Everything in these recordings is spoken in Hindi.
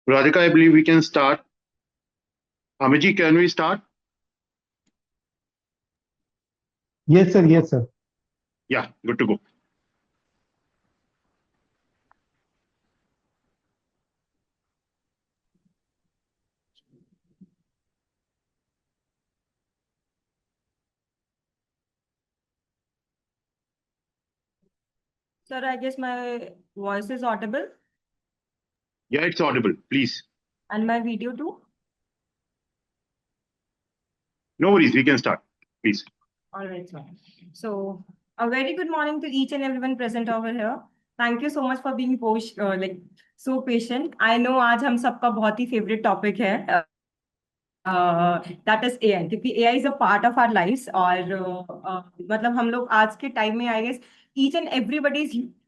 Radhika, I believe we can start. Amiji, can we start? Yes, sir. Yes, sir. Yeah, good to go. Sir, I guess my voice is audible Yeah, it's audible. Please. and my video too. No worries, we can start. Please. All right, sir. So, a very good morning to each and everyone present over here. Thank you so much for being so patient. I know आज हम सबका बहुत ही favorite topic है. दैट इज एआई क्योंकि AI is a part of our lifes और मतलब हम लोग आज के टाइम में I guess each and everybody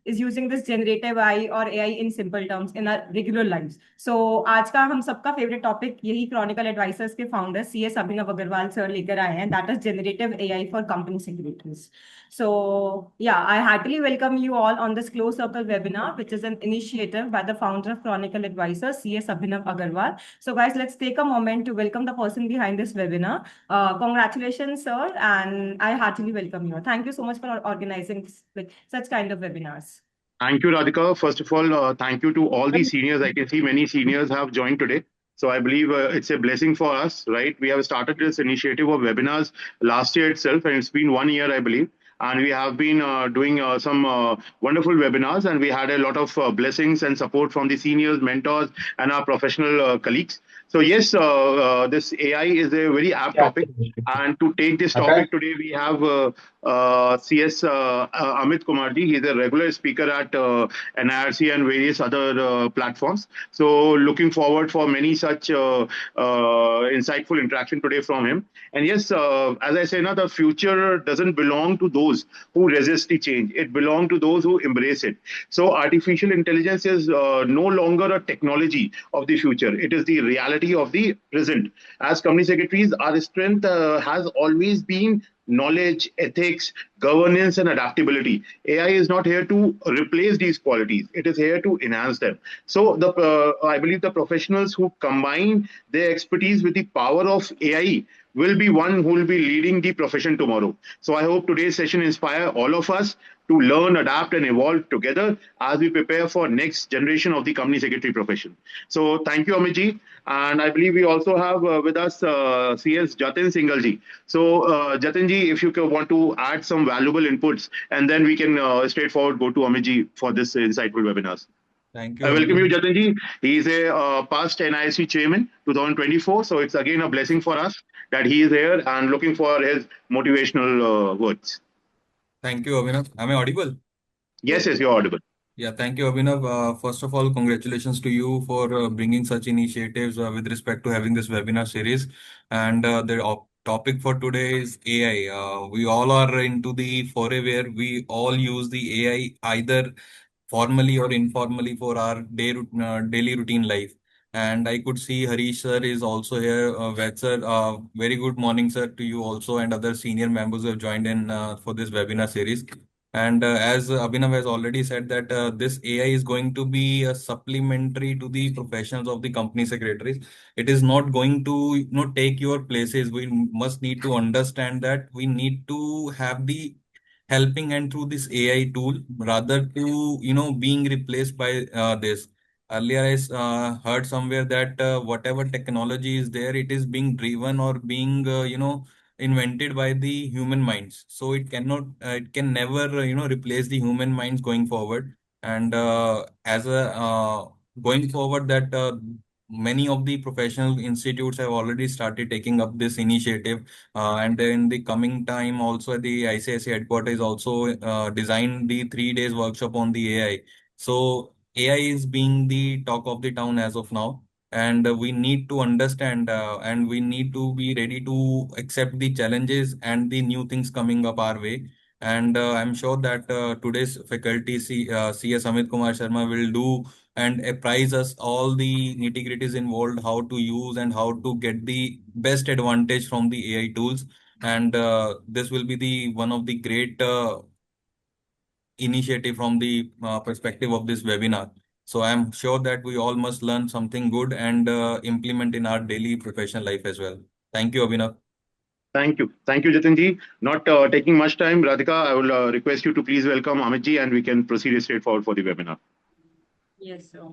is using this generative AI और AI in simple terms in our regular lifes so आज का हम सबका फेवरेट टॉपिक यही क्रॉनिकल एडवाइजर्स के founder CS Abhinav Agarwal sir लेकर आए हैं that is generative AI for company secretaries. So, yeah, I heartily welcome you all on this Close Circle webinar, which is an initiative by the founder of Chronicle Advisors, CS Abhinav Agarwal. So, guys, let's take a moment to welcome the person behind this webinar. Congratulations, sir, and I heartily welcome you. Thank you so much for organizing such kind of webinars. Thank you, Radhika. First of all, thank you to all the seniors. I can see many seniors have joined today. So I believe it's a blessing for us, right? We have started this initiative of webinars last year itself, and it's been 1 year, I believe. And we have been doing some wonderful webinars, and we had a lot of blessings and support from the seniors, mentors, and our professional colleagues. So yes, this AI is a very apt Yeah, topic, absolutely. and to take this Okay. topic today, we have CS Amit Kumarji. He's a regular speaker at NIRC and various other platforms. So looking forward for many such insightful interaction today from him. And yes, as I say now, the future doesn't belong to those who resist the change. It belongs to those who embrace it. So artificial intelligence is no longer a technology of the future. It is the reality of the present. As company secretaries, our strength has always been knowledge, ethics, governance, and adaptability. AI is not here to replace these qualities; it is here to enhance them. So, I believe the professionals who combine their expertise with the power of AI will be one who will be leading the profession tomorrow. So, I hope today's session inspire all of us to learn, adapt, and evolve together as we prepare for next generation of the company secretary profession. So, thank you, Amiji. And I believe we also have with us CS Jatin Singhal So, Jatin if you want to add some valuable inputs, and then we can straightforward go to Amiji for this insightful webinars. Thank I you, welcome you, Abhinav. Jatin He is a past NIC chairman 2024. So, it's again a blessing for us that he is here and looking for his motivational words. Thank you, Abhinav. Am I audible? Yes, yes, you're audible. Yeah, thank you, Abhinav. First of all, congratulations to you for bringing such initiatives with respect to having this webinar series. And topic for today is AI. We all are into the foray where we all use the AI either formally or informally for our daily routine life. And I could see Harish sir is also here. Ved sir, very good morning, sir, to you also and other senior members who have joined in for this webinar series. And as Abhinav has already said that this AI is going to be a supplementary to the professions of the company secretaries. It is not going to take your places. We must need to understand that we need to have the helping hand through this AI tool rather to being replaced by this. Earlier, I heard somewhere that whatever technology is there, it is being driven or being invented by the human minds, so it can never replace the human minds going forward. And as a going forward that many of the professional institutes have already started taking up this initiative, and in the coming time also the ICICI headquarters also designed the 3 days workshop on the AI. So AI is being the talk of the town as of now, and we need to understand and we need to be ready to accept the challenges and the new things coming up our way. And I'm sure that today's faculty CS Amit Kumar Sharma will do and apprise us all the nitty-gritties involved, how to use and how to get the best advantage from the AI tools. And this will be the one of the great initiative from the perspective of this webinar. So I'm sure that we all must learn something good and implement in our daily professional life as well. Thank you, Abhinav. Thank you, Jitin ji. Not taking much time, Radhika, I will request you to please welcome Amit ji, and we can proceed straight forward for the webinar. Yes, sir.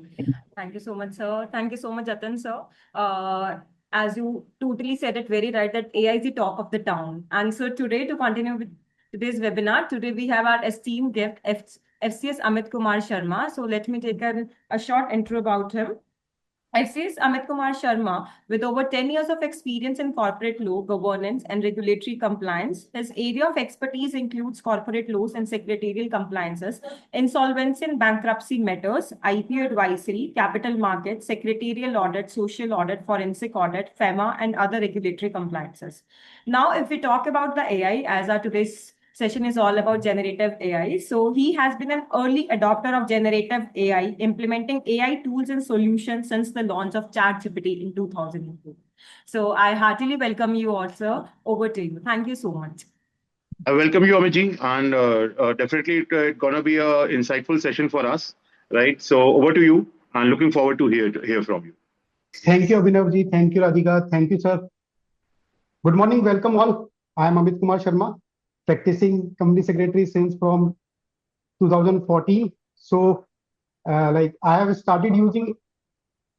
Thank you so much, sir. Thank you so much, Jatin, sir. As you totally said it very right, that AI is the talk of the town. And so today, to continue with today's webinar, today we have our esteemed guest, FCS Amit Kumar Sharma. So let me take a short intro about him. FCS Amit Kumar Sharma, with over 10 years of experience in corporate law, governance, and regulatory compliance. His area of expertise includes corporate laws and secretarial compliances, insolvency and bankruptcy matters, IPO advisory, capital markets, secretarial audit, social audit, forensic audit, FEMA, and other regulatory compliances. Now, if we talk about the AI, as our today's session is all about generative AI. So he has been an early adopter of generative AI, implementing AI tools and solutions since the launch of ChatGPT in 2002. So I heartily welcome you all, sir. Over to you. Thank you so much. I welcome you, Amit ji, and definitely it's gonna be a insightful session for us, right? So over to you, and looking forward to hear from you. Thank you, Abhinav ji. Thank you, Radhika. Thank you, sir. Good morning. Welcome all. I am Amit Kumar Sharma, practicing company secretary since from 2014. So, I have started using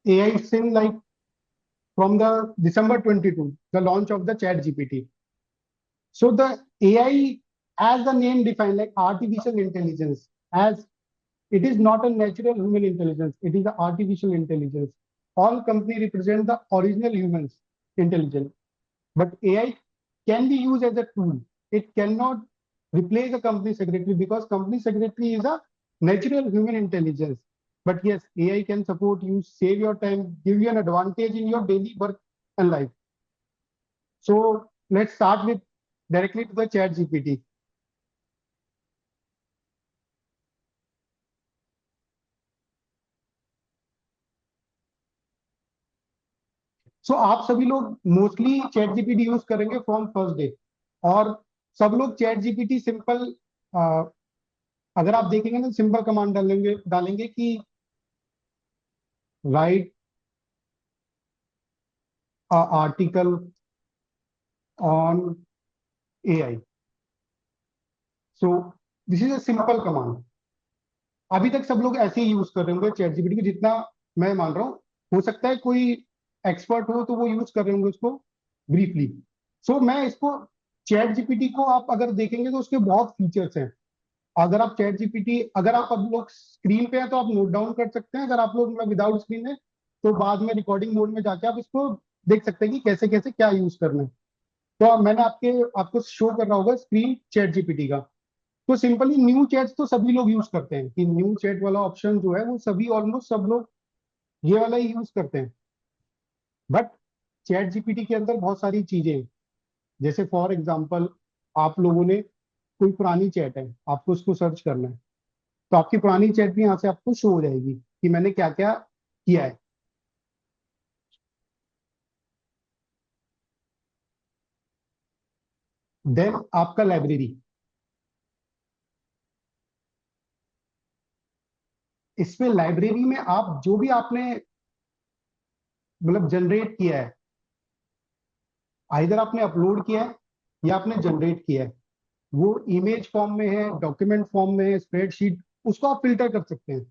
AI since from the December 22, the launch of the Chat GPT. So the AI, as the name defined, like artificial intelligence, as it is not a natural human intelligence, it is an artificial intelligence. All company represent the original humans intelligence, but AI can be used as a tool. It cannot replace a company secretary because company secretary is a natural human intelligence. But yes, AI can support you, save your time, give you an advantage in your daily work and life. So let's start with directly to the Chat GPT. सो आप सभी लोग मोस्टली चैट जीपीटी यूज करेंगे फ्रॉम फर्स्ट डे, और सब लोग चैट जीपीटी सिंपल, अगर आप देखेंगे ना, सिंपल कमांड डालेंगे कि right article on AI. So this is a simple command. अभी तक सब लोग ऐसे ही यूज कर रहे होंगे चैट जीपीटी को, जितना मैं मान रहा हूँ. हो सकता है कोई एक्सपर्ट हो तो वो यूज कर रहे होंगे उसको ब्रीफली. सो मैं इसको, चैट जीपीटी को आप अगर देखेंगे तो उसके बहुत फीचर्स हैं. अगर आप चैट जीपीटी, अगर आप अब लोग स्क्रीन पे हैं तो आप नोट डाउन कर सकते हैं. अगर आप लोग विदाउट स्क्रीन है तो बाद में रिकॉर्डिंग मोड में जाके आप इसको देख सकते हैं कि कैसे कैसे क्या यूज करना है. तो अब मैंने आपको शो कर रहा होगा स्क्रीन चैट जीपीटी का. तो सिंपली न्यू चैट तो सभी लोग यूज करते हैं, कि न्यू चैट वाला ऑप्शन जो है वो सभी, ऑलमोस्ट सब लोग ये वाला ही यूज करते हैं. बट चैट जीपीटी के अंदर बहुत सारी चीजें हैं. जैसे फॉर एग्जांपल, आप लोगों ने कोई पुरानी चैट है, आपको उसको सर्च करना है, तो आपकी पुरानी चैट भी यहाँ से आपको शो हो जाएगी कि मैंने क्या क्या किया है. देन आपका लाइब्रेरी, इसमें लाइब्रेरी में आप जो भी आपने मतलब जनरेट किया है, आइदर आपने अपलोड किया है या आपने जनरेट किया है, वो इमेज फॉर्म में है, डॉक्यूमेंट फॉर्म में है, स्प्रेडशीट, उसको आप फिल्टर कर सकते हैं.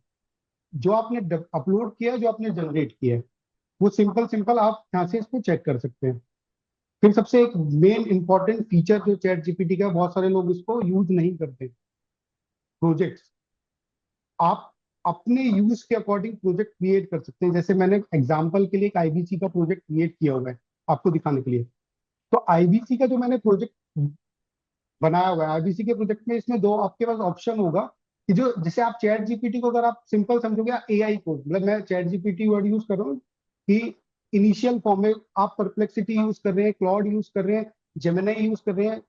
जो आपने अपलोड किया है, जो आपने जनरेट किया है, वो सिंपल आप यहाँ से इसको चेक कर सकते हैं. फिर सबसे एक मेन इंपॉर्टेंट फीचर जो चैट जीपीटी का, बहुत सारे लोग इसको यूज नहीं करते, प्रोजेक्ट्स. आप अपने यूज के अकॉर्डिंग प्रोजेक्ट क्रिएट कर सकते हैं. जैसे मैंने एग्जांपल के लिए एक आईबीसी का प्रोजेक्ट क्रिएट किया हुआ है आपको दिखाने के लिए. तो आईबीसी का जो मैंने प्रोजेक्ट बनाया हुआ है, आईबीसी के प्रोजेक्ट में इसमें दो आपके पास ऑप्शन होगा कि जो, जैसे आप चैट जीपीटी को अगर आप सिंपल समझोगे एआई को, मतलब मैं चैट जीपीटी वर्ड यूज कर रहा हूँ कि इनिशियल फॉर्म में आप परप्लेक्सिटी यूज कर रहे हैं, क्लॉड यूज कर रहे हैं, जेमिनी यूज कर रहे हैं,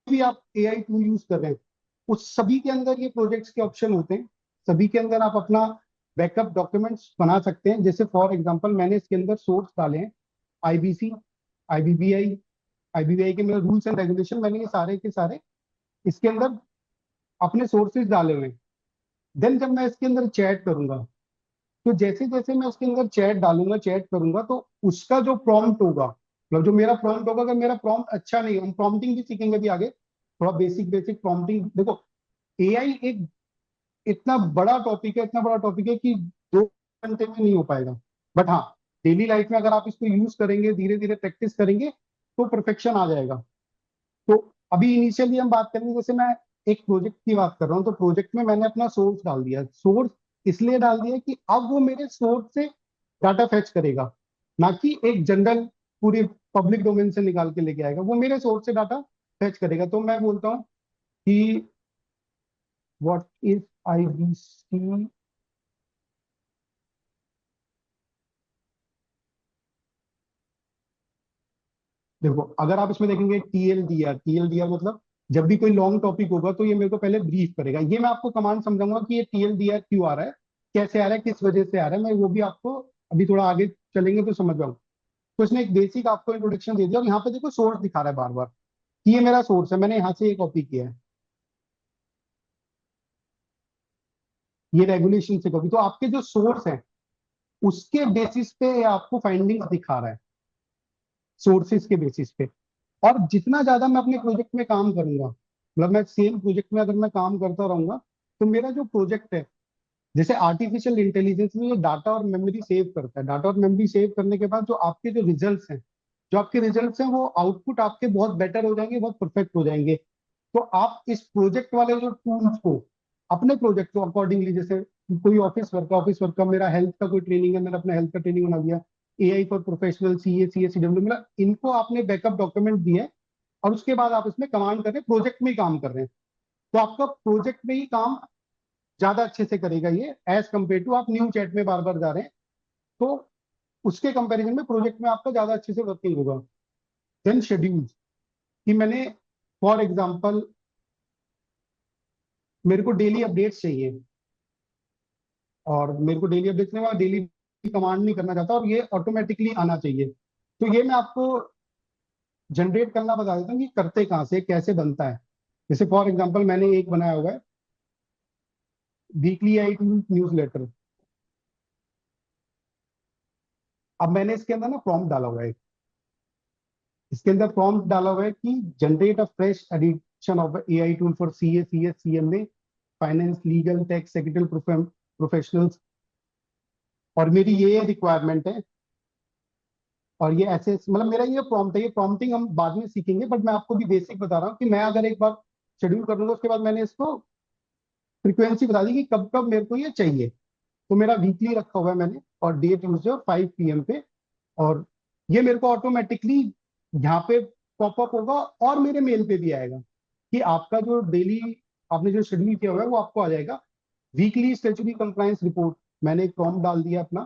भी आप एआई टूल यूज कर रहे हैं, उस सभी के अंदर ये प्रोजेक्ट्स के ऑप्शन होते हैं. सभी के अंदर आप अपना बैकअप डॉक्यूमेंट्स बना सकते हैं. जैसे फॉर एग्जांपल मैंने इसके अंदर सोर्स डाले हैं आईबीसी, आईबीबीआई के मेरे रूल्स एंड रेगुलेशन, मैंने ये सारे के सारे इसके अंदर अपने सोर्सेज डाले हुए हैं. देन जब मैं इसके अंदर चैट करूंगा तो जैसे जैसे मैं उसके अंदर चैट डालूंगा, चैट करूंगा, तो उसका जो प्रॉम्प्ट होगा, मतलब जो मेरा प्रॉम्प्ट होगा, अगर मेरा प्रॉम्प्ट अच्छा नहीं, हम प्रॉम्प्टिंग भी सीखेंगे भी आगे, थोड़ा बेसिक बेसिक प्रॉम्प्टिंग। देखो, एआई एक इतना बड़ा टॉपिक है, इतना बड़ा टॉपिक है कि 2 घंटे में नहीं हो पाएगा। बट हाँ, डेली लाइफ में अगर आप इसको यूज करेंगे, धीरे धीरे प्रैक्टिस करेंगे, तो परफेक्शन आ जाएगा। तो अभी इनिशियली हम बात करेंगे, जैसे मैं एक प्रोजेक्ट की बात कर रहा हूँ, तो प्रोजेक्ट में मैंने अपना सोर्स डाल दिया। सोर्स इसलिए डाल दिया कि अब वो मेरे सोर्स से डाटा फेच करेगा, ना कि एक जनरल पूरे पब्लिक डोमेन से निकाल के लेके आएगा। वो मेरे सोर्स से डाटा फेच करेगा। तो मैं बोलता हूँ कि व्हाट इज आईबीसी। देखो, अगर आप इसमें देखेंगे टीएलडीआर, टीएलडीआर मतलब जब भी कोई लॉन्ग टॉपिक होगा तो ये मेरे को पहले ब्रीफ करेगा। ये मैं आपको कमांड समझाऊंगा कि ये टीएलडीआर क्यों आ रहा है, कैसे आ रहा है, किस वजह से आ रहा है, मैं वो भी आपको अभी थोड़ा आगे चलेंगे तो समझ पाऊंगा। तो इसने एक बेसिक आपको इंट्रोडक्शन दे दिया, और यहाँ पे देखो सोर्स दिखा रहा है बार बार कि ये मेरा सोर्स है, मैंने यहाँ से ये कॉपी किया है, ये रेगुलेशन से कॉपी। तो आपके जो सोर्स है उसके बेसिस पे ये आपको फाइंडिंग्स दिखा रहा है, सोर्सेज के बेसिस पे। और जितना ज्यादा मैं अपने प्रोजेक्ट में काम करूंगा, मतलब मैं सेम प्रोजेक्ट में अगर मैं काम करता रहूंगा, तो मेरा जो प्रोजेक्ट है, जैसे आर्टिफिशियल इंटेलिजेंस में ये डाटा और मेमोरी सेव करता है, डाटा और मेमोरी सेव करने के बाद जो आपके जो रिजल्ट्स हैं, जो आपके रिजल्ट्स हैं, वो आउटपुट आपके बहुत बेटर हो जाएंगे, बहुत परफेक्ट हो जाएंगे। तो आप इस प्रोजेक्ट वाले जो टूल्स को अपने प्रोजेक्ट को अकॉर्डिंगली, जैसे कोई ऑफिस वर्क का मेरा हेल्थ का कोई ट्रेनिंग है, मैंने अपना हेल्थ का ट्रेनिंग बना दिया, AI for professional, CA C W, मतलब इनको आपने बैकअप डॉक्यूमेंट दिए हैं, और उसके बाद आप इसमें कमांड कर रहे हैं, प्रोजेक्ट में ही काम कर रहे हैं। तो आपका प्रोजेक्ट में ही काम ज्यादा अच्छे से करेगा ये, एज कम्पेयर टू आप न्यू चैट में बार बार जा रहे हैं। तो उसके कंपैरिजन में प्रोजेक्ट में आपका ज्यादा अच्छे से वर्किंग होगा। देन शेड्यूल्स, कि मैंने फॉर एग्जांपल मेरे को डेली अपडेट्स चाहिए, और मेरे को डेली अपडेट्स में मैं डेली कमांड नहीं करना चाहता, और ये ऑटोमेटिकली आना चाहिए। तो ये मैं आपको जनरेट करना बता देता हूँ कि करते कहाँ से, कैसे बनता है। जैसे फॉर एग्जांपल मैंने एक बनाया हुआ है, वीकली आई न्यूज लेटर। अब मैंने इसके अंदर ना प्रॉम्प्ट डाला हुआ है, इसके अंदर प्रॉम्प्ट डाला हुआ है कि generate a fresh edition of AI tool for CA, CS, CMA, finance, legal, tax, secretary professionals, और मेरी ये रिक्वायरमेंट है, और ये ऐसे मतलब मेरा ये प्रॉम्प्ट है। ये प्रॉम्प्टिंग हम बाद में सीखेंगे, बट मैं आपको भी बेसिक बता रहा हूँ कि मैं अगर एक बार शेड्यूल कर लूंगा, उसके बाद मैंने इसको फ्रीक्वेंसी बता दी कि कब कब मेरे को ये चाहिए। तो मेरा वीकली रखा हुआ है मैंने, और डेट यूज है 5 PM पे, और ये मेरे को ऑटोमेटिकली यहाँ पे पॉपअप होगा, और मेरे मेल पे भी आएगा कि आपका जो डेली आपने जो शेड्यूल किया हुआ है वो आपको आ जाएगा। वीकली स्टेचुरी कंप्लायंस रिपोर्ट, मैंने एक प्रॉम्प्ट डाल दिया अपना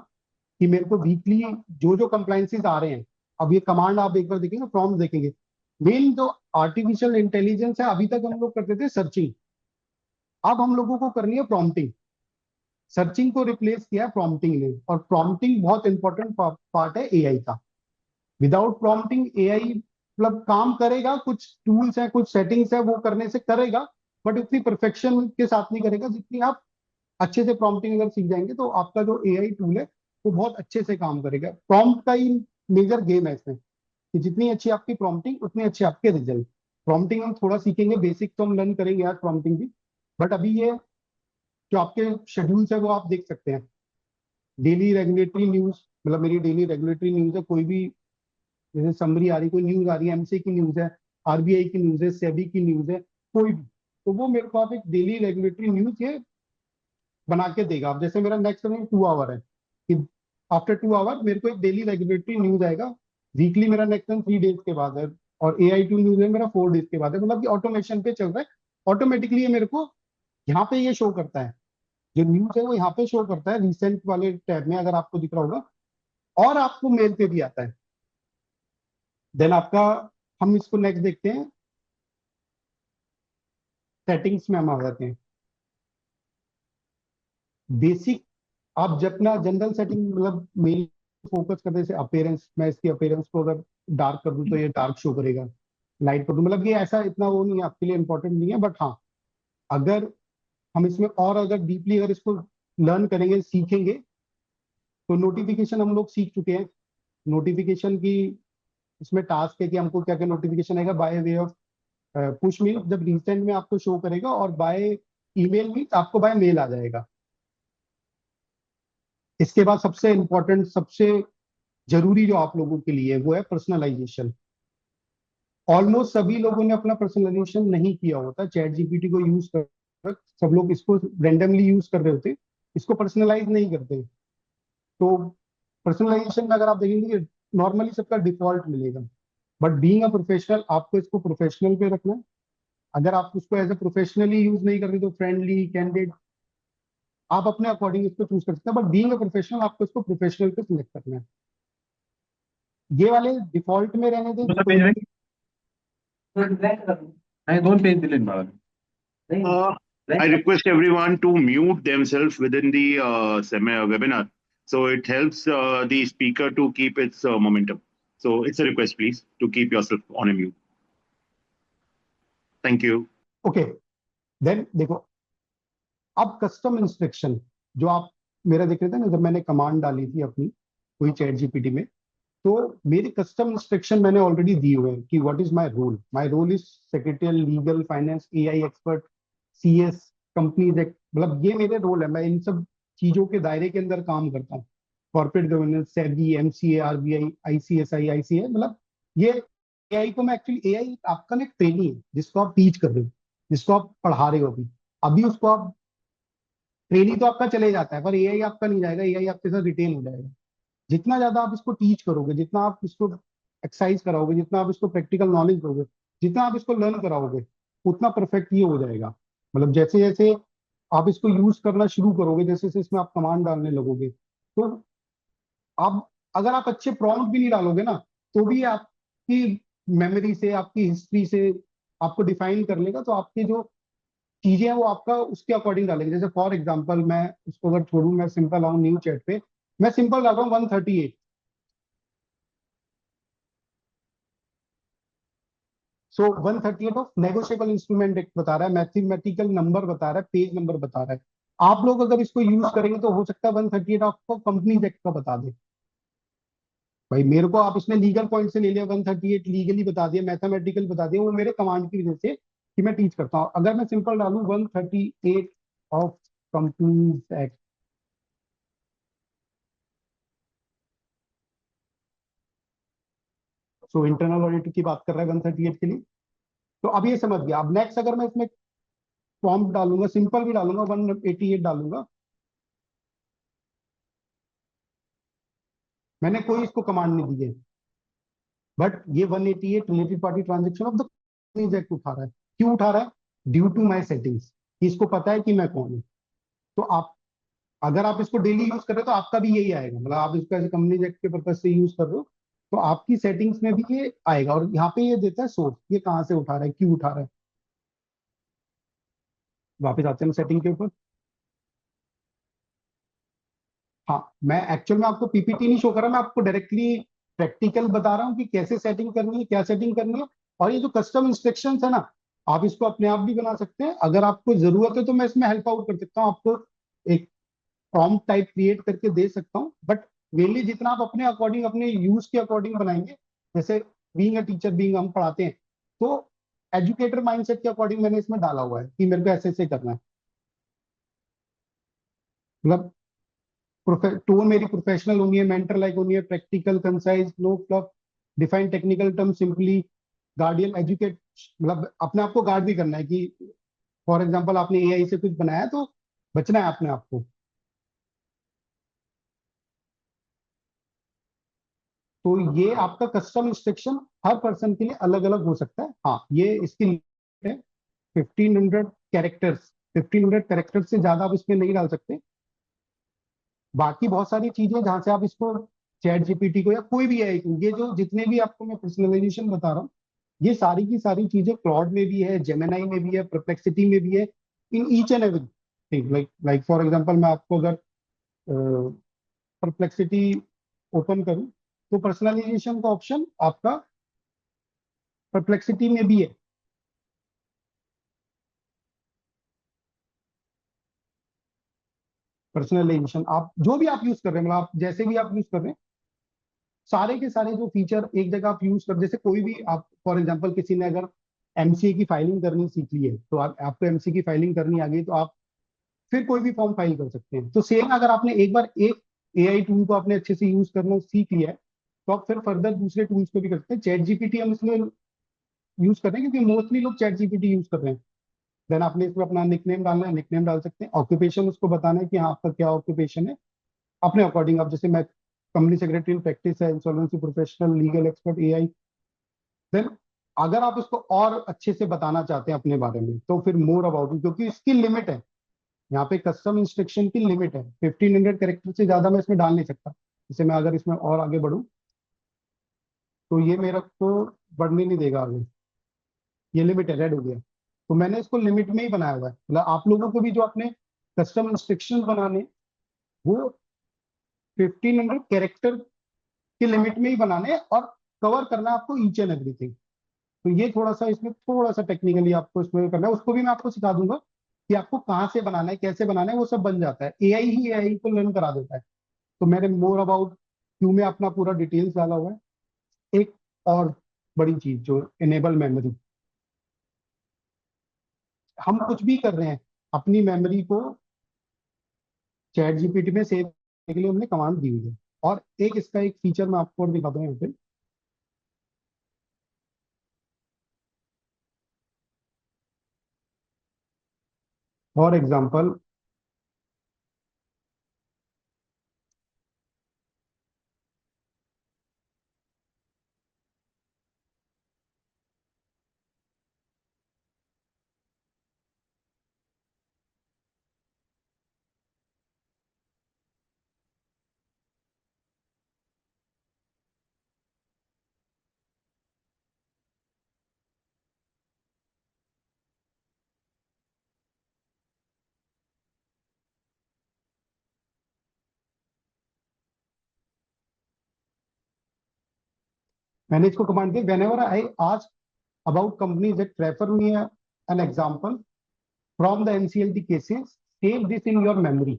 कि मेरे को वीकली जो जो कंप्लायंसेस आ रहे हैं। अब ये कमांड आप एक बार देखेंगे, प्रॉम्प्ट देखेंगे। मेन जो आर्टिफिशियल इंटेलिजेंस है, अभी तक हम लोग करते थे सर्चिंग, अब हम लोगों को करनी है प्रॉम्प्टिंग। सर्चिंग को रिप्लेस किया है प्रॉम्प्टिंग ने, और प्रॉम्प्टिंग बहुत इंपॉर्टेंट पार्ट है एआई का। विदाउट प्रॉम्प्टिंग एआई मतलब काम करेगा, कुछ टूल्स हैं, कुछ सेटिंग्स है, वो करने से करेगा, बट उतनी परफेक्शन के साथ नहीं करेगा जितनी आप अच्छे से प्रॉम्प्टिंग अगर सीख जाएंगे, तो आपका जो एआई टूल है वो बहुत अच्छे से काम करेगा। प्रॉम्प्ट का ही मेजर गेम है इसमें, कि जितनी अच्छी आपकी प्रॉम्प्टिंग उतने अच्छे आपके रिजल्ट। प्रॉम्प्टिंग हम थोड़ा सीखेंगे, बेसिक तो हम लर्न करेंगे आज प्रॉम्प्टिंग भी। बट अभी ये जो आपके शेड्यूल्स है वो आप देख सकते हैं। डेली रेगुलेटरी न्यूज, मतलब मेरी डेली रेगुलेटरी न्यूज है, कोई भी जैसे समरी आ रही, कोई न्यूज आ रही है, एमसी की न्यूज है, आरबीआई की न्यूज है, सेबी की न्यूज है, कोई भी, तो वो मेरे को आप एक डेली रेगुलेटरी न्यूज ये बना के देगा। अब जैसे मेरा नेक्स्ट रनिंग 2 आवर है, कि आफ्टर 2 आवर मेरे को एक डेली रेगुलेटरी न्यूज आएगा। वीकली मेरा नेक्स्ट रन 3 डेज के बाद है, और AI2 न्यूज है मेरा 4 डेज के बाद है। मतलब कि ऑटोमेशन पे चल रहा है, ऑटोमेटिकली ये मेरे को यहाँ पे ये शो करता है, जो न्यूज है वो यहाँ पे शो करता है रिसेंट वाले टैब में, अगर आपको दिख रहा होगा, और आपको मेल पे भी आता है। देन आपका, हम इसको नेक्स्ट देखते हैं, सेटिंग्स में हम आ जाते हैं। बेसिक, आप जब अपना जनरल सेटिंग, मतलब मेरी फोकस करते जैसे अपेयरेंस, मैं इसकी अपेयरेंस को अगर डार्क कर दूं तो ये डार्क शो करेगा, लाइट कर दूं, मतलब ये ऐसा इतना वो नहीं है, आपके लिए इंपॉर्टेंट नहीं है। बट हाँ, अगर हम इसमें और अगर डीपली अगर इसको लर्न करेंगे, सीखेंगे, तो नोटिफिकेशन हम लोग सीख चुके हैं। नोटिफिकेशन की इसमें टास्क है कि हमको क्या क्या नोटिफिकेशन आएगा, बाय वे ऑफ पुश मील जब रिसेंट में आपको शो करेगा, और बाय ईमेल मीन आपको बाय मेल आ जाएगा। इसके बाद सबसे इंपॉर्टेंट, सबसे जरूरी जो आप लोगों के लिए है, वो है पर्सनलाइजेशन। ऑलमोस्ट सभी लोगों ने अपना पर्सनलाइजेशन नहीं किया होता। चैट जीपीटी को यूज कर सब लोग इसको रेंडमली यूज कर रहे होते, इसको पर्सनलाइज नहीं करते। तो पर्सनलाइजेशन में अगर आप देखेंगे, नॉर्मली सबका डिफॉल्ट मिलेगा, बट बीइंग अ प्रोफेशनल आपको इसको प्रोफेशनल पे रखना है। अगर आप उसको एज ए प्रोफेशनली यूज नहीं कर रहे तो फ्रेंडली, कैंडिड, आप अपने अकॉर्डिंग इसको चूज कर सकते हैं, बट बीइंग अ प्रोफेशनल आपको इसको प्रोफेशनल पे सिलेक्ट करना है। ये वाले डिफॉल्ट में रहने दें। दुसरा पेज आहे नाही, 2 पेज दिलेत मला. Uh, I request everyone to mute themselves within the webinar, so it helps the speaker to keep its momentum. So it's a request, please, to keep yourself on a mute. Thank you. Okay, then देखो, अब कस्टम इंस्ट्रक्शन जो आप मेरा देख रहे थे ना, जब मैंने कमांड डाली थी अपनी कोई चैट जीपीटी में, तो मेरे कस्टम इंस्ट्रक्शन मैंने ऑलरेडी दिए हुए हैं कि what is my role is secretarial, legal, finance, AI expert, CS, companies act, मतलब ये मेरे रोल है। मैं इन सब चीजों के दायरे के अंदर काम करता हूँ। Corporate governance, SEBI, MCA, RBI, ICSI, ICA, मतलब ये एआई को मैं एक्चुअली, एआई आपका ना एक ट्रेनी है जिसको आप टीच कर रहे हो, जिसको आप पढ़ा रहे हो। अभी अभी उसको आप, ट्रेनी तो आपका चले जाता है पर एआई आपका नहीं जाएगा, एआई आपके साथ रिटेन हो जाएगा। जितना ज्यादा आप इसको टीच करोगे, जितना आप इसको एक्सरसाइज कराओगे, जितना आप इसको प्रैक्टिकल नॉलेज दोगे, जितना आप इसको लर्न कराओगे, उतना परफेक्ट ये हो जाएगा। मतलब जैसे जैसे आप इसको यूज करना शुरू करोगे, जैसे जैसे इसमें आप कमांड डालने लगोगे, तो आप, अगर आप अच्छे प्रॉम्प्ट भी नहीं डालोगे ना, तो भी आपकी मेमोरी से, आपकी हिस्ट्री से आपको डिफाइन कर लेगा। तो आपकी जो चीजें हैं वो आपका उसके अकॉर्डिंग डालेंगे। जैसे फॉर एग्जांपल मैं उसको अगर छोड़ू, मैं सिंपल आऊँ न्यू चैट पे, मैं सिंपल डाल रहा हूँ 138। सो 138 ऑफ नेगोशिएबल इंस्ट्रूमेंट एक्ट बता रहा है, मैथमेटिकल नंबर बता रहा है, पेज नंबर बता रहा है। आप लोग अगर इसको यूज करेंगे तो हो सकता है 138 आपको कंपनीज एक्ट का बता दे। भाई मेरे को आप इसने लीगल पॉइंट से ले लिया, 138 लीगली बता दिया, मैथमेटिकल बता दिया, वो मेरे कमांड की वजह से कि मैं टीच करता हूँ। अगर मैं सिंपल डालू 138 of companies act, so internal audit की बात कर रहा है 138 के लिए, तो अब ये समझ गया। अब नेक्स्ट अगर मैं इसमें प्रॉम्प्ट डालूंगा, सिंपल भी डालूंगा, 188 डालूंगा, मैंने कोई इसको कमांड नहीं दी है, बट ये 188 related party transaction of the companies act उठा रहा है। क्यों उठा रहा है? ड्यू टू माई सेटिंग्स, इसको पता है कि मैं कौन हूँ। तो आप, अगर आप इसको डेली यूज कर रहे हो तो आपका भी यही आएगा। मतलब आप इसको ऐसे कंपनीज एक्ट के पर्पज से यूज कर रहे हो, तो आपकी सेटिंग्स में भी ये आएगा। और यहाँ पे ये देता है सोर्स, ये कहाँ से उठा रहा है, क्यों उठा रहा है। वापस आते हैं सेटिंग के ऊपर। हाँ, मैं एक्चुअल में आपको पीपीटी नहीं शो कर रहा, मैं आपको डायरेक्टली प्रैक्टिकल बता रहा हूँ कि कैसे सेटिंग करनी है, क्या सेटिंग करनी है। और ये जो कस्टम इंस्ट्रक्शंस है ना, आप इसको अपने आप भी बना सकते हैं। अगर आपको जरूरत है तो मैं इसमें हेल्प आउट कर सकता हूँ, आपको एक प्रॉम्प्ट टाइप क्रिएट करके दे सकता हूँ। बट मेनली जितना आप अपने अकॉर्डिंग, अपने यूज के अकॉर्डिंग बनाएंगे, जैसे बीइंग अ टीचर, बीइंग हम पढ़ाते हैं, तो एजुकेटर माइंडसेट के अकॉर्डिंग मैंने इसमें डाला हुआ है कि मेरे को ऐसे ऐसे करना है। मतलब टोन मेरी प्रोफेशनल होनी है, मेंटर लाइक होनी है, practical, concise, no fluff, define technical term simply, guardian, educate, मतलब अपने आप को गार्ड भी करना है कि फॉर एग्जांपल आपने एआई से कुछ बनाया तो बचना है अपने आप को। तो ये आपका कस्टम इंस्ट्रक्शन हर पर्सन के लिए अलग अलग हो सकता है। हाँ, ये इसकी लिमिट है 1500 कैरेक्टर्स। 1500 कैरेक्टर्स से ज्यादा आप इसमें नहीं डाल सकते। बाकी बहुत सारी चीजें जहां से आप इसको, चैट जीपीटी को या कोई भी है, ये जो जितने भी आपको मैं पर्सनलाइजेशन बता रहा हूँ, ये सारी की सारी चीजें क्लॉड में भी है, जेमिनाई में भी है, परप्लेक्सिटी में भी है, in each and everything. Like like for example मैं आपको अगर परप्लेक्सिटी ओपन करूं, तो पर्सनलाइजेशन का ऑप्शन आपका परप्लेक्सिटी में भी है। पर्सनलाइजेशन, आप जो भी आप यूज कर रहे हैं, मतलब आप जैसे भी आप यूज कर रहे हैं, सारे के सारे जो फीचर एक जगह आप यूज कर, जैसे कोई भी आप फॉर एग्जांपल किसी ने अगर एमसीए की फाइलिंग करनी सीख ली है, तो आपको एमसीए की फाइलिंग करनी आ गई, तो आप फिर कोई भी फॉर्म फाइल कर सकते हैं। तो सेम अगर आपने एक बार एक एआई टूल को आपने अच्छे से यूज करना सीख लिया है, तो आप फिर फर्दर दूसरे टूल्स को भी कर सकते हैं। चैट जीपीटी हम इसलिए यूज कर रहे हैं क्योंकि मोस्टली लोग चैट जीपीटी यूज कर रहे हैं। देन आपने इसमें अपना निकनेम डालना है, निकनेम डाल सकते हैं। ऑक्यूपेशन उसको बताना है कि हाँ आपका क्या ऑक्यूपेशन है, अपने अकॉर्डिंग। आप जैसे मैं कंपनी सेक्रेटरी इन प्रैक्टिस है, insolvency professional, legal expert, AI. Then अगर आप इसको और अच्छे से बताना चाहते हैं अपने बारे में, तो फिर मोर अबाउट, क्योंकि इसकी लिमिट है यहाँ पे, कस्टम इंस्ट्रक्शन की लिमिट है 1500 कैरेक्टर से ज्यादा मैं इसमें डाल नहीं सकता। जैसे मैं अगर इसमें और आगे बढ़ूं, तो ये मेरे को बढ़ने नहीं देगा आगे, ये लिमिट है, रेड हो गया। तो मैंने इसको लिमिट में ही बनाया हुआ है। मतलब आप लोगों को भी जो अपने कस्टम इंस्ट्रक्शन बनाने, वो 1500 कैरेक्टर की लिमिट में ही बनाने हैं, और कवर करना है आपको ईच एंड एवरीथिंग। तो ये थोड़ा सा इसमें थोड़ा सा टेक्निकली आपको इसमें करना है, उसको भी मैं आपको सिखा दूंगा कि आपको कहाँ से बनाना है, कैसे बनाना है, वो सब बन जाता है। एआई ही एआई को लर्न करा देता है। तो मैंने मोर अबाउट क्यू में अपना पूरा डिटेल्स डाला हुआ है। एक और बड़ी चीज जो इनेबल मेमोरी, हम कुछ भी कर रहे हैं, अपनी मेमोरी को चैट जीपीटी में सेव करने के लिए हमने कमांड दी हुई है। और एक इसका एक फीचर मैं आपको और दिखाता हूँ यहाँ पे। फॉर एग्जाम्पल, मैंने इसको command the, when ever I ask about companies that refer me an example from the NCLT cases, save this in your memory.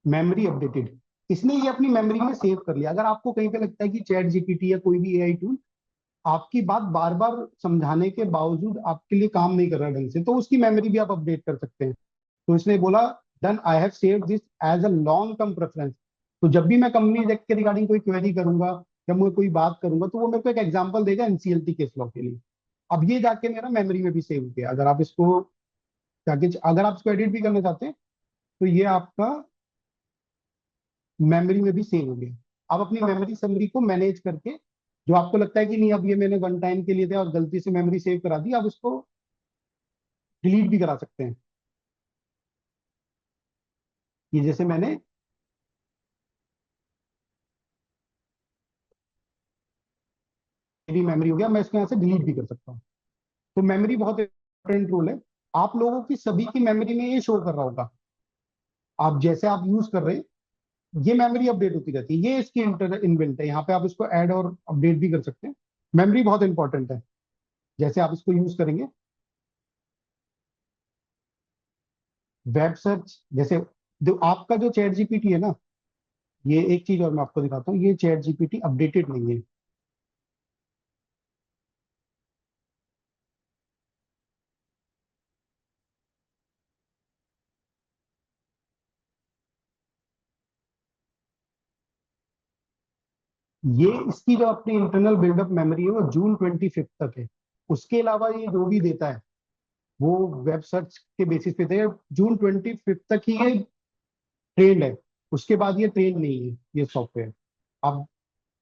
Memory updated, इसने ये अपनी मेमोरी में सेव कर लिया। अगर आपको कहीं पे लगता है कि चैट जीपीटी या कोई भी एआई टूल आपकी बात बार बार समझाने के बावजूद आपके लिए काम नहीं कर रहा ढंग से, तो उसकी मेमोरी भी आप अपडेट कर सकते हैं। तो इसने बोला, then I have saved this as a long term preference. तो जब भी मैं कंपनी एक्ट के रिगार्डिंग कोई क्वेरी करूंगा, जब मैं कोई बात करूंगा, तो वो मेरे को एक एग्जांपल देगा एनसीएलटी केस लॉ के लिए। अब ये जाके मेरा मेमोरी में भी सेव हो गया। अगर आप इसको जाके, अगर आप इसको एडिट भी करना चाहते हैं, तो ये आपका मेमोरी में भी सेव हो गया। आप अपनी मेमोरी समरी को मैनेज करके, जो आपको लगता है कि नहीं अब ये मैंने वन टाइम के लिए थे और गलती से मेमोरी सेव करा दी, आप उसको डिलीट भी करा सकते हैं। ये जैसे मैंने मेरी मेमोरी हो गया, मैं इसको यहाँ से डिलीट भी कर सकता हूँ। तो मेमोरी बहुत इंपॉर्टेंट रोल है। आप लोगों की सभी की मेमोरी में ये शो कर रहा होगा, आप जैसे आप यूज कर रहे हैं, ये मेमोरी अपडेट होती रहती है। ये इसकी इंटर इनबिल्ट है, यहाँ पे आप इसको ऐड और अपडेट भी कर सकते हैं। मेमोरी बहुत इंपॉर्टेंट है। जैसे आप इसको यूज करेंगे वेब सर्च, जैसे जो आपका जो चैट जीपीटी है ना, ये एक चीज और मैं आपको दिखाता हूँ, ये चैट जीपीटी अपडेटेड नहीं है। ये इसकी जो अपनी इंटरनल बिल्डअप मेमोरी है, वो जून 25 तक है। उसके अलावा ये जो भी देता है, वो वेब सर्च के बेसिस पे थे। जून 25 तक ही ये ट्रेंड है, उसके बाद ये ट्रेंड नहीं है ये सॉफ्टवेयर। अब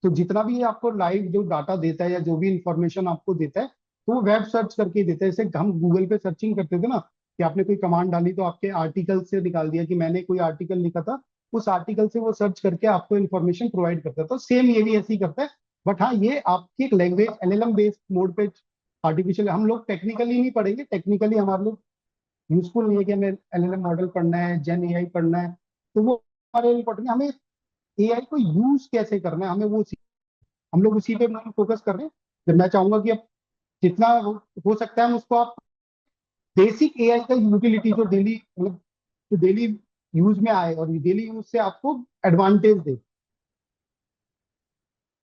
तो जितना भी ये आपको लाइव जो डाटा देता है या जो भी इंफॉर्मेशन आपको देता है, तो वो वेब सर्च करके ही देता है। जैसे हम गूगल पे सर्चिंग करते थे ना, कि आपने कोई कमांड डाली तो आपके आर्टिकल से निकाल दिया कि मैंने कोई आर्टिकल लिखा था, उस आर्टिकल से वो सर्च करके आपको इन्फॉर्मेशन प्रोवाइड करता है। तो सेम ये भी ऐसे ही करता है। बट हाँ, ये आपकी एक लैंग्वेज एलएलएम बेस्ड मोड पे आर्टिफिशियल, हम लोग टेक्निकली नहीं पढ़ेंगे, टेक्निकली हमारे लिए यूजफुल नहीं है कि हमें एलएलएम मॉडल पढ़ना है, जेन एआई पढ़ना है। तो वो हमारे लिए इंपॉर्टेंट है, हमें एआई को यूज कैसे करना है, हमें वो हम लोग उसी पे फोकस कर रहे हैं। जब मैं चाहूंगा कि अब जितना हो सकता है हम उसको आप बेसिक एआई का यूटिलिटी जो डेली मतलब जो डेली यूज में आए और डेली यूज से आपको एडवांटेज दे।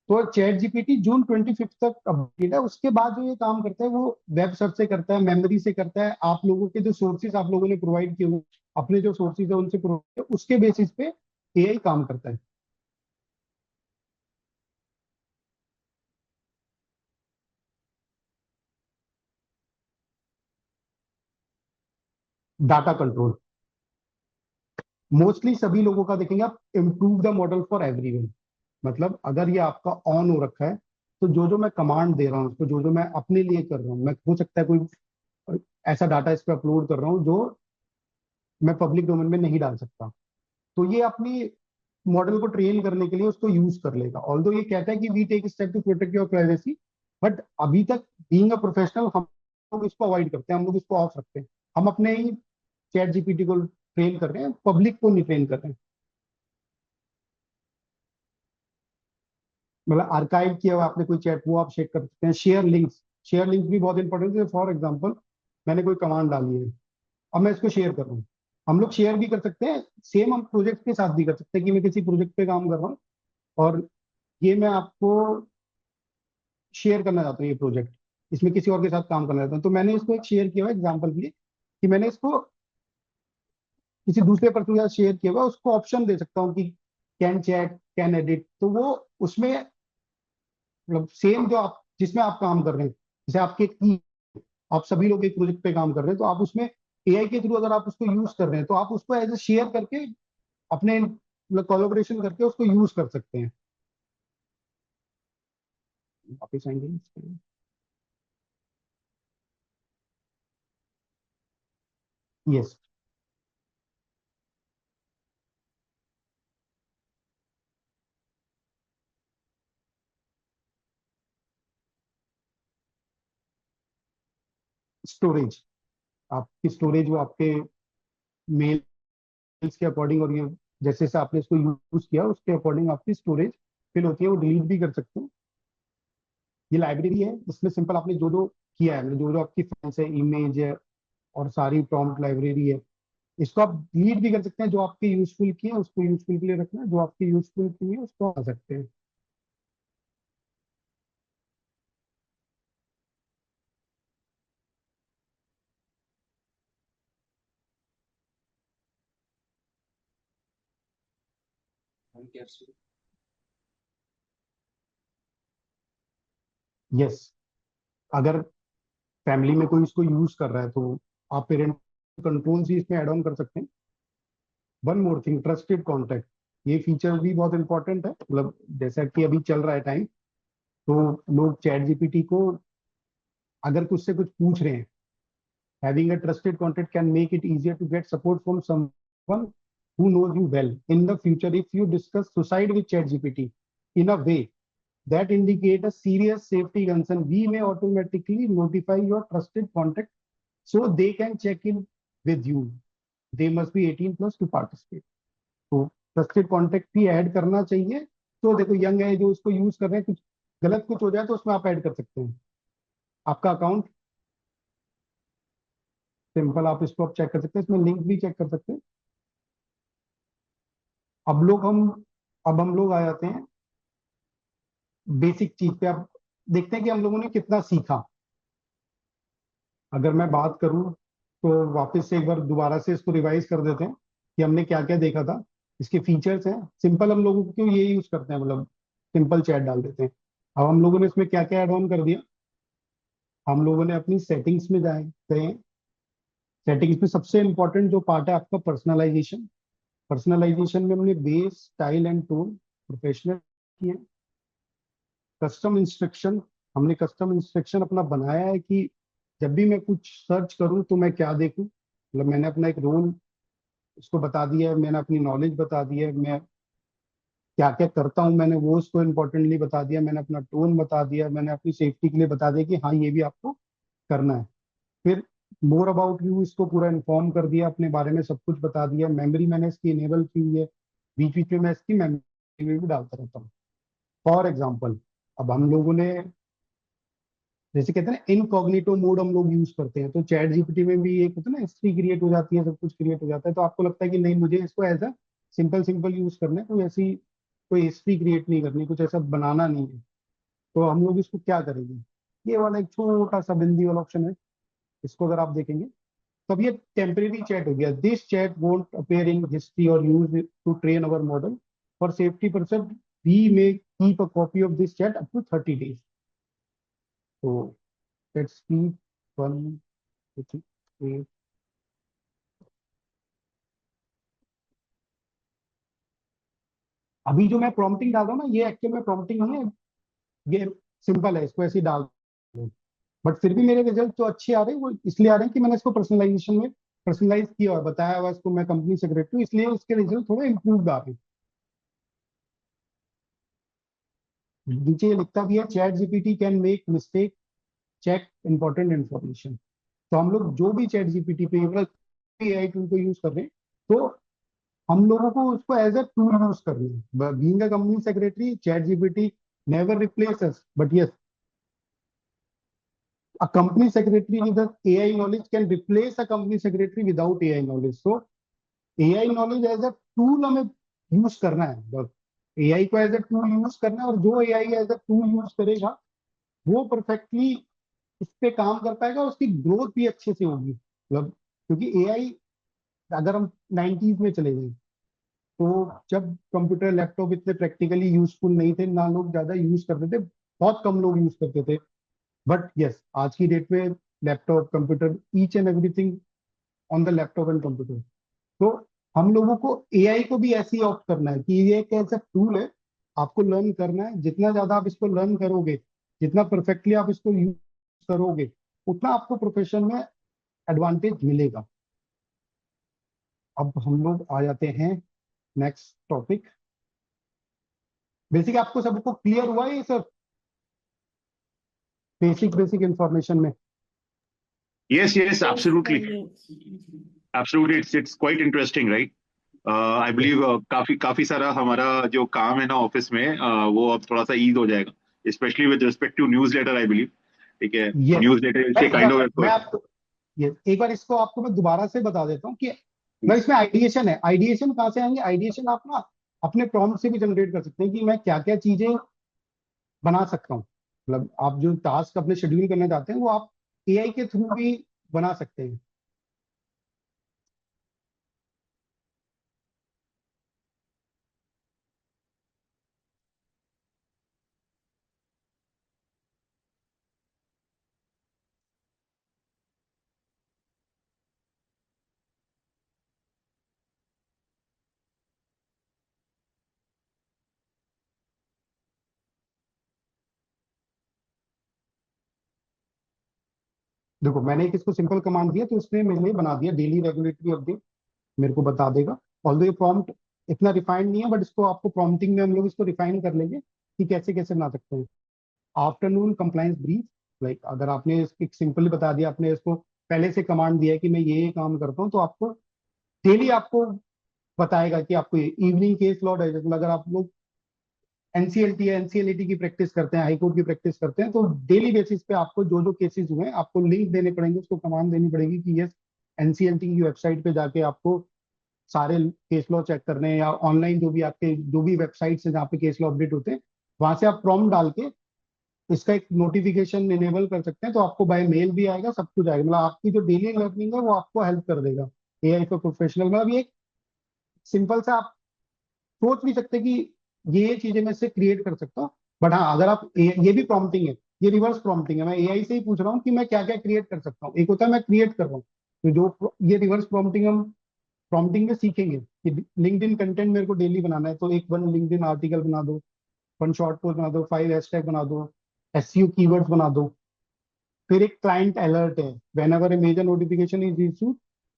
तो चैट जीपीटी जून 25 तक अपडेट है। उसके बाद जो ये काम करता है वो वेब सर्च से करता है, मेमोरी से करता है, आप लोगों के जो सोर्सेज आप लोगों ने प्रोवाइड किए हुए अपने जो सोर्सेज है उनसे प्रोवाइड, उसके बेसिस पे एआई काम करता है। डाटा कंट्रोल मोस्टली सभी लोगों का देखेंगे आप, improve the model for everyone. मतलब अगर ये आपका ऑन हो रखा है तो जो जो मैं कमांड दे रहा हूँ उसको, जो जो मैं अपने लिए कर रहा हूँ, मैं हो सकता है कोई ऐसा डाटा इस पे अपलोड कर रहा हूँ जो मैं पब्लिक डोमेन में नहीं डाल सकता, तो ये अपनी मॉडल को ट्रेन करने के लिए उसको यूज कर लेगा। ऑल्दो ये कहता है कि we take step to protect your privacy, but अभी तक बीइंग अ प्रोफेशनल हम लोग इसको अवॉइड करते हैं, हम लोग इसको ऑफ रखते हैं। हम अपने ही चैट जीपीटी को ट्रेन कर रहे हैं, पब्लिक को नहीं ट्रेन कर रहे हैं। मतलब आर्काइव किया हुआ आपने कोई चैट, वो आप शेयर कर सकते हैं। शेयर लिंक्स भी बहुत इंपॉर्टेंट है। फॉर एग्जांपल मैंने कोई कमांड डाली है, अब मैं इसको शेयर कर रहा हूँ, हम लोग शेयर भी कर सकते हैं। सेम हम प्रोजेक्ट के साथ भी कर सकते हैं कि मैं किसी प्रोजेक्ट पे काम कर रहा हूँ और ये मैं आपको शेयर करना चाहता हूँ, ये प्रोजेक्ट इसमें किसी और के साथ काम करना चाहता हूँ, तो मैंने इसको एक शेयर किया हुआ एग्जाम्पल के लिए कि मैंने इसको किसी दूसरे पर्सन के साथ शेयर किया हुआ, उसको ऑप्शन दे सकता हूँ कि कैन चैट, कैन एडिट, तो वो उसमें मतलब सेम जो आप जिसमें आप काम कर रहे हैं, जैसे आपके की आप सभी लोग एक प्रोजेक्ट पे काम कर रहे हैं, तो आप उसमें एआई के थ्रू अगर आप उसको यूज कर रहे हैं तो आप उसको एज ए शेयर करके अपने मतलब कोलैबोरेशन करके उसको यूज कर सकते हैं। वापिस आएंगे इस पे। यस, स्टोरेज, आपकी स्टोरेज वो आपके मेल्स के अकॉर्डिंग और ये जैसे जैसे आपने इसको यूज किया उसके अकॉर्डिंग आपकी स्टोरेज फिल होती है, वो डिलीट भी कर सकते हैं। ये लाइब्रेरी है, इसमें सिंपल आपने जो जो किया है, मतलब जो जो आपकी फाइल्स है, इमेज है और सारी प्रॉम्प्ट लाइब्रेरी है, इसको आप डिलीट भी कर सकते हैं। जो आपके यूजफुल किए हैं उसको यूजफुल के लिए रखना है, जो आपके यूजफुल किए हैं उसको आ सकते हैं। यस, अगर फैमिली में कोई इसको यूज कर रहा है तो आप पेरेंट कंट्रोल्स भी इसमें ऐड ऑन कर सकते हैं। One more thing, trusted contact, ये फीचर भी बहुत इंपॉर्टेंट है। मतलब जैसा कि अभी चल रहा है टाइम, तो लोग चैट जीपीटी को अगर कुछ से कुछ पूछ रहे हैं, having a trusted contact can make it easier to get support from someone who knows you well. In the future, if you discuss suicide with ChatGPT in a way that indicate a serious safety concern, we may automatically notify your trusted contact so they can check in with you. They must be 18 plus to participate. तो ट्रस्टेड कॉन्टेक्ट भी ऐड करना चाहिए। तो देखो यंग है जो इसको यूज कर रहे हैं, कुछ गलत कुछ हो जाए तो उसमें आप ऐड कर सकते हैं। आपका अकाउंट सिंपल, आप इसको आप चेक कर सकते हैं, इसमें लिंक भी चेक कर सकते हैं। अब लोग हम अब हम लोग आ जाते हैं बेसिक चीज पे। अब देखते हैं कि हम लोगों ने कितना सीखा। अगर मैं बात करूं तो वापस से एक बार दोबारा से इसको रिवाइज कर देते हैं कि हमने क्या क्या देखा था। इसके फीचर्स हैं सिंपल, हम लोगों को क्यों ये यूज करते हैं, मतलब सिंपल चैट डाल देते हैं। अब हम लोगों ने इसमें क्या क्या एड ऑन कर दिया, हम लोगों ने अपनी सेटिंग्स में जाए गए। सेटिंग्स में सबसे इंपॉर्टेंट जो पार्ट है आपका पर्सनलाइजेशन। पर्सनलाइजेशन में हमने base, style and tone professional किए। कस्टम इंस्ट्रक्शन, हमने कस्टम इंस्ट्रक्शन अपना बनाया है कि जब भी मैं कुछ सर्च करूं तो मैं क्या देखूं। मतलब मैंने अपना एक रोल उसको बता दिया है, मैंने अपनी नॉलेज बता दी है, मैं क्या क्या करता हूं मैंने वो उसको इम्पोर्टेंटली बता दिया, मैंने अपना टोन बता दिया, मैंने अपनी सेफ्टी के लिए बता दिया कि हाँ ये भी आपको करना है। फिर मोर अबाउट यू, इसको पूरा इन्फॉर्म कर दिया, अपने बारे में सब कुछ बता दिया। मेमोरी मैंने इसकी इनेबल की हुई है, बीच बीच में मैं इसकी मेमोरी भी डालता रहता हूँ। फॉर एग्जाम्पल अब हम लोगों ने जैसे कहते हैं ना इनकॉग्निटो मोड हम लोग यूज करते हैं, तो चैट जीपीटी में भी एक होता है ना, हिस्ट्री क्रिएट हो जाती है, सब कुछ क्रिएट हो जाता है, तो आपको लगता है कि नहीं मुझे इसको as a simple simple use करना है, कोई ऐसी कोई हिस्ट्री क्रिएट नहीं करनी, कुछ ऐसा बनाना नहीं है, तो हम लोग इसको क्या करेंगे? ये वाला एक छोटा सा बिंदी वाला ऑप्शन है, इसको अगर आप देखेंगे तो अब ये टेम्परेरी चैट हो गया। This chat won't appear in history और use to train our model for safety purpose, we may keep a copy of this chat up to 30 days। तो लेट्स कीप वन। अभी जो मैं प्रॉम्प्टिंग डाल रहा हूँ ना, ये एक्चुअल में प्रॉम्प्टिंग नहीं है, ये सिंपल है, इसको ऐसे ही डाल दो। बट फिर भी मेरे रिजल्ट तो अच्छे आ रहे हैं, वो इसलिए आ रहे हैं कि मैंने इसको पर्सनलाइजेशन में पर्सनलाइज किया और बताया हुआ इसको, मैं कंपनी सेक्रेटरी हूँ, इसलिए उसके रिजल्ट थोड़े इम्प्रूव आ रहे हैं। नीचे ये लिखता भी है ChatGPT can make mistake, check important information. तो हम लोग जो भी चैट जीपीटी पे एआई टूल को यूज कर रहे हैं, तो हम लोगों को उसको एज अ टूल यूज करना है। Being a company secretary, chat GPT never replace us, but yes a company secretary with the AI knowledge can replace a company secretary without AI knowledge. So AI knowledge as a tool हमें यूज करना है, बस एआई को एज ए टूल यूज करना है, और जो AI as a tool use करेगा वो परफेक्टली इस पे काम कर पाएगा, उसकी ग्रोथ भी अच्छे से होगी। मतलब क्योंकि एआई, अगर हम 90s में चले गए, तो जब कंप्यूटर लैपटॉप इतने प्रैक्टिकली यूजफुल नहीं थे, ना लोग ज्यादा यूज करते थे, बहुत कम लोग यूज करते थे। बट यस आज की डेट में laptop computer, each and everything on the laptop and computer. तो हम लोगों को एआई को भी ऐसे ही ऑप्ट करना है कि ये एक ऐसा टूल है, आपको लर्न करना है, जितना ज्यादा आप इसको लर्न करोगे, जितना परफेक्टली आप इसको यूज करोगे, उतना आपको प्रोफेशन में एडवांटेज मिलेगा। अब हम लोग आ जाते हैं नेक्स्ट टॉपिक। बेसिक आपको सबको क्लियर हुआ है ये सर, बेसिक बेसिक इंफॉर्मेशन में? Yes, yes, Yes, sir, absolutely. yes. Absolutely, it's quite interesting, right? I Yes. Believe काफी काफी सारा हमारा जो काम है ना ऑफिस में, वो अब थोड़ा सा ईज हो जाएगा, specially with respect to newsletter, I believe. ठीक है, यस न्यूज लेटर इज मैं ए एक काइंड बार ऑफ मैं एफर्ट। आपको ये एक बार इसको आपको मैं दोबारा से बता देता हूँ कि मतलब इसमें आइडिएशन है। आइडिएशन कहाँ से आएंगे? आइडिएशन आप ना अपने प्रॉम्प्ट से भी जनरेट कर सकते हैं कि मैं क्या क्या चीजें बना सकता हूँ। मतलब आप जो टास्क अपने शेड्यूल करना चाहते हैं, वो आप एआई के थ्रू भी बना सकते हैं। देखो मैंने एक इसको सिंपल कमांड दिया, तो इसने मेरे लिए बना दिया डेली रेगुलेटरी अपडेट, मेरे को बता देगा। ऑल्दो ये प्रॉम्प्ट इतना रिफाइंड नहीं है, बट इसको आपको प्रॉम्प्टिंग में हम लोग इसको रिफाइन कर लेंगे कि कैसे कैसे बना सकते हैं। आफ्टरनून कंप्लायंस ब्रीफ, लाइक अगर आपने एक सिंपली बता दिया, आपने इसको पहले से कमांड दिया है कि मैं ये काम करता हूँ, तो आपको डेली आपको बताएगा कि आपको इवनिंग केस लॉ डाइजेशन, अगर आप लोग एनसीएलटी या एनसीएलटी की प्रैक्टिस करते हैं, हाईकोर्ट की प्रैक्टिस करते हैं, तो डेली बेसिस पे आपको जो जो केसेस हुए हैं, आपको लिंक देने पड़ेंगे, उसको कमांड देनी पड़ेगी कि यस एनसीएलटी की वेबसाइट पे जाके आपको सारे केस लॉ चेक करने हैं, या ऑनलाइन जो भी आपके जो भी वेबसाइट्स है जहाँ पे केस लॉ अपडेट होते हैं, वहां से आप प्रॉम्प्ट डाल के इसका एक नोटिफिकेशन इनेबल कर सकते हैं, तो आपको बाय मेल भी आएगा, सब कुछ आएगा। मतलब आपकी जो डेली लर्निंग है वो आपको हेल्प कर देगा एआई फॉर प्रोफेशनल। मतलब ये सिंपल सा आप सोच भी सकते हैं कि ये चीजें मैं इससे क्रिएट कर सकता हूँ। बट हाँ, अगर आप ये भी प्रॉम्प्टिंग है, ये रिवर्स प्रॉम्प्टिंग है, मैं एआई से ही पूछ रहा हूँ कि मैं क्या क्या क्रिएट कर सकता हूँ। एक होता है मैं क्रिएट कर रहा हूँ, तो जो ये रिवर्स प्रॉम्प्टिंग हम प्रॉम्प्टिंग में सीखेंगे कि लिंक्डइन कंटेंट मेरे को डेली बनाना है, तो एक वन लिंक्डइन आर्टिकल बना दो, वन शॉर्ट पोस्ट बना दो, 5 हैशटैग बना दो, एसईओ कीवर्ड्स बना दो। फिर एक क्लाइंट अलर्ट है, whenever a major notification is issue,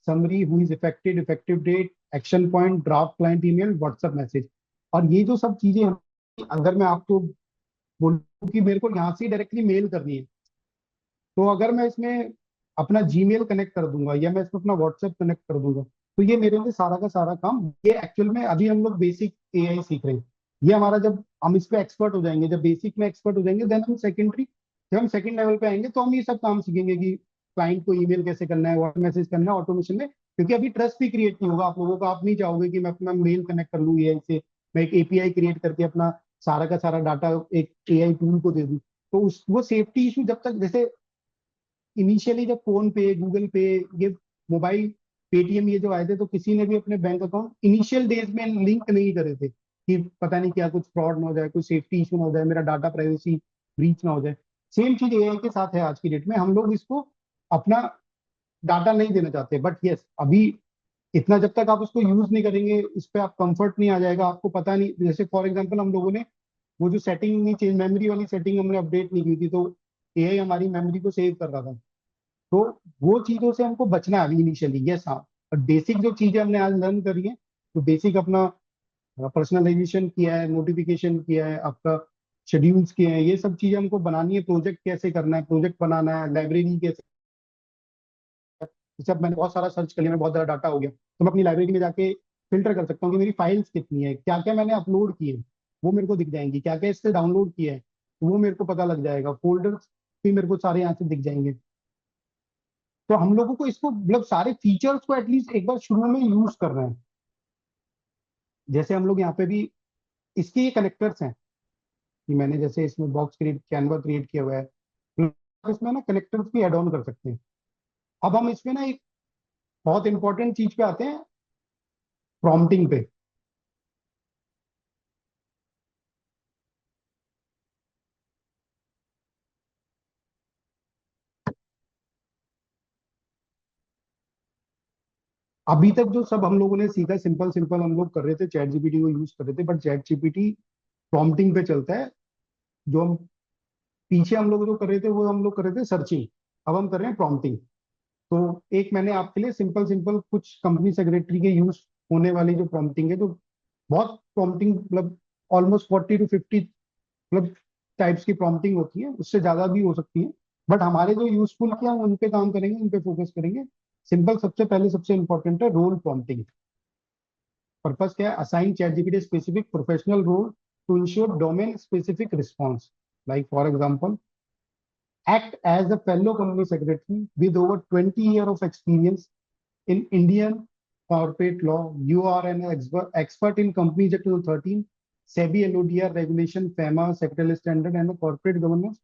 summary who is affected, effective date, action point, draft client email, WhatsApp message. और ये जो सब चीजें हैं, अगर मैं आपको बोलूं कि मेरे को यहाँ से डायरेक्टली मेल करनी है, तो अगर मैं इसमें अपना जीमेल कनेक्ट कर दूंगा, या मैं इसमें अपना व्हाट्सएप कनेक्ट कर दूंगा, तो ये मेरे लिए सारा का सारा काम, ये एक्चुअल में अभी हम लोग बेसिक एआई सीख रहे हैं। ये हमारा जब हम इस पे एक्सपर्ट हो जाएंगे, जब बेसिक में एक्सपर्ट हो जाएंगे, देन हम सेकेंडरी जब हम सेकंड लेवल पे आएंगे तो हम ये सब काम सीखेंगे कि क्लाइंट को ईमेल कैसे करना है, व्हाट्सएप मैसेज करना है ऑटोमेशन में, क्योंकि अभी ट्रस्ट भी क्रिएट नहीं होगा आप लोगों का। आप नहीं चाहोगे कि मैं अपना मेल कनेक्ट कर लूँ एआई से, मैं एक एपीआई क्रिएट करके अपना सारा का सारा डाटा एक एआई टूल को दे दूं। तो उस वो सेफ्टी इशू जब तक, जैसे इनिशियली जब फोन पे, गूगल पे, ये मोबाइल, पेटीएम ये जो आए थे, तो किसी ने भी अपने बैंक अकाउंट इनिशियल डेज में लिंक नहीं करे थे कि पता नहीं क्या कुछ फ्रॉड ना हो जाए, कोई सेफ्टी इशू ना हो जाए, मेरा डाटा प्राइवेसी ब्रीच ना हो जाए। सेम चीज एआई के साथ है आज की डेट में। हम लोग इसको अपना डाटा नहीं देना चाहते, बट यस अभी इतना जब तक आप उसको यूज नहीं करेंगे, इस पे आप कंफर्ट नहीं आ जाएगा, आपको पता नहीं। जैसे फॉर एग्जांपल हम लोगों ने वो जो सेटिंग नहीं चेंज, मेमोरी वाली सेटिंग हमने अपडेट नहीं की थी, तो एआई हमारी मेमोरी को सेव कर रहा था। तो वो चीजों से हमको बचना है अभी इनिशियली, यस हाँ। और बेसिक जो चीजें हमने आज लर्न करी है, तो बेसिक अपना पर्सनलाइजेशन किया है, नोटिफिकेशन किया है, आपका शेड्यूल्स किए हैं, ये सब चीजें हमको बनानी है। प्रोजेक्ट कैसे करना है, प्रोजेक्ट बनाना है, लाइब्रेरी कैसे। जैसे अब मैंने बहुत सारा सर्च कर लिया, मैं बहुत ज्यादा डाटा हो गया, तो मैं अपनी लाइब्रेरी में जाके फिल्टर कर सकता हूँ कि मेरी फाइल्स कितनी है, क्या क्या मैंने अपलोड किए, वो मेरे को दिख जाएंगी, क्या क्या इससे डाउनलोड किया है, तो वो मेरे को पता लग जाएगा, फोल्डर्स भी मेरे को सारे यहाँ से दिख जाएंगे। तो हम लोगों को इसको मतलब सारे फीचर्स को एटलीस्ट एक बार शुरू में यूज करना है। जैसे हम लोग यहाँ पे भी इसके ये कनेक्टर्स हैं कि मैंने जैसे इसमें बॉक्स क्रिएट, कैनवा क्रिएट किया हुआ है, तो इसमें ना कनेक्टर्स भी एड ऑन कर सकते हैं। अब हम इसमें ना एक बहुत इंपॉर्टेंट चीज पे आते हैं, प्रॉम्प्टिंग पे। अभी तक जो सब हम लोगों ने सीखा, सिंपल सिंपल हम लोग कर रहे थे, चैट जीपीटी को यूज कर रहे थे, बट चैट जीपीटी प्रॉम्प्टिंग पे चलता है। जो हम पीछे हम लोग जो कर रहे थे वो हम लोग कर रहे थे सर्चिंग, अब हम कर रहे हैं प्रॉम्प्टिंग। तो एक मैंने आपके लिए सिंपल सिंपल कुछ कंपनी सेक्रेटरी के यूज होने वाली जो प्रॉम्प्टिंग है, जो बहुत प्रॉम्प्टिंग मतलब ऑलमोस्ट 40 to 50 मतलब टाइप्स की प्रॉम्प्टिंग होती है, उससे ज्यादा भी हो सकती है, बट हमारे जो यूजफुल किया हम उन पे काम करेंगे, उन पे फोकस करेंगे। सिंपल सबसे पहले सबसे इंपॉर्टेंट है रोल प्रॉम्प्टिंग। पर्पस क्या है? Assign ChatGPT specific professional role to ensure domain specific response. Like for example, act as a fellow company secretary with over 20 years of experience in Indian corporate law. You are an expert in Companies Act 2013, SEBI LODR regulation, FEMA, secretarial standard, and the corporate governance.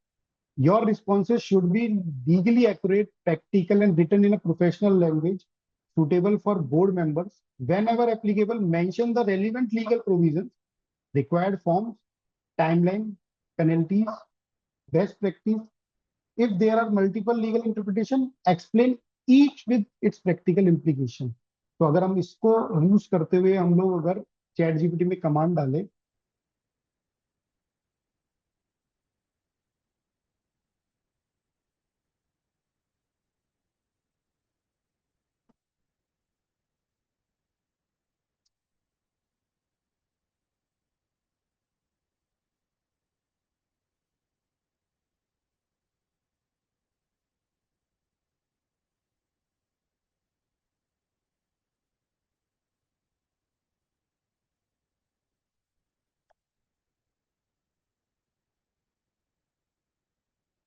Your responses should be legally accurate, practical, and written in a professional language suitable for board members. Whenever applicable, mention the relevant legal provisions, required forms, timeline, penalties, best practice. If there are multiple legal interpretation, explain each with its practical implication. तो अगर हम इसको यूज करते हुए हम लोग अगर चैट जीपीटी में कमांड डालें,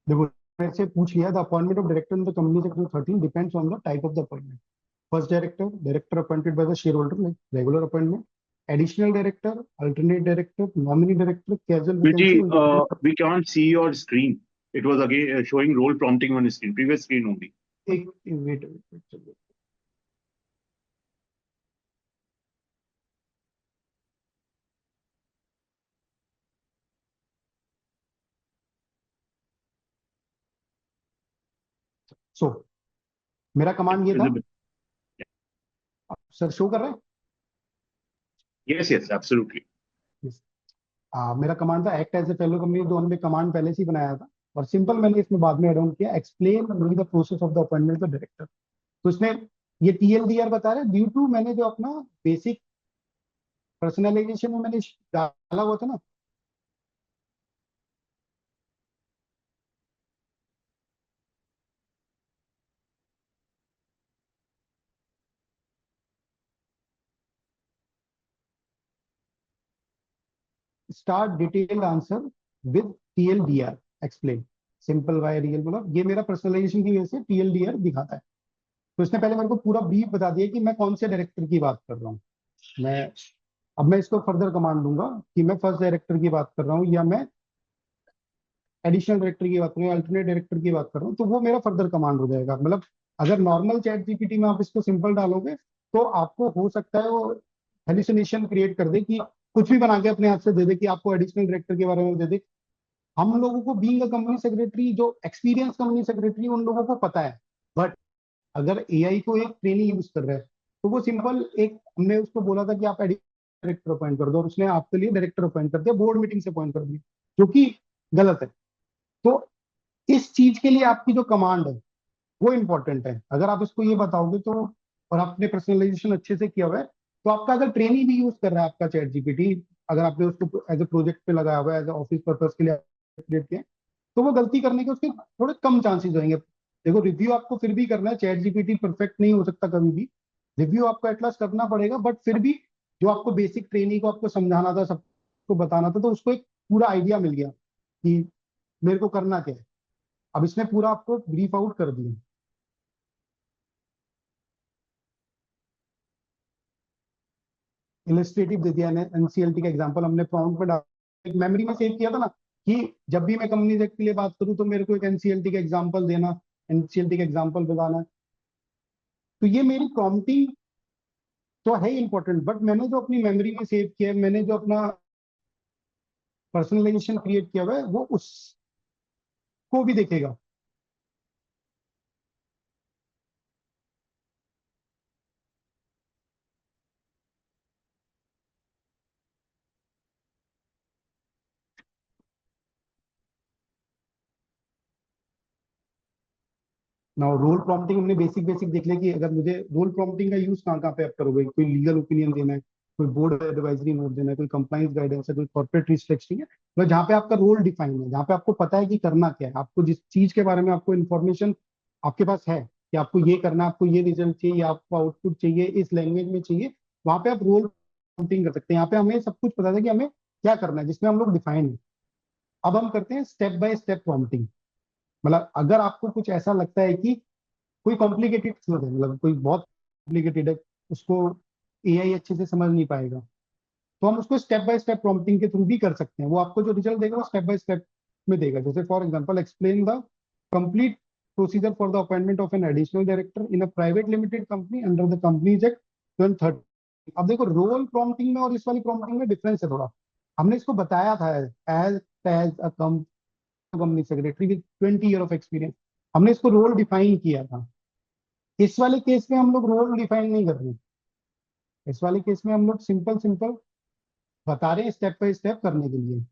देखो मेरे से पूछ लिया, the appointment of director in the company sector 13 depends on the type of the appointment. First director, director appointed by the share holder like regular appointment, additional director, alternate director, nominee director, casual vacancy. Viji, we can't see your screen. It was again showing role prompting on the screen, previous screen only. एक वेट, सो मेरा कमांड ये था, Visible. सर शो कर रहा है? Yes, yes, absolutely. Yes. मेरा कमांड था act as a fellow company, जो हमने कमांड पहले से ही बनाया था, और सिंपल मैंने इसमें बाद में एड ऑन किया, explain the process of the appointment of director. तो इसमें ये टीएलडीआर बता रहा है, ड्यू टू मैंने जो अपना बेसिक पर्सनलाइजेशन में मैंने डाला हुआ था ना, start detailed answer with TLDR, explain. Simple why real, मतलब ये मेरा पर्सनलाइजेशन की वजह से TLDR दिखाता है। तो इसने पहले मेरे को पूरा ब्रीफ बता दिया कि मैं कौन से डायरेक्टर की बात कर रहा हूँ। मैं अब मैं इसको फर्दर कमांड दूंगा कि मैं फर्स्ट डायरेक्टर की बात कर रहा हूँ, या मैं एडिशनल डायरेक्टर की बात कर रहा हूँ, अल्टरनेट डायरेक्टर की बात कर रहा हूँ, तो वो मेरा फर्दर कमांड हो जाएगा। मतलब अगर नॉर्मल चैट जीपीटी में आप इसको सिंपल डालोगे तो आपको हो सकता है वो हेलुसिनेशन क्रिएट कर दे कि कुछ भी बना के अपने हाथ से दे दे कि आपको एडिशनल डायरेक्टर के बारे में दे दे। हम लोगों को बीइंग अ कंपनी सेक्रेटरी, जो एक्सपीरियंस कंपनी सेक्रेटरी, उन लोगों को पता है। बट अगर एआई को एक ट्रेनी यूज कर रहा है तो वो सिंपल एक, हमने उसको बोला था कि आप डायरेक्टर अपॉइंट कर दो, और उसने आपके लिए डायरेक्टर अपॉइंट कर दिया, बोर्ड मीटिंग से अपॉइंट कर दिया, जो कि गलत है। तो इस चीज के लिए आपकी जो कमांड है वो इंपॉर्टेंट है। अगर आप इसको ये बताओगे तो, और आपने पर्सनलाइजेशन अच्छे से किया हुआ है, तो आपका अगर ट्रेनी भी यूज कर रहा है आपका चैट जीपीटी, अगर आपने उसको एज ए प्रोजेक्ट पे लगाया हुआ है, एज ए ऑफिस पर्पज के लिए क्रिएट किया, तो वो गलती करने के उसके थोड़े कम चांसेस होंगे। देखो, रिव्यू आपको फिर भी करना है, चैट जीपीटी परफेक्ट नहीं हो सकता कभी भी, रिव्यू आपको एटलास करना पड़ेगा, बट फिर भी जो आपको बेसिक ट्रेनिंग को आपको समझाना था, सबको बताना था, तो उसको एक पूरा आइडिया मिल गया कि मेरे को करना क्या है। अब इसने पूरा आपको ब्रीफ आउट कर दिया। इलिस्ट्रेटिव दे दिया, एनसीएलटी का एग्जांपल हमने प्रॉम्प्ट में डाला, एक मेमोरी में सेव किया था ना कि जब भी मैं कंपनी सेक्रेटरी के लिए बात करूं तो मेरे को एक एनसीएलटी का एग्जांपल देना, एनसीएलटी का एग्जांपल बताना। तो ये मेरी प्रॉम्प्टिंग तो है इंपॉर्टेंट, बट मैंने जो अपनी मेमोरी में सेव किया है, मैंने जो अपना पर्सनलाइजेशन क्रिएट किया हुआ है, वो उसको भी देखेगा। ना रोल प्रॉम्प्टिंग हमने बेसिक बेसिक देख लिया कि अगर मुझे रोल प्रॉम्प्टिंग का यूज कहाँ कहाँ पे आप करोगे, कोई लीगल ओपिनियन देना है, कोई बोर्ड एडवाइजरी नोट देना है, कोई कंप्लाइंस गाइडेंस है, कोई कॉर्पोरेट रिस्ट्रिक्शन है, तो जहाँ पे आपका रोल डिफाइन है, जहाँ पे आपको पता है कि करना क्या है, आपको जिस चीज के बारे में आपको इन्फॉर्मेशन आपके पास है कि आपको ये करना है, आपको ये रिजल्ट चाहिए, आपको आउटपुट चाहिए, इस लैंग्वेज में चाहिए, वहां पे आप रोल प्रॉम्प्टिंग कर सकते हैं। यहाँ पे हमें सब कुछ पता था कि हमें क्या करना है, जिसमें हम लोग डिफाइन है। अब हम करते हैं स्टेप बाय स्टेप प्रॉम्प्टिंग। मतलब अगर आपको कुछ ऐसा लगता है कि कोई कॉम्प्लिकेटेड चीज है, मतलब कोई बहुत कॉम्प्लिकेटेड है, उसको एआई अच्छे से समझ नहीं पाएगा, तो हम उसको स्टेप बाय स्टेप प्रॉम्प्टिंग के थ्रू भी कर सकते हैं। वो आपको जो रिजल्ट देगा वो स्टेप बाय स्टेप में देगा। जैसे for example, explain the complete procedure for the appointment of an additional director in a private limited company under the companies act 2013। अब देखो, रोल प्रॉम्प्टिंग में और इस वाली प्रॉम्प्टिंग में डिफरेंस है थोड़ा। हमने इसको बताया था as as a company secretary with 20 year of experience, हमने इसको रोल डिफाइन किया था। इस वाले केस में हम लोग रोल डिफाइन नहीं कर रहे। इस वाले केस में हम लोग सिंपल सिंपल बता रहे हैं स्टेप बाय स्टेप करने के लिए।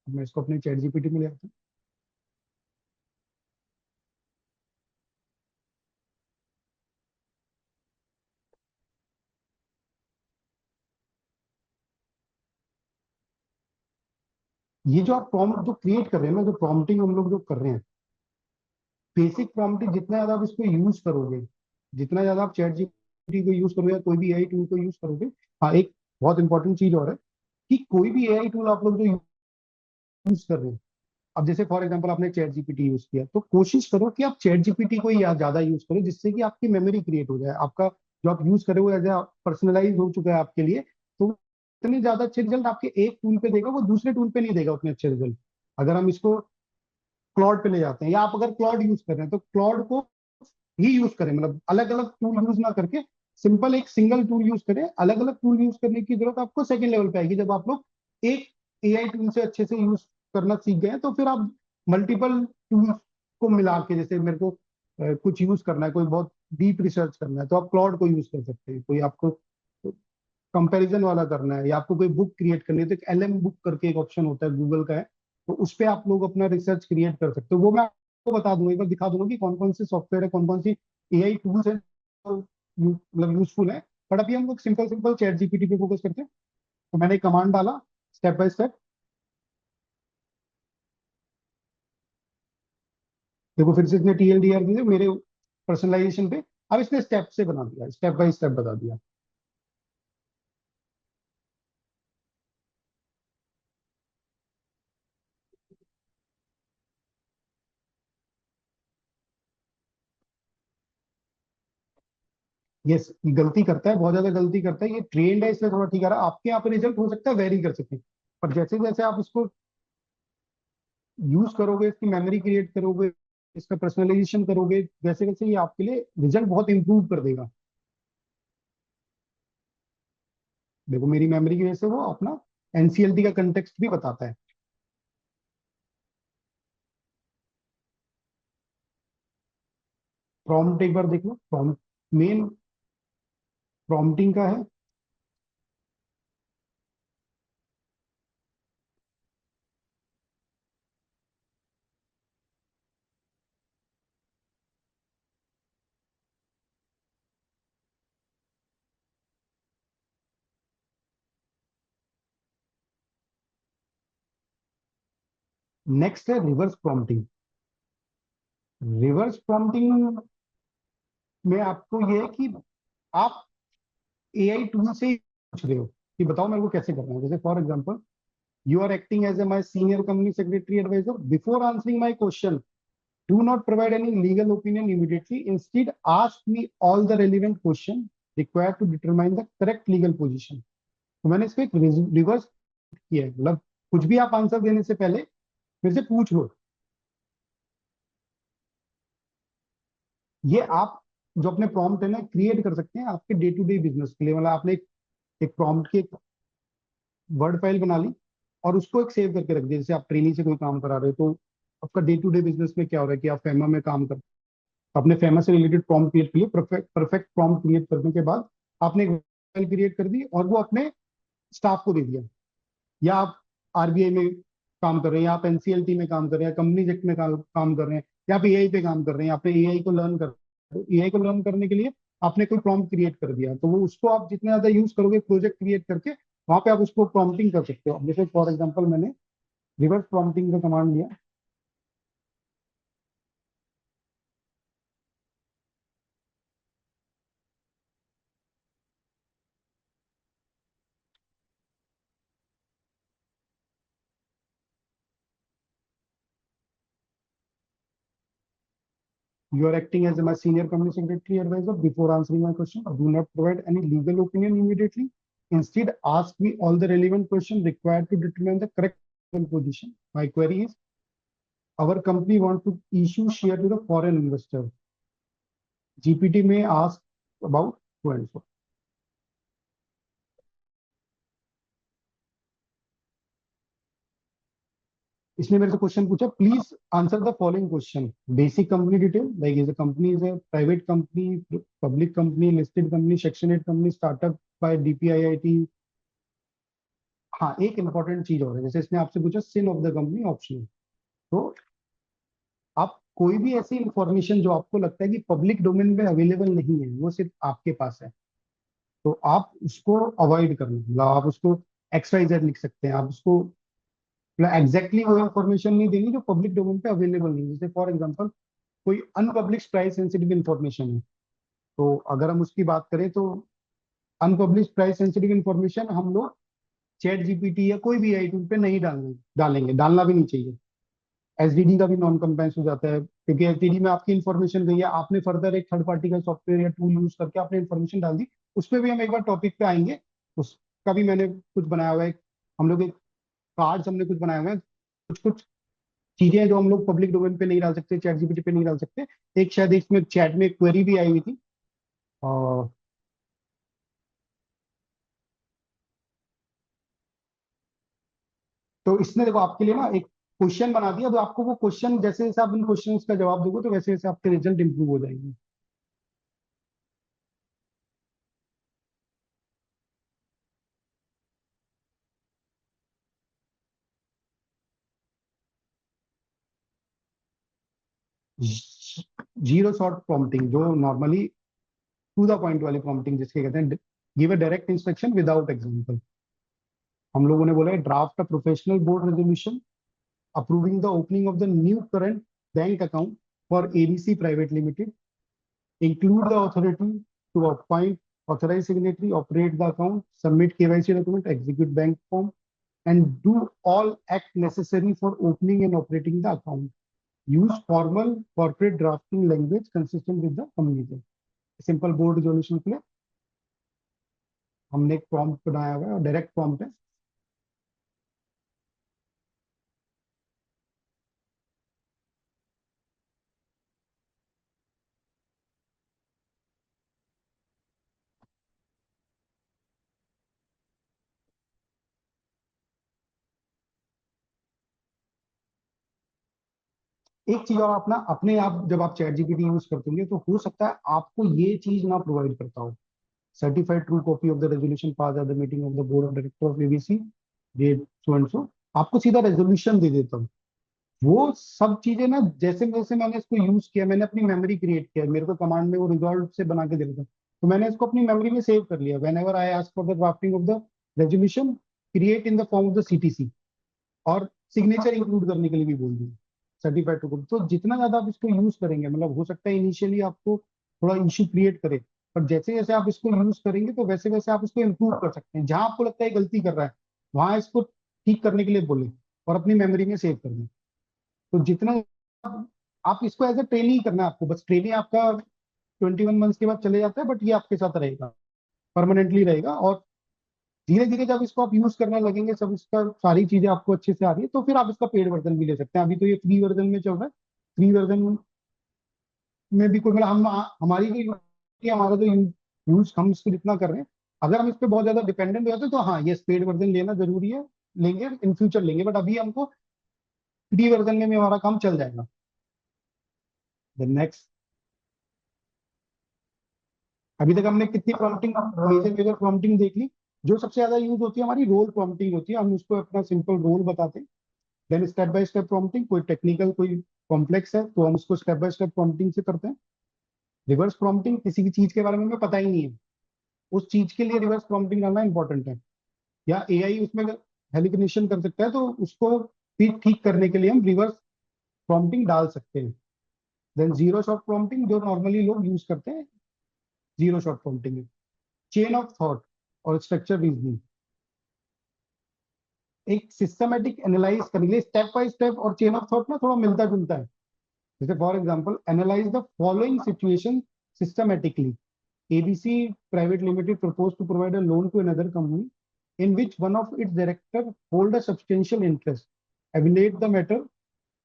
मैं इसको अपने चैट जीपीटी में ले आता हूँ। ये जो आप प्रॉम्प्ट जो क्रिएट कर रहे हैं ना, जो प्रॉम्प्टिंग हम लोग जो कर रहे हैं, बेसिक प्रॉम्प्टिंग, जितना ज्यादा आप इसको यूज करोगे, जितना ज्यादा आप चैट जीपीटी को यूज करोगे या कोई भी एआई टूल को यूज करोगे। हाँ, एक बहुत इंपॉर्टेंट चीज और है कि कोई भी एआई टूल आप लोग जो यूज कर रहे हैं, अब जैसे फॉर एग्जांपल आपने चैट जीपीटी यूज किया, तो कोशिश करो कि आप चैट जीपीटी को ही ज्यादा यूज करो, जिससे कि आपकी मेमोरी क्रिएट हो जाए। आपका जो आप यूज कर रहे हो एज पर्सनलाइज हो चुका है आपके लिए, तो इतने ज्यादा अच्छे रिजल्ट आपके एक टूल पे देगा, वो दूसरे टूल पे नहीं देगा उतने अच्छे रिजल्ट। अगर हम इसको क्लॉड पे ले जाते हैं, या आप अगर क्लॉड यूज कर रहे हैं तो क्लॉड को ही यूज करें, मतलब अलग अलग टूल यूज ना करके सिंपल एक सिंगल टूल यूज करें। अलग अलग टूल यूज करने की जरूरत आपको सेकंड लेवल पे आएगी, जब आप लोग एक एआई टूल से अच्छे से यूज करना सीख गए हैं, तो फिर आप मल्टीपल टूल्स को मिला के, जैसे मेरे को कुछ यूज करना है, कोई बहुत डीप रिसर्च करना है, तो आप क्लाउड को यूज कर सकते हैं। कोई आपको कंपैरिजन वाला करना है, या आपको कोई बुक क्रिएट करनी है, तो एक एलएम बुक करके एक ऑप्शन होता है, गूगल का है, तो उस पर आप लोग अपना रिसर्च क्रिएट कर सकते हो। वो मैं आपको बता दूंगा, एक बार दिखा दूंगा कि कौन कौन से सॉफ्टवेयर है, कौन कौन सी एआई टूल्स है जो मतलब यूजफुल है। बट अभी हम लोग सिंपल सिंपल चैट जीपीटी पे फोकस करते हैं। तो मैंने कमांड डाला स्टेप बाय स्टेप, देखो फिर से इसने टीएलडीआर दिए मेरे पर्सनलाइजेशन पे। अब इसने स्टेप से बना दिया, स्टेप बाय स्टेप बता दिया। यस, गलती करता है, बहुत ज्यादा गलती करता है, ये ट्रेंड है इसलिए थोड़ा ठीक आ रहा है। आपके यहाँ पे रिजल्ट हो सकता है वेरी कर सके, पर जैसे जैसे आप इसको यूज करोगे, इसकी मेमोरी क्रिएट करोगे, इसका पर्सनलाइजेशन करोगे, वैसे वैसे ये आपके लिए रिजल्ट बहुत इंप्रूव कर देगा। देखो मेरी मेमोरी की वजह से वो अपना एनसीएलटी का कंटेक्स्ट भी बताता है। प्रॉम्प्ट एक बार देख लो, प्रॉम्प्ट मेन प्रॉम्प्टिंग का है। नेक्स्ट है रिवर्स प्रॉम्प्टिंग। रिवर्स प्रॉम्प्टिंग में आपको ये है कि आप एआई टूल से ही पूछ रहे हो कि बताओ मेरे को कैसे करना है। जैसे for example, you are acting as a my senior company secretary advisor. Before answering my question, do not provide any legal opinion immediately. Instead, ask me all the relevant questions required to determine the correct legal position. तो मैंने इसको एक रिवर्स किया है, मतलब कुछ भी आप आंसर देने से पहले मेरे से पूछ लो। ये आप जो अपने प्रॉम्प्ट है ना क्रिएट कर सकते हैं आपके डे टू डे बिजनेस के लिए। मतलब आपने एक प्रॉम्प्ट की एक वर्ड फाइल बना ली और उसको एक सेव करके रख दिया। जैसे आप ट्रेनिंग से कोई काम करा रहे हो, तो आपका डे टू डे बिजनेस में क्या हो रहा है कि आप फेमा में काम कर, अपने फेमस से रिलेटेड प्रॉम्प्ट क्रिएट कर लिए, परफेक्ट प्रॉम्प्ट क्रिएट करने के बाद आपने एक फाइल क्रिएट कर दी और वो अपने स्टाफ को दे दिया। या आप आरबीआई में काम कर रहे हैं, या आप एनसीएलटी में काम कर रहे हैं, कंपनी एक्ट में काम कर रहे हैं, या आप एआई पे काम कर रहे हैं, आपने एआई को लर्न कर, एआई को लर्न करने के लिए आपने कोई प्रॉम्प्ट क्रिएट कर दिया, तो वो उसको आप जितना ज्यादा यूज करोगे प्रोजेक्ट क्रिएट करके, वहां पे आप उसको प्रॉम्प्टिंग कर सकते हो। अब जैसे फॉर एग्जाम्पल मैंने रिवर्स प्रॉम्प्टिंग का कमांड लिया। You are acting as my senior company secretary advisor. Before answering my question, do not provide any legal opinion immediately. Instead, ask me all the relevant questions required to determine the correct legal position. My query is, our company wants to issue share to the foreign investor. GPT may ask about so and so. इसने मेरे से क्वेश्चन पूछा, please answer the following question. Basic company detail, like is a company, is a private company, public company, listed company, section 8 company, startup by DPIIT. हाँ, एक इंपॉर्टेंट चीज और है, जैसे इसने आपसे पूछा CIN of the company optional. तो आप कोई भी ऐसी इंफॉर्मेशन जो आपको लगता है कि पब्लिक डोमेन में अवेलेबल नहीं है, वो सिर्फ आपके पास है, तो आप उसको अवॉइड करना, मतलब आप उसको XYZ लिख सकते हैं। आप उसको मतलब एग्जैक्टली वो इंफॉर्मेशन नहीं देंगे जो पब्लिक डोमेन पे अवेलेबल नहीं है। जैसे फॉर एग्जाम्पल कोई अनपब्लिश प्राइस सेंसिटिव इंफॉर्मेशन है, तो अगर हम उसकी बात करें तो अनपब्लिश प्राइस सेंसिटिव इंफॉर्मेशन हम लोग चैट जीपीटी या कोई भी आई टूल पे नहीं डालेंगे, डालना भी नहीं चाहिए। एसडीडी का भी नॉन कंप्लायंस हो जाता है, क्योंकि एसडीडी में आपकी इन्फॉर्मेशन गई है, आपने फर्दर एक थर्ड पार्टी का सॉफ्टवेयर या टूल यूज करके आपने इन्फॉर्मेशन डाल दी। उसमें भी हम एक बार टॉपिक पे आएंगे, उसका भी मैंने कुछ बनाया हुआ है। हम लोग एक कार्ड्स हमने कुछ बनाए हुए हैं, कुछ कुछ चीजें जो हम लोग पब्लिक डोमेन पे नहीं डाल सकते, चैट जीपीटी पे नहीं डाल सकते। एक शायद इसमें चैट में क्वेरी भी आई हुई थी, और तो इसने देखो आपके लिए ना एक क्वेश्चन बना दिया। तो आपको वो क्वेश्चन जैसे जैसे आप इन क्वेश्चन का जवाब दोगे, तो वैसे वैसे आपके रिजल्ट इंप्रूव हो जाएंगे। जीरो शॉर्ट प्रॉम्प्टिंग, जो नॉर्मली टू द पॉइंट वाली प्रॉम्प्टिंग जिसके कहते हैं, give a direct instruction without example. हम लोगों ने बोला है draft a professional board resolution approving the opening of the new current bank account for ABC Private Limited. Include the authority to appoint authorized signatory, operate the account, submit KYC document, execute bank form, and do all act necessary for opening and operating the account. Use formal corporate drafting language consistent with the community. Simple board resolution के लिए हमने एक प्रॉम्प्ट बनाया हुआ है और डायरेक्ट प्रॉम्प्ट है। एक चीज और, अपना अपने आप जब आप चैट जीपीटी यूज करते होंगे तो हो सकता है आपको ये चीज ना प्रोवाइड करता हो, certified true copy of the resolution pass at the meeting of the board of director of ABC date so and so, आपको सीधा रेजोल्यूशन दे देता हूँ। वो सब चीजें ना, जैसे जैसे मैंने इसको यूज किया, मैंने अपनी मेमोरी क्रिएट किया, मेरे को कमांड में वो रिजॉल्व से बना के दे देता, तो मैंने इसको अपनी मेमोरी में सेव कर लिया। When ever I ask for the drafting of the resolution, create in the form of the CTC, और सिग्नेचर इंक्लूड करने के लिए भी बोल दिया सर्टिफाइड टू। तो जितना ज्यादा आप इसको यूज करेंगे, मतलब हो सकता है इनिशियली आपको थोड़ा इश्यू क्रिएट करे, पर जैसे जैसे आप इसको यूज करेंगे तो वैसे वैसे आप इसको इम्प्रूव कर सकते हैं। जहां आपको लगता है गलती कर रहा है, वहां इसको ठीक करने के लिए बोले और अपनी मेमोरी में सेव कर दें। तो जितना आप इसको एज ए ट्रेनिंग करना है आपको, बस ट्रेनिंग आपका 21 मंथ्स के बाद चले जाता है, बट ये आपके साथ रहेगा, परमानेंटली रहेगा। और धीरे धीरे जब इसको आप यूज करने लगेंगे, सब इसका सारी चीजें आपको अच्छे से आ रही है, तो फिर आप इसका पेड वर्जन भी ले सकते हैं। अभी तो ये फ्री वर्जन में चल रहा है। फ्री वर्जन में भी कोई, मतलब हम हमारी जो हमारा जो यूज हम इसको जितना कर रहे हैं, अगर हम इस पर बहुत ज्यादा डिपेंडेंट हो जाते हैं तो हाँ, ये पेड वर्जन लेना जरूरी है, लेंगे इन फ्यूचर लेंगे, बट अभी हमको फ्री वर्जन में भी हमारा काम चल जाएगा। नेक्स्ट, अभी तक हमने कितनी प्रॉम्प्टिंग, मेजर मेजर प्रॉम्प्टिंग देख ली। जो सबसे ज्यादा यूज होती है हमारी रोल प्रॉम्प्टिंग होती है, हम उसको अपना सिंपल रोल बताते हैं। Then step by step prompting, कोई टेक्निकल कोई कॉम्प्लेक्स है तो हम उसको स्टेप बाय स्टेप प्रॉम्प्टिंग से करते हैं। रिवर्स प्रॉम्प्टिंग, किसी की चीज के बारे में हमें पता ही नहीं है, उस चीज के लिए रिवर्स प्रॉम्प्टिंग करना इंपॉर्टेंट है, या एआई उसमें हेलिसिनेशन कर सकता है तो उसको फिर ठीक करने के लिए हम रिवर्स प्रॉम्प्टिंग डाल सकते हैं। देन जीरो शॉट प्रॉम्प्टिंग, जो नॉर्मली लोग यूज करते हैं, zero shot prompting. Chain of thought और स्ट्रक्चर रीजनिंग, एक सिस्टमेटिक एनालाइज करने के लिए स्टेप बाय स्टेप और चेन ऑफ थॉट ना थोड़ा मिलता जुलता है। जैसे for example, analyse the following situation systematically. ABC Private Limited proposed to provide a loan to another company in which one of its director hold a substantial interest. Evaluate the matter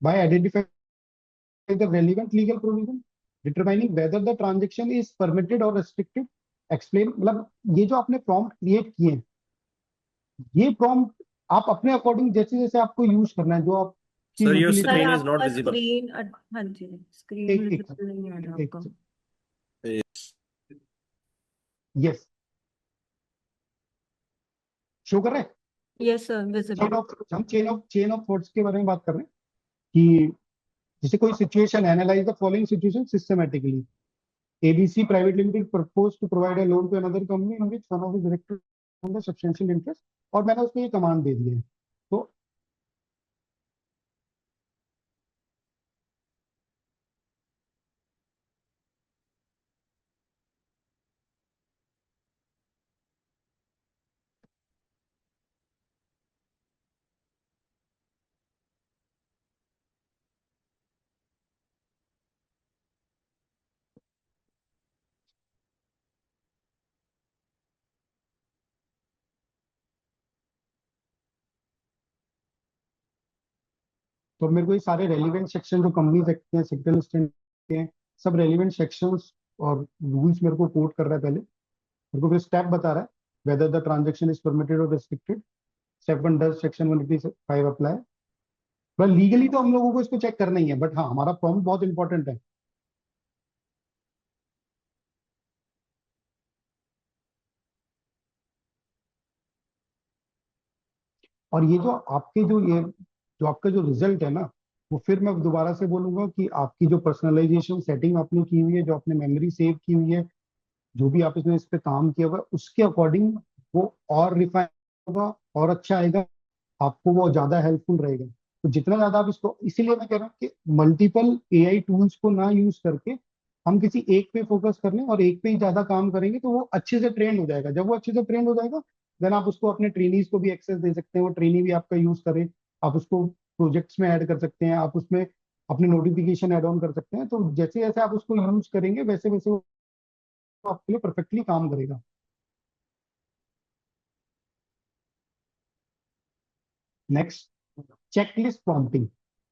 by identifying the relevant legal provision, determining whether the transaction is permitted or restricted. Explain, मतलब ये जो आपने प्रॉम्प्ट क्रिएट किए हैं, ये प्रॉम्प्ट आप अपने अकॉर्डिंग जैसे जैसे आपको यूज करना है, जो आप sir your sir screen is not आपका विजिबल। स्क्रीन, हाँ जी, स्क्रीन एक एक विजिबल नहीं आ रहा एक आपका। यस, शो कर रहे हैं। Yes sir, visible. हम चेन ऑफ थॉट्स के बारे में बात कर रहे हैं कि जैसे कोई situation, analyse the following situation systematically. ABC Private Limited proposed to provide a loan to another company in which one of the directors owned a substantial interest, और मैंने उसको ये कमांड दे दिया है। तो तो मेरे को ये सारे रेलिवेंट सेक्शन जो कंपनीज रखते हैं, सिग्नल स्टैंड के हैं, सब रेलिवेंट सेक्शंस और रूल्स मेरे को कोट कर रहा है पहले, मेरे को फिर स्टेप बता रहा है whether the transaction is permitted और restricted. Step 1, does section 185 apply. पर लीगली तो हम लोगों को इसको चेक करना ही है, बट हाँ, हमारा प्रॉम्प्ट बहुत इंपॉर्टेंट है। और ये जो आपका जो रिजल्ट है ना, वो फिर मैं दोबारा से बोलूंगा कि आपकी जो पर्सनलाइजेशन सेटिंग आपने की हुई है, जो आपने मेमोरी सेव की हुई है, जो भी आप इसमें इस पे काम किया हुआ है, उसके अकॉर्डिंग वो और रिफाइन होगा और अच्छा आएगा, आपको वो ज्यादा हेल्पफुल रहेगा। तो जितना ज्यादा आप इसको, इसीलिए मैं कह रहा हूँ कि मल्टीपल एआई टूल्स को ना यूज करके हम किसी एक पे फोकस कर लें और एक पे ही ज्यादा काम करेंगे, तो वो अच्छे से ट्रेंड हो जाएगा। जब वो अच्छे से ट्रेंड हो जाएगा, देन आप उसको अपने ट्रेनीज को भी एक्सेस दे सकते हैं, वो ट्रेनी भी आपका यूज करे, आप उसको प्रोजेक्ट्स में ऐड कर सकते हैं, आप उसमें अपनी नोटिफिकेशन ऐड ऑन कर सकते हैं। तो जैसे जैसे आप उसको यूज करेंगे, वैसे वैसे आपके लिए परफेक्टली काम करेगा। Next, checklist prompting.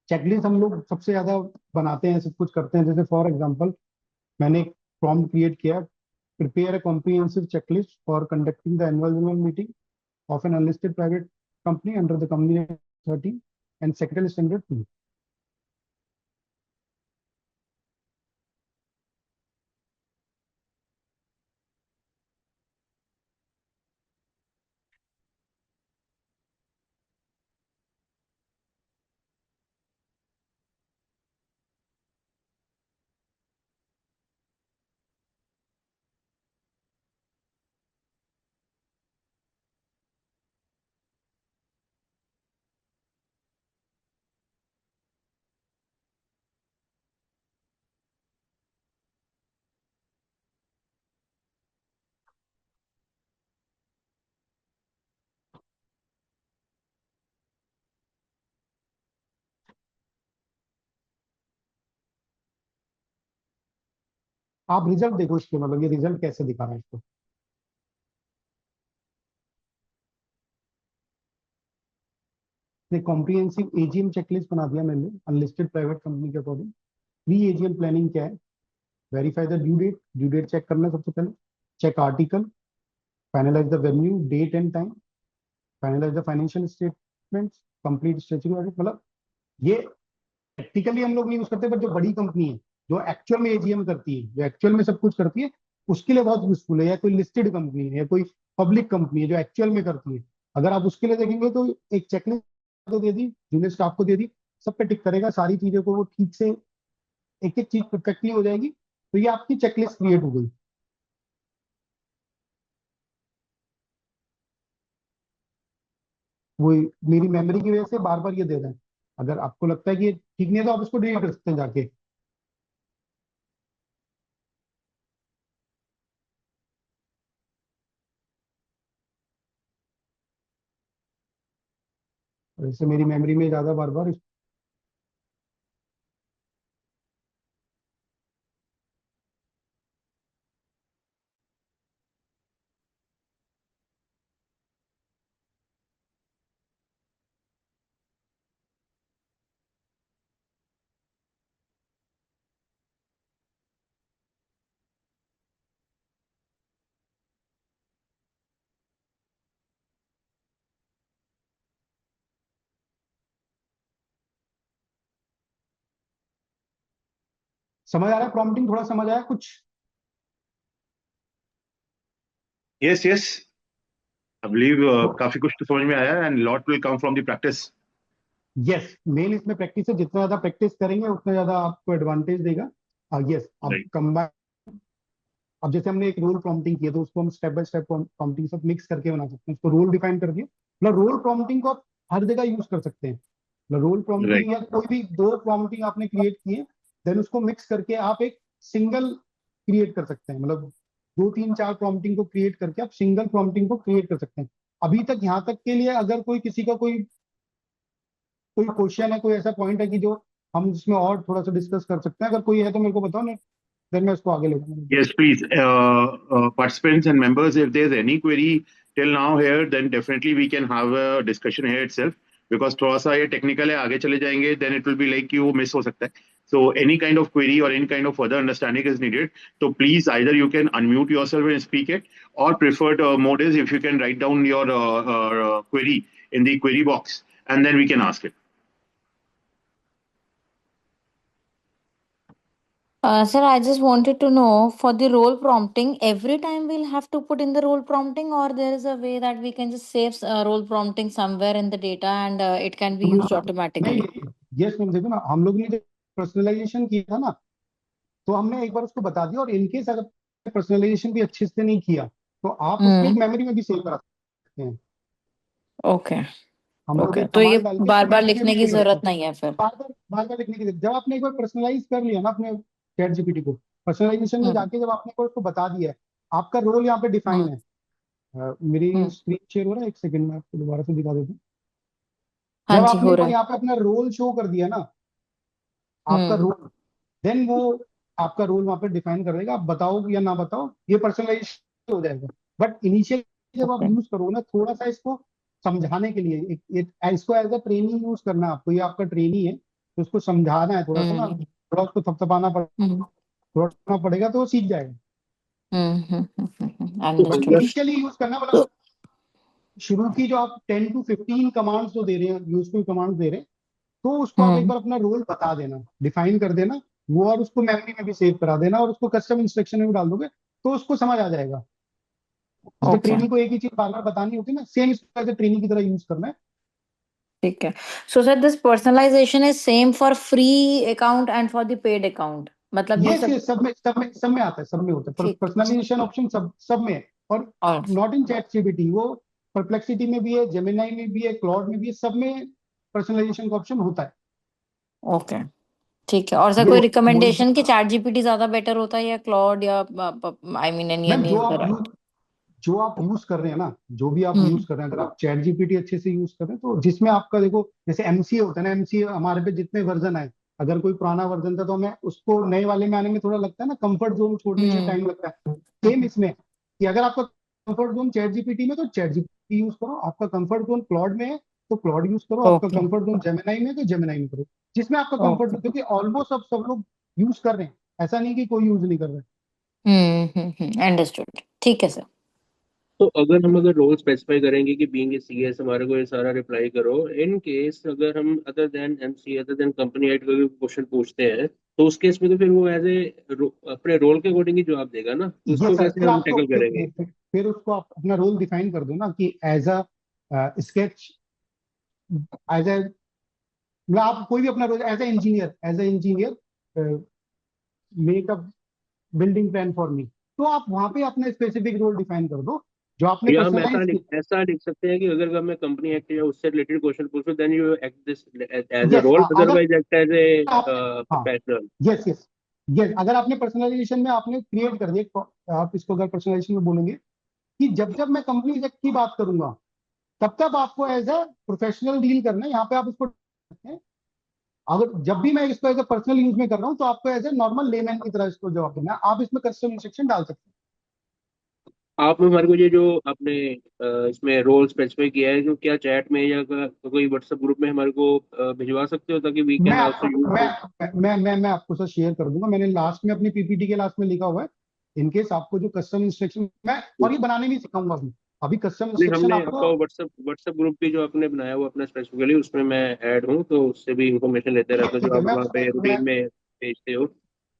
चेकलिस्ट हम लोग सबसे ज्यादा बनाते हैं, सब कुछ करते हैं। जैसे फॉर एग्जांपल मैंने एक प्रॉम्प्ट क्रिएट किया, prepare a comprehensive checklist for conducting the annual general meeting of an unlisted private company under the company 13 and secretary standard 2। आप रिजल्ट देखो इसके, मतलब ये रिजल्ट कैसे दिखा रहा है इसको। कॉम्प्रिहेंसिव एजीएम चेकलिस्ट बना दिया मैंने अनलिस्टेड प्राइवेट कंपनी के अकॉर्डिंग। प्री एजीएम प्लानिंग क्या है? Verify the due date, due date check करना है सबसे पहले। Check article, finalize the venue, date and time, finalize the financial statements, complete statutory audit. मतलब ये प्रैक्टिकली हम लोग नहीं यूज करते, बट जो बड़ी कंपनी है जो एक्चुअल में एजीएम करती है, जो एक्चुअल में सब कुछ करती है, उसके लिए बहुत यूजफुल है। या कोई लिस्टेड कंपनी है या कोई पब्लिक कंपनी है जो एक्चुअल में करती है, अगर आप उसके लिए देखेंगे तो एक चेकलिस्ट को दे दी, जूनियर स्टाफ को दे दी, सब पे टिक करेगा, सारी चीजों को वो ठीक से एक एक चीज परफेक्टली हो जाएगी, तो ये आपकी चेकलिस्ट क्रिएट हो गई। वो मेरी मेमोरी की वजह से बार बार ये दे रहे हैं। अगर आपको लगता है कि ये ठीक नहीं है तो आप इसको डिलीट कर सकते हैं जाके। जैसे मेरी मेमोरी में ज्यादा बार बार समझ आ रहा है? प्रॉम्प्टिंग थोड़ा समझ आया कुछ? Yes, yes. I believe काफी कुछ तो समझ में आया and lot will come from the practice. Yes, main इसमें प्रैक्टिस है। जितना ज्यादा प्रैक्टिस करेंगे उतना ज्यादा आपको एडवांटेज देगा। यस, अब राइट. कंबाइन, अब जैसे हमने एक रोल प्रॉम्प्टिंग किया तो उसको हम स्टेप बाय स्टेप प्रॉम्प्टिंग सब मिक्स करके बना सकते हैं। उसको रोल डिफाइन कर दिया, मतलब रोल प्रॉम्प्टिंग को आप हर जगह यूज कर सकते हैं। मतलब रोल राइट. प्रॉम्प्टिंग या कोई भी दो प्रॉम्प्टिंग आपने क्रिएट किए, देन उसको मिक्स करके आप एक सिंगल क्रिएट कर सकते हैं। मतलब दो तीन चार प्रॉम्प्टिंग को क्रिएट करके आप सिंगल प्रॉम्प्टिंग को क्रिएट कर सकते हैं। अभी तक यहाँ तक के लिए अगर कोई किसी का कोई कोई क्वेश्चन है, कोई ऐसा पॉइंट है कि जो हम इसमें और थोड़ा सा डिस्कस कर सकते हैं, अगर कोई है तो मेरे को बताओ, नहीं देन मैं इसको आगे ले जाऊंगा। Yes, please. Participants and members, if there's any query till now here, then definitely we can have a discussion here itself. Because थोड़ा सा ये टेक्निकल है, आगे चले जाएंगे, then it will be like कि वो मिस हो सकता है. So any kind of query or any kind of further understanding is needed. So please either you can unmute yourself and speak it, or preferred mode is if you can write down your query in the query box, and then we can ask it. Sir, I just wanted to know for the role prompting, every time we'll have to put in the role prompting, or there is a way that we can just save role prompting somewhere in the data and it can be used नहीं automatically. यस मैम, देखो ना, हम लोग ने जब पर्सनलाइजेशन किया था ना, तो हमने एक बार उसको बता दिया। और इनकेस अगर पर्सनलाइजेशन भी अच्छे से नहीं किया तो आप उसको एक मेमोरी में भी सेव करा सकते हैं। ओके हम लोग ओके, एक तो ये कमांड डाल के बार उसको बार मेमोरी में लिखने भी की सेव रखते जरूरत हैं। नहीं है फिर। बार बार लिखने की, जब आपने एक बार पर्सनलाइज कर लिया ना अपने चैट जीपीटी को, पर्सनलाइजेशन में जाके जब आपने को उसको बता दिया है, आपका रोल यहाँ पे डिफाइन हम्म है। मेरी हम्म स्क्रीन शेयर हो रहा है, एक सेकंड में आपको दोबारा से दिखा देता हूँ। हाँ जब जी, आपने हो एक रहा बार है। यहाँ पे अपना रोल शो कर दिया ना, आपका हम्म रोल, देन वो आपका रोल वहां पे डिफाइन कर देगा, आप बताओ या ना बताओ, ये पर्सनलाइजेशन हो जाएगा। बट इनिशियली जब आप Okay. यूज करो ना, थोड़ा सा इसको समझाने के लिए इसको एज अ ट्रेनिंग यूज करना है आपको। ये आपका ट्रेनी है, तो उसको समझाना है थोड़ा सा ना, Hmm. थोड़ा उसको Hmm. थोड़ा पड़ेगा तो वो सीख जाएगा। तो Understood. अगर इनिशियली यूज करना, मतलब So, शुरू की जो आप 10 to 15 कमांड्स जो दे रहे हैं, यूजफुल कमांड्स दे रहे हैं, तो उसको आप एक hmm. बार अपना रोल बता देना, डिफाइन कर देना वो, और उसको मेमोरी में भी सेव करा देना, और उसको कस्टम इंस्ट्रक्शन में भी डाल दोगे तो उसको समझ आ जाएगा। जैसे Okay. ट्रेनिंग को एक ही चीज बार बार बतानी होती है ना, सेम इसको एज ट्रेनिंग की तरह यूज करना है। ठीक है। So sir, this personalization is same for free account and for the paid account. मतलब ये यस सब यस, सब में आता है, सब में होता है। ठीक। पर्सनलाइजेशन ऑप्शन सब में है। और और नॉट इन चैट जीपीटी, वो परप्लेक्सिटी में भी है, जेमिनाई में भी है, क्लॉड में भी है, सब में पर्सनलाइजेशन का ऑप्शन होता है। ओके, ठीक है। और सर ये कोई वो रिकमेंडेशन कि चैट जीपीटी ज्यादा बेटर होता है या क्लॉड या I mean any ma'am, any is the right? जो आप यूज कर रहे हैं ना, जो भी आप हम्म यूज कर रहे हैं, अगर आप चैट जीपीटी अच्छे से यूज कर रहे हैं, तो जिसमें आपका देखो, जैसे एमसीए होता है ना, एमसीए हमारे पे जितने वर्जन आए, अगर कोई पुराना वर्जन था तो हमें उसको नए वाले में आने में थोड़ा लगता है ना, कंफर्ट जोन छोड़ने में हम्म टाइम लगता है। सेम इसमें, कि अगर आपका कंफर्ट जोन चैट जीपीटी में, तो चैट जीपीटी यूज करो। आपका कंफर्ट जोन क्लॉड में है तो क्लॉड यूज करो। आपका ओके कंफर्ट जोन जेमिनाई में है तो जेमिनाई में करो, जिसमें आपका कंफर्ट, ओके। क्योंकि ऑलमोस्ट सब लोग यूज कर रहे हैं, ऐसा नहीं कि कोई यूज नहीं कर रहा है। अंडरस्टूड, ठीक है सर। तो अगर रोल स्पेसिफाई करेंगे कि बीइंग ए सीएस हमारे को ये सारा रिप्लाई करो, इन केस अगर हम other than MC other than company head का क्वेश्चन पूछते हैं, तो उस केस में तो फिर वो एज ए अपने रोल के अकॉर्डिंग ही जवाब देगा ना, तो ये उसको सर, कैसे फिर हम आपको टैकल करेंगे? फिर उसको आप अपना रोल डिफाइन कर दो ना, कि as a sketch, as a, मतलब आप कोई भी अपना role, as a engineer make a building plan for me, तो आप वहां पे अपना स्पेसिफिक रोल डिफाइन कर दो जो आपने या हम पर्सनलाइज किया। ऐसा लिख सकते हैं कि अगर मैं कंपनी एक्ट या उससे रिलेटेड क्वेश्चन पूछूं, then you act this as a yes, role, अगर अदरवाइज एक्ट एज ए आपने, हाँ, प्रोफेशनल। यस यस यस, अगर आपने पर्सनलाइजेशन में आपने क्रिएट कर दिया, आप इसको अगर पर्सनलाइजेशन में बोलेंगे कि जब जब मैं कंपनी एक्ट की बात करूंगा, तब तब आपको एज अ प्रोफेशनल डील करना है। यहाँ पे आप इसको, अगर जब भी मैं इसको एज अ पर्सनल यूज में कर रहा हूँ, तो आपको एज ए नॉर्मल लेमैन की तरह इसको जवाब देना है। आप इसमें कस्टम इंस्ट्रक्शन डाल सकते आप हमारे को ये जो आपने इसमें रोल स्पेसिफाई किया है, जो क्या चैट में या कोई व्हाट्सएप ग्रुप में हमारे को भिजवा सकते हो, ताकि वी हैं। Can also use? मैं आपको सर शेयर कर दूंगा, मैंने लास्ट में अपनी पीपीटी के लास्ट में लिखा हुआ है। इनकेस आपको जो कस्टम इंस्ट्रक्शन, मैं और ये बनाने नहीं सिखाऊंगा अभी, कस्टम नहीं, इंस्ट्रक्शन हमने आपको। आपका व्हाट्सएप ग्रुप भी जो आपने बनाया हुआ अपना स्पेसिफिकली, उसमें मैं ऐड हूँ, तो उससे भी इंफॉर्मेशन लेते रहता हूँ ठीक जो है, आप वहाँ पे मैं रूटीन में भेजते हो।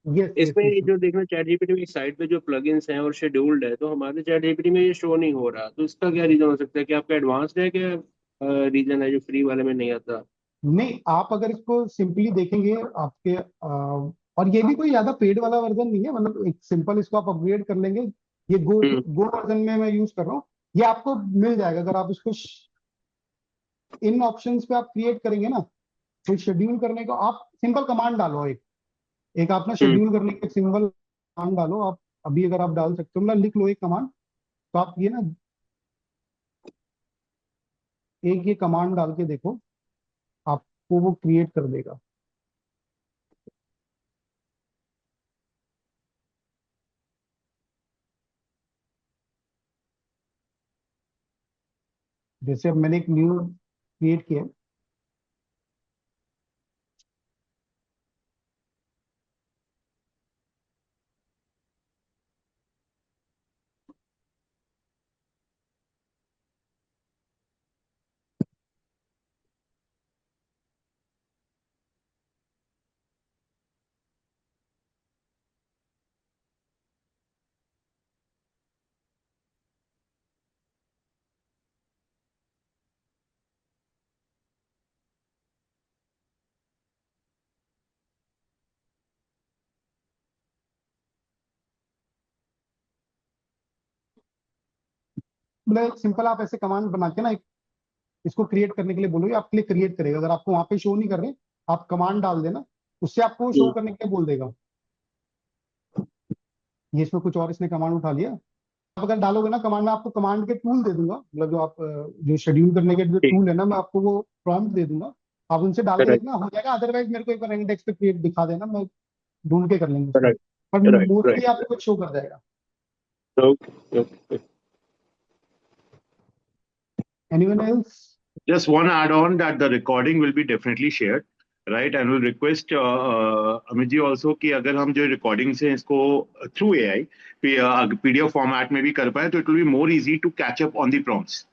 यस यस इसमें यस, जो देखना, चैट जीपीटी में एक साइड पे जो प्लगइन्स हैं और शेड्यूल्ड है, तो हमारे चैट जीपीटी में ये शो नहीं हो रहा, तो इसका क्या रीजन हो सकता है? कि आपका एडवांस्ड है, क्या रीजन है जो फ्री वाले में नहीं आता? नहीं, आप अगर इसको सिंपली देखेंगे आपके और ये भी कोई ज्यादा पेड वाला वर्जन नहीं है, मतलब एक सिंपल इसको आप अपग्रेड कर लेंगे। ये हम्म गो वर्जन में मैं यूज कर रहा हूँ, ये आपको मिल जाएगा। अगर आप इसको इन ऑप्शंस पे आप क्रिएट करेंगे ना, तो शेड्यूल करने को आप सिंपल कमांड डालो, एक आप ना हम्म शेड्यूल करने की सिंपल कमांड डालो आप। अभी अगर आप डाल सकते हो, मतलब लिख लो एक कमांड, तो आप ये ना एक ये कमांड डाल के देखो, आपको वो क्रिएट कर देगा। जैसे अब मैंने एक न्यू क्रिएट किया, मतलब सिंपल आप ऐसे कमांड बना के ना, इसको क्रिएट करने के लिए बोलोगे, आपके लिए क्रिएट करेगा। अगर आपको वहां पे शो नहीं कर रहे, आप कमांड डाल देना, उससे आपको शो हम्म। करने के लिए बोल देगा। ये इसमें कुछ और इसने कमांड उठा लिया। आप अगर डालोगे ना कमांड, में आपको कमांड के टूल दे दूंगा, मतलब जो आप जो शेड्यूल करने के जो ठीक। टूल है ना, मैं आपको वो प्रॉम्प्ट दे दूंगा, आप उनसे डाल के करेक्ट। देखना, हो जाएगा। अदरवाइज मेरे को एक बार इंडेक्स पे क्रिएट दिखा देना, मैं ढूंढ के कर लेंगे उसको, राइट पर राइट मोस्टली राइट। आपको शो कर जाएगा। Okay okay. Anyone else? Just one add-on that the recording will be definitely shared, right? And we'll request Amit ji also कि अगर हम जो recording से इसको through AI PDF format में भी कर पाए तो it will be more easy to catch up on the prompts.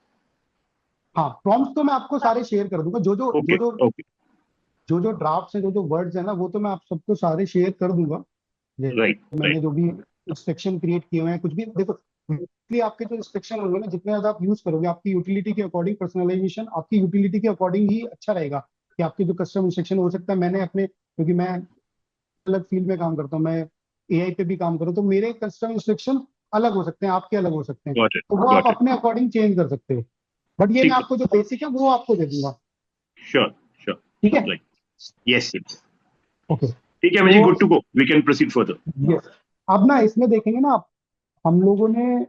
हाँ, प्रॉम्प्ट्स तो मैं आपको सारे शेयर कर दूंगा, जो जो Okay, जो जो okay, जो जो ड्राफ्ट्स हैं, जो जो वर्ड्स हैं ना, वो तो मैं आप सबको सारे शेयर कर दूंगा। right, मैंने right. जो भी इंस्ट्रक्शन क्रिएट किए हुए हैं, कुछ भी देखो, इसलिए आपके जो इंस्ट्रक्शन होंगे ना, जितने ज्यादा आप यूज करोगे, आपकी यूटिलिटी के अकॉर्डिंग पर्सनलाइजेशन आपकी यूटिलिटी के अकॉर्डिंग ही अच्छा रहेगा। कि आपके जो कस्टम इंस्ट्रक्शन हो सकता है, मैंने अपने, क्योंकि मैं अलग फील्ड में काम करता हूँ, मैं एआई पे भी काम करूँ, तो मेरे कस्टम इंस्ट्रक्शन अलग हो सकते हैं, आपके अलग हो सकते हैं, Got it, तो वो आप got it. अपने अकॉर्डिंग चेंज कर सकते हो। बट ये मैं ठीक है, आपको जो बेसिक है वो आपको दे दूंगा। sure, sure. ठीक है, Right. Yes, yes. ओके। ठीक है, Amit ji, तो good to go. We can proceed further. Yes, अब ना इसमें देखेंगे ना आप, हम लोगों ने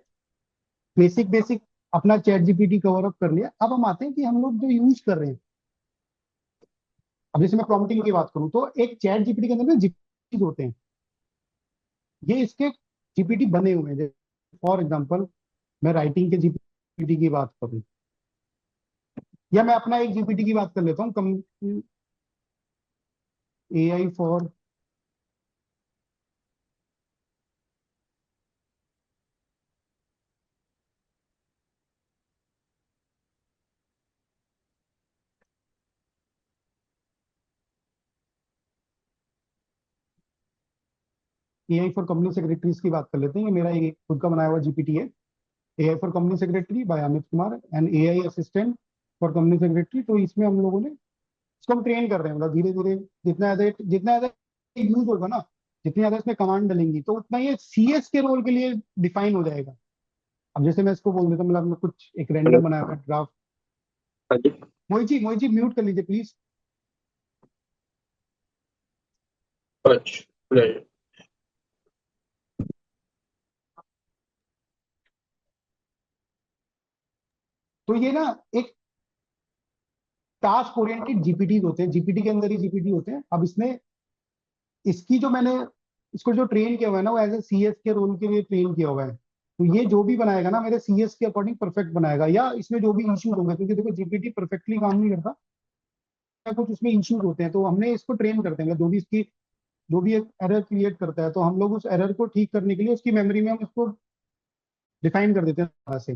बेसिक बेसिक अपना चैट जीपीटी कवर अप कर लिया। अब हम आते हैं कि हम लोग जो यूज कर रहे हैं, अब जैसे मैं प्रॉम्प्टिंग की बात करूं, तो एक चैट जीपीटी के अंदर ना जीपीटी होते हैं, ये इसके जीपीटी बने हुए हैं। फॉर एग्जांपल, मैं राइटिंग के जीपीटी की बात करूं, या मैं अपना एक जीपीटी की बात कर लेता हूँ, कम एआई फॉर कंपनी सेक्रेटरीज की बात कर लेते हैं। ये मेरा एक खुद का बनाया हुआ जीपीटी है, AI for company secretary by Amit Kumar and AI assistant for company secretary. तो इसमें हम लोगों ने इसको हम ट्रेन कर रहे हैं, मतलब धीरे धीरे जितना ज्यादा यूज होगा ना, जितनी ज्यादा इसमें कमांड डलेंगी, तो उतना ये सीएस के रोल के लिए डिफाइन हो जाएगा। अब जैसे मैं इसको बोल देता हूँ, मतलब मैं कुछ एक हेलो, रैंडम बनाया हुआ ड्राफ्ट। हाँ जी। मोहित जी म्यूट कर लीजिए प्लीज। अच्छा राइट। तो ये ना एक टास्क ओरिएंटेड जीपीटी होते हैं, जीपीटी के अंदर ही जीपीटी होते हैं। अब इसमें इसकी जो मैंने इसको जो ट्रेन किया हुआ है ना, वो एज ए सीएस के रोल के लिए ट्रेन किया हुआ है। तो ये जो भी बनाएगा ना, मेरे सीएस के अकॉर्डिंग परफेक्ट बनाएगा, या इसमें जो भी इश्यूज होंगे, क्योंकि देखो जीपीटी परफेक्टली काम नहीं करता, कुछ उसमें इश्यूज होते हैं, तो हमने इसको ट्रेन करते हैं, मतलब जो भी एक एरर क्रिएट करता है, तो हम लोग उस एरर को ठीक करने के लिए उसकी मेमोरी में हम उसको डिफाइन कर देते हैं तरह से।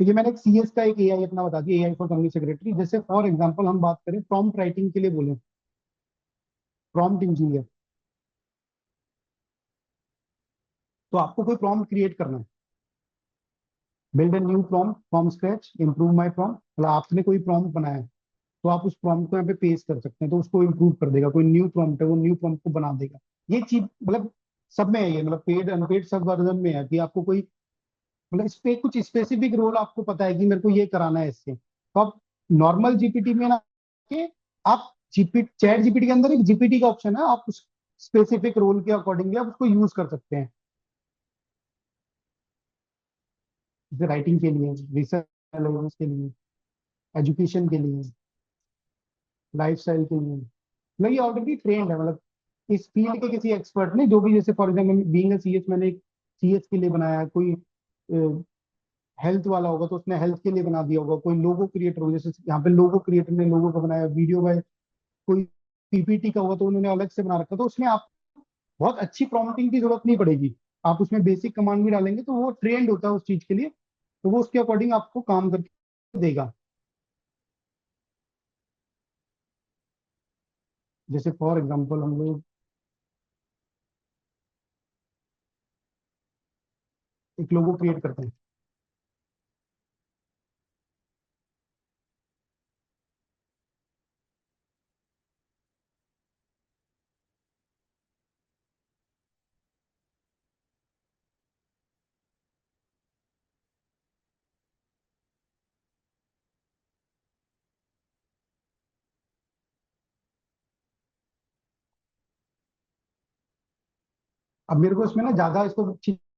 तो ये मैंने एक सीएस का एक एआई अपना बता दिया, एआई फॉर कंपनी सेक्रेटरी। जैसे फॉर एग्जांपल हम बात करें प्रॉम्प्ट राइटिंग के लिए, बोले प्रॉम्प्ट इंजीनियर, तो आपको कोई प्रॉम्प्ट क्रिएट करना है, build a new prompt from scratch, improve my prompt, मतलब आपने कोई प्रॉम्प्ट बनाया है, तो आप उस प्रॉम्प्ट को यहाँ पे पेस्ट कर सकते हैं, तो उसको इंप्रूव कर देगा। कोई न्यू प्रॉम्प्ट है, वो न्यू प्रॉम्प्ट को बना देगा। ये चीज मतलब सब में है, ये मतलब पेड अनपेड सब वर्जन में है, कि आपको कोई मतलब इस पे कुछ स्पेसिफिक रोल आपको पता है कि मेरे को ये कराना है इससे, तो आप नॉर्मल जीपीटी में ना के आप जीपीटी चैट जीपीटी के अंदर एक जीपीटी का ऑप्शन है, आप उस स्पेसिफिक रोल के अकॉर्डिंगली आप उसको यूज कर सकते हैं। जैसे राइटिंग के लिए, रिसर्च के लिए, एजुकेशन के लिए, लाइफ स्टाइल के लिए, मतलब ये ऑलरेडी ट्रेंड है, मतलब इस फील्ड के किसी एक्सपर्ट ने जो भी, जैसे for example being a CS, मैंने एक सीएस के लिए बनाया है, कोई हेल्थ वाला होगा तो उसने हेल्थ के लिए बना दिया होगा, कोई लोगो क्रिएटर होगा, जैसे यहाँ पे लोगो क्रिएटर ने लोगो का बनाया, वीडियो का कोई पीपीटी का होगा तो उन्होंने अलग से बना रखा, तो उसमें आप बहुत अच्छी प्रॉम्प्टिंग की जरूरत नहीं पड़ेगी, आप उसमें बेसिक कमांड भी डालेंगे तो वो ट्रेंड होता है उस चीज के लिए, तो वो उसके अकॉर्डिंग आपको काम करके देगा। जैसे फॉर एग्जाम्पल हम लोग एक लोगो क्रिएट करते हैं, अब मेरे को इसमें ना ज्यादा इसको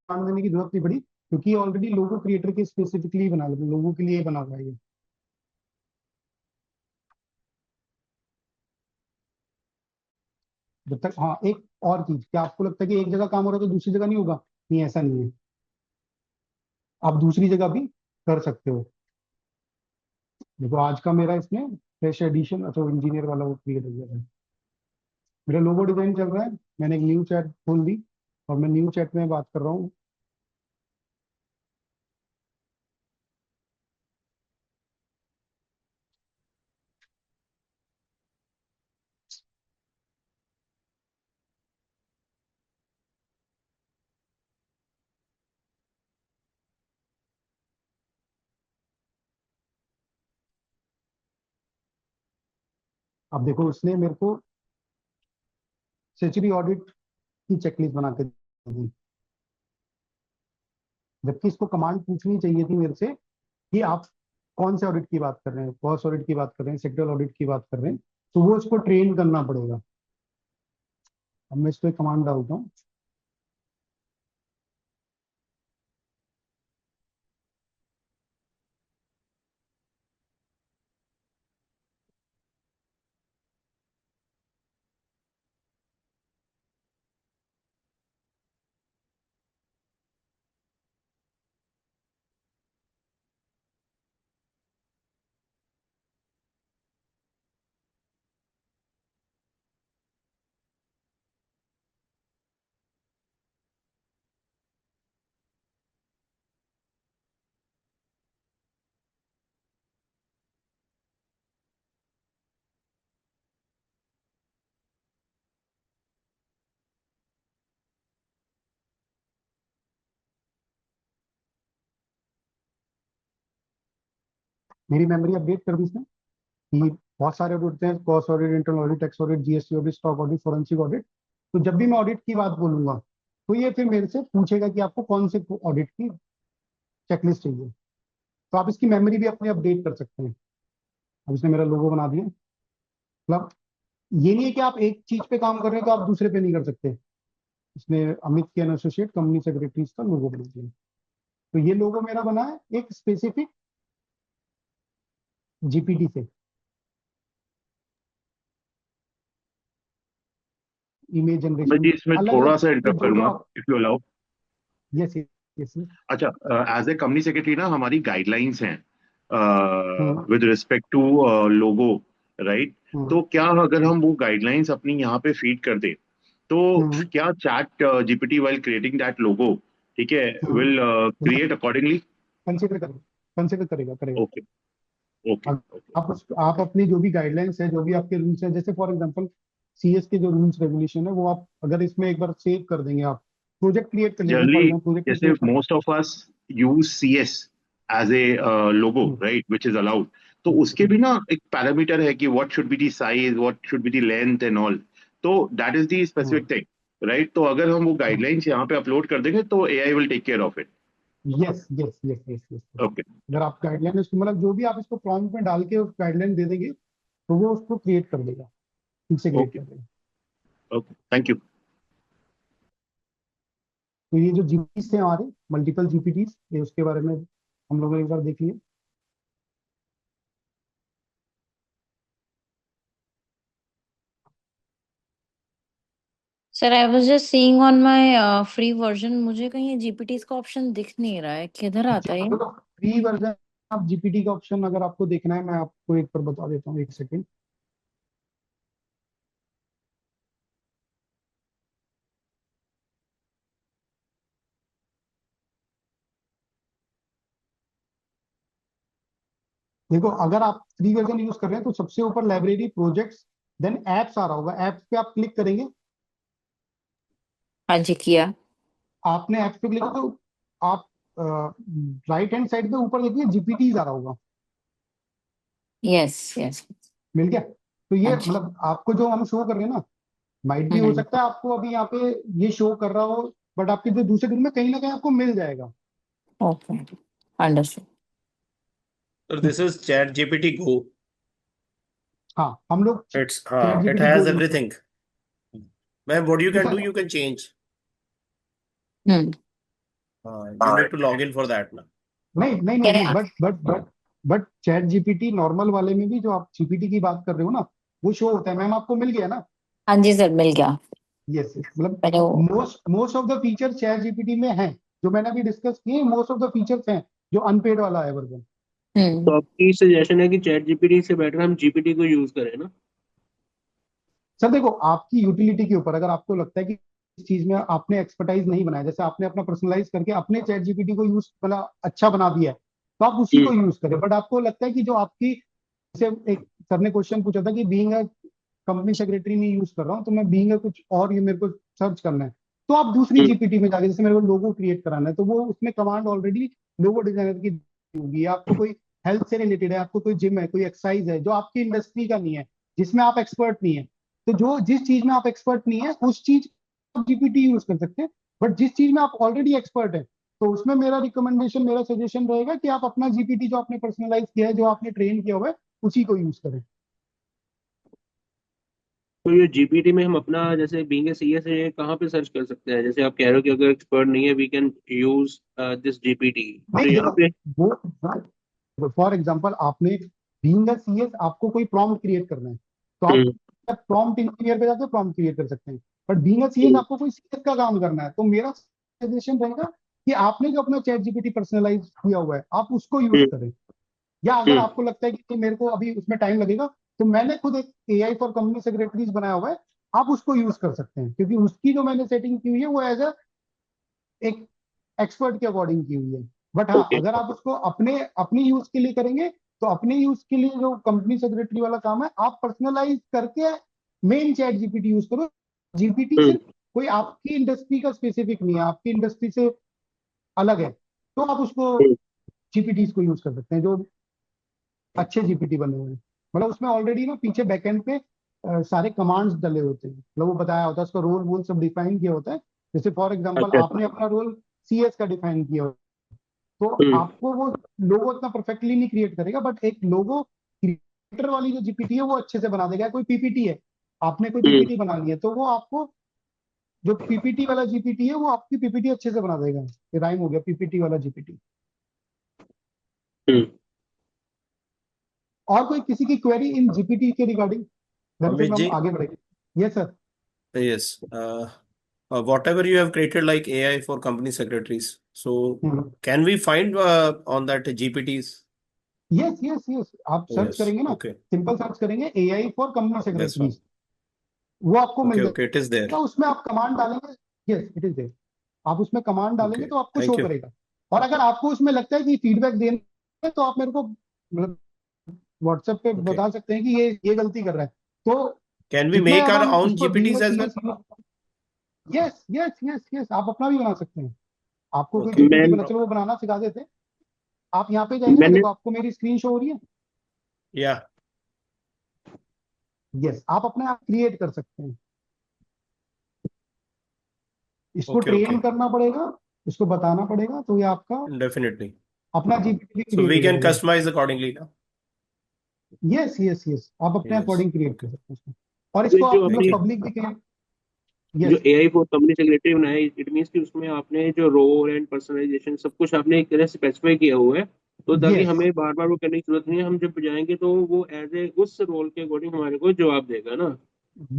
काम देने की जरूरत नहीं पड़ी, क्योंकि ऑलरेडी लोगो क्रिएटर के स्पेसिफिकली बना लोगों के लिए बना हुआ है ये। जब तक, हाँ एक और चीज, क्या आपको लगता है कि एक जगह काम हो रहा है तो दूसरी जगह नहीं होगा? नहीं, ऐसा नहीं है, आप दूसरी जगह भी कर सकते हो। देखो आज का मेरा इसमें फ्रेश एडिशन, अच्छा इंजीनियर वाला वो क्रिएट हो गया है। मेरा लोगो डिजाइन चल रहा है, मैंने एक न्यू चैट खोल दी और मैं न्यू चैट में बात कर रहा हूँ। अब देखो इसने मेरे को सेचुरी ऑडिट की चेकलिस्ट बना के दी, जबकि इसको कमांड पूछनी चाहिए थी मेरे से कि आप कौन से ऑडिट की बात कर रहे हैं, कॉस्ट ऑडिट की बात कर रहे हैं, सेक्टरल ऑडिट की बात कर रहे हैं, तो वो इसको ट्रेन करना पड़ेगा। अब मैं इस पर कमांड डालता हूँ। मेरी मेमोरी अपडेट कर दी इसने कि बहुत सारे ऑडिट होते हैं, cost audit, internal audit, tax audit, GST audit, stock audit, forensic audit. तो जब भी मैं ऑडिट की बात बोलूंगा तो ये फिर मेरे से पूछेगा कि आपको कौन से ऑडिट की चेकलिस्ट चाहिए। तो आप इसकी मेमोरी भी अपने अपडेट कर सकते हैं। अब इसने मेरा लोगो बना दिया। मतलब ये नहीं है कि आप एक चीज पे काम कर रहे हैं तो आप दूसरे पे नहीं कर सकते। इसने अमित के एसोसिएट कंपनी सेक्रेटरीज का लोगो बना दिया। तो ये लोगो मेरा बना है एक स्पेसिफिक जीपीटी से, इमेज मैं जी जनरेशन इसमें अलग थोड़ा अलग। सा तो इंटरप्ट जो जो करूंगा, आप, if you allow. Yes yes. अच्छा, एज ए कंपनी सेक्रेटरी ना हमारी गाइडलाइंस हैं hmm with respect to logo, right? Hmm तो क्या अगर हम वो गाइडलाइंस अपनी यहाँ पे फीड कर दें तो हम्म क्या chat GPT while creating that लोगो, ठीक है, हम्म विल क्रिएट अकॉर्डिंगली? कंसिडर करेगा, कंसिडर करेगा करेगा। ओके, ओके, अब ओके। आप अपनी जो भी गाइडलाइंस है, जो भी आपके रूल्स है, जैसे फॉर एग्जांपल सीएस के जो रूल्स रेगुलेशन है, वो आप अगर इसमें एक बार सेव कर देंगे, आप प्रोजेक्ट क्रिएट कर लेंगे, फॉर Generally, एग्जांपल प्रोजेक्ट में जैसे क्रिएट कर। most of us use CS as a logo, hmm, right, which is allowed. तो उसके हम्म, भी ना एक पैरामीटर है कि what should be the size, what should be the length and all. तो that is the hmm, specific thing, right? तो अगर हम वो हम्म। गाइडलाइंस यहाँ पे अपलोड कर देंगे तो AI will take care of it. Yes yes yes yes yes. Okay, अगर आप गाइडलाइन उसको, मतलब जो भी आप इसको प्रॉम्प्ट में डाल के उस गाइडलाइन दे देंगे तो वो उसको क्रिएट कर देगा, ठीक से क्रिएट okay, कर देगा। okay. Thank you. तो ये जो जीपीटीज थे हमारे, मल्टीपल जीपीटीज, ये उसके बारे में हम लोगों ने एक बार देख लिया। Sir I was just seeing on my free version, मुझे कहीं जीपीटीज का ऑप्शन दिख नहीं रहा है, किधर आता है ये? तो फ्री वर्जन, आप जीपीटी का ऑप्शन अगर आपको देखना है, मैं आपको एक बार बता देता हूँ, एक सेकेंड। देखो अगर आप फ्री वर्जन यूज कर रहे हैं तो सबसे ऊपर लाइब्रेरी, प्रोजेक्ट्स, देन एप्स आ रहा होगा। एप्स पे आप क्लिक करेंगे। हाँ जी, किया। आपने एप्स पे क्लिक किया तो आप राइट हैंड साइड पे ऊपर देखिए जीपीटी आ रहा होगा। Yes yes. मिल गया? तो हाँ ये जी। मतलब आपको जो हम शो कर रहे हैं ना, माइट भी हो हम्म। सकता है आपको अभी यहाँ पे ये शो कर रहा हो, बट आपके जो दूसरे ग्रुप में कहीं ना कहीं आपको मिल जाएगा। Okay, understood. So this is Chat GPT Go. हाँ, हम लोग chat It GPT go has use करते everything. Man, what you हैं। can do, sir, you can change. Hmm. You need to log in for that now. नहीं नहीं नहीं नहीं, क्या? बट चैट जीपीटी नॉर्मल वाले में भी जो आप जीपीटी की बात कर रहे हो ना, वो शो होता है। मैम आपको मिल गया ना? हाँ जी सर, मिल गया। यस, मतलब पहले वो most of the feature chat GPT में हैं, जो मैंने अभी डिस्कस किए, मोस्ट ऑफ द फीचर्स हैं जो अनपेड वाला है वर्जन। तो आपकी सजेशन है कि चैट जीपीटी से बेटर हम जीपीटी को यूज करें ना? सर देखो, आपकी यूटिलिटी के ऊपर, अगर आपको लगता है कि इस चीज में आपने एक्सपर्टाइज नहीं बनाया, जैसे आपने अपना पर्सनलाइज करके अपने चैट जीपीटी को यूज मतलब अच्छा बना दिया है, तो आप उसी हम्म को यूज करें। बट आपको लगता है कि जो आपकी, जैसे एक सर ने क्वेश्चन पूछा था कि बीइंग अ कंपनी सेक्रेटरी नहीं यूज कर रहा हूँ, तो मैं बीइंग अ कुछ और, ये मेरे को सर्च करना है, तो आप दूसरी हम्म जीपीटी में जाके, जैसे मेरे को लोगो क्रिएट कराना है, तो वो उसमें कमांड ऑलरेडी लोगो डिजाइनर की होगी। आपको कोई हेल्थ से रिलेटेड है, आपको कोई जिम है, कोई एक्सरसाइज है जो आपकी इंडस्ट्री का नहीं है, जिसमें आप एक्सपर्ट नहीं है, तो जो जिस चीज में आप एक्सपर्ट नहीं है उस चीज आप जीपीटी यूज कर सकते हैं। बट जिस चीज में आप ऑलरेडी एक्सपर्ट है, तो उसमें मेरा रिकमेंडेशन, मेरा सजेशन रहेगा कि आप अपना जीपीटी जो आपने पर्सनलाइज किया है, जो आपने ट्रेन किया हुआ है, उसी को यूज करें। तो ये जीपीटी में हम अपना जैसे बीइंग ए सीएस है कहाँ पे सर्च कर सकते हैं? जैसे आप कह रहे हो कि अगर एक्सपर्ट नहीं है we can use this GPT, तो नहीं यहाँ पे वो फॉर एग्जांपल, आपने बीइंग अ सीएस आपको कोई प्रॉम्प्ट क्रिएट करना है, तो आप हम्म प्रॉम्प्ट इंजीनियर पे जाकर प्रॉम्प्ट क्रिएट कर सकते हैं। बट बीइंग अ सीएस हम्म आपको कोई सीएस का काम करना है, तो मेरा सजेशन रहेगा कि आपने जो अपना चैट जीपीटी पर्सनलाइज किया हुआ है, आप उसको यूज हम्म करें। या अगर हम्म आपको लगता है कि मेरे को अभी उसमें टाइम लगेगा, तो मैंने खुद एक एआई फॉर कंपनी सेक्रेटरीज बनाया हुआ है, आप उसको यूज कर सकते हैं, क्योंकि उसकी जो मैंने सेटिंग की हुई है वो एज अ एक एक्सपर्ट के अकॉर्डिंग की हुई है। बट हाँ, ओके अगर आप उसको अपने अपनी यूज के लिए करेंगे, तो अपने यूज के लिए जो कंपनी सेक्रेटरी वाला काम है, आप पर्सनलाइज करके मेन चैट जीपीटी यूज करो। जीपीटी हम्म सिर्फ कोई आपकी इंडस्ट्री का स्पेसिफिक नहीं है, आपकी इंडस्ट्री से अलग है, तो आप उसको हम्म जीपीटी को यूज कर सकते हैं, जो अच्छे जीपीटी बने हुए हैं। मतलब उसमें ऑलरेडी ना पीछे बैकएंड पे सारे कमांड्स डले होते हैं, मतलब वो बताया होता है, उसका रोल वोल सब डिफाइन किया होता है। जैसे फॉर एग्जांपल अच्छा आपने अपना रोल सीएस का डिफाइन किया हो, तो हम्म आपको वो लोगो इतना परफेक्टली नहीं क्रिएट करेगा, बट एक लोगो क्रिएटर वाली जो जीपीटी है वो अच्छे से बना देगा। कोई पीपीटी है, आपने कोई हम्म पीपीटी बनानी है, तो वो आपको, जो पीपीटी वाला जीपीटी है, वो आपकी पीपीटी अच्छे से बना देगा। ये राइम हो गया, पीपीटी वाला जीपीटी। हम्म और कोई किसी की क्वेरी इन जीपीटी के रिगार्डिंग, देन फिर Amit हम ji, आगे बढ़ेंगे। Yes sir. yes. Whatever you have created like AI for company secretaries, so can we find on that GPTs? Yes yes yes, आप Oh सर्च yes. करेंगे ना, Okay. सिंपल सर्च करेंगे AI for company This one. Secretaries, वो आपको मिल Okay. Okay. It is there. जाएगा। उसमें आप कमांड डालेंगे, यस इट इज देयर, आप उसमें कमांड डालेंगे Okay. तो आपको Thank शो you. करेगा। और अगर आपको उसमें लगता है कि फीडबैक देना है, तो आप मेरे को मतलब व्हाट्सएप पे Okay. बता सकते हैं कि ये गलती कर रहा है, तो Can we जितना make ज्यादा our हम own उसको बीइंग GPTs अ as well? CS, yes yes yes yes, आप अपना भी बना सकते हैं। आपको कोई Okay. जीपीटी मैं बना, चलो वो बनाना सिखा देते हैं। आप यहाँ पे जाएंगे ना, मैंने देखो आपको मेरी स्क्रीन शो हो रही है। Yeah. यस, आप अपने आप क्रिएट कर सकते हैं। इसको Okay. Train Okay. करना पड़ेगा, इसको बताना पड़ेगा, तो ये आपका Definitely. अपना जीपीटी So क्रिएट we हो can जाएगा। customize accordingly now. Yes yes yes, आप अपने Yes. अकॉर्डिंग क्रिएट कर Okay. सकते हैं उसको। और तो इसको जो आप Thank मतलब अपनी you. पब्लिक भी करें। जो yes AI for company secretary बनाया है, इट मीन्स कि उसमें आपने जो रोल एंड पर्सनलाइजेशन सब कुछ आपने एक तरह से स्पेसिफाई किया हुआ है, तो ताकि यस हमें बार बार वो करने की जरूरत नहीं है। हम जब जाएंगे तो वो एज ए उस रोल के अकॉर्डिंग हमारे को जवाब देगा ना?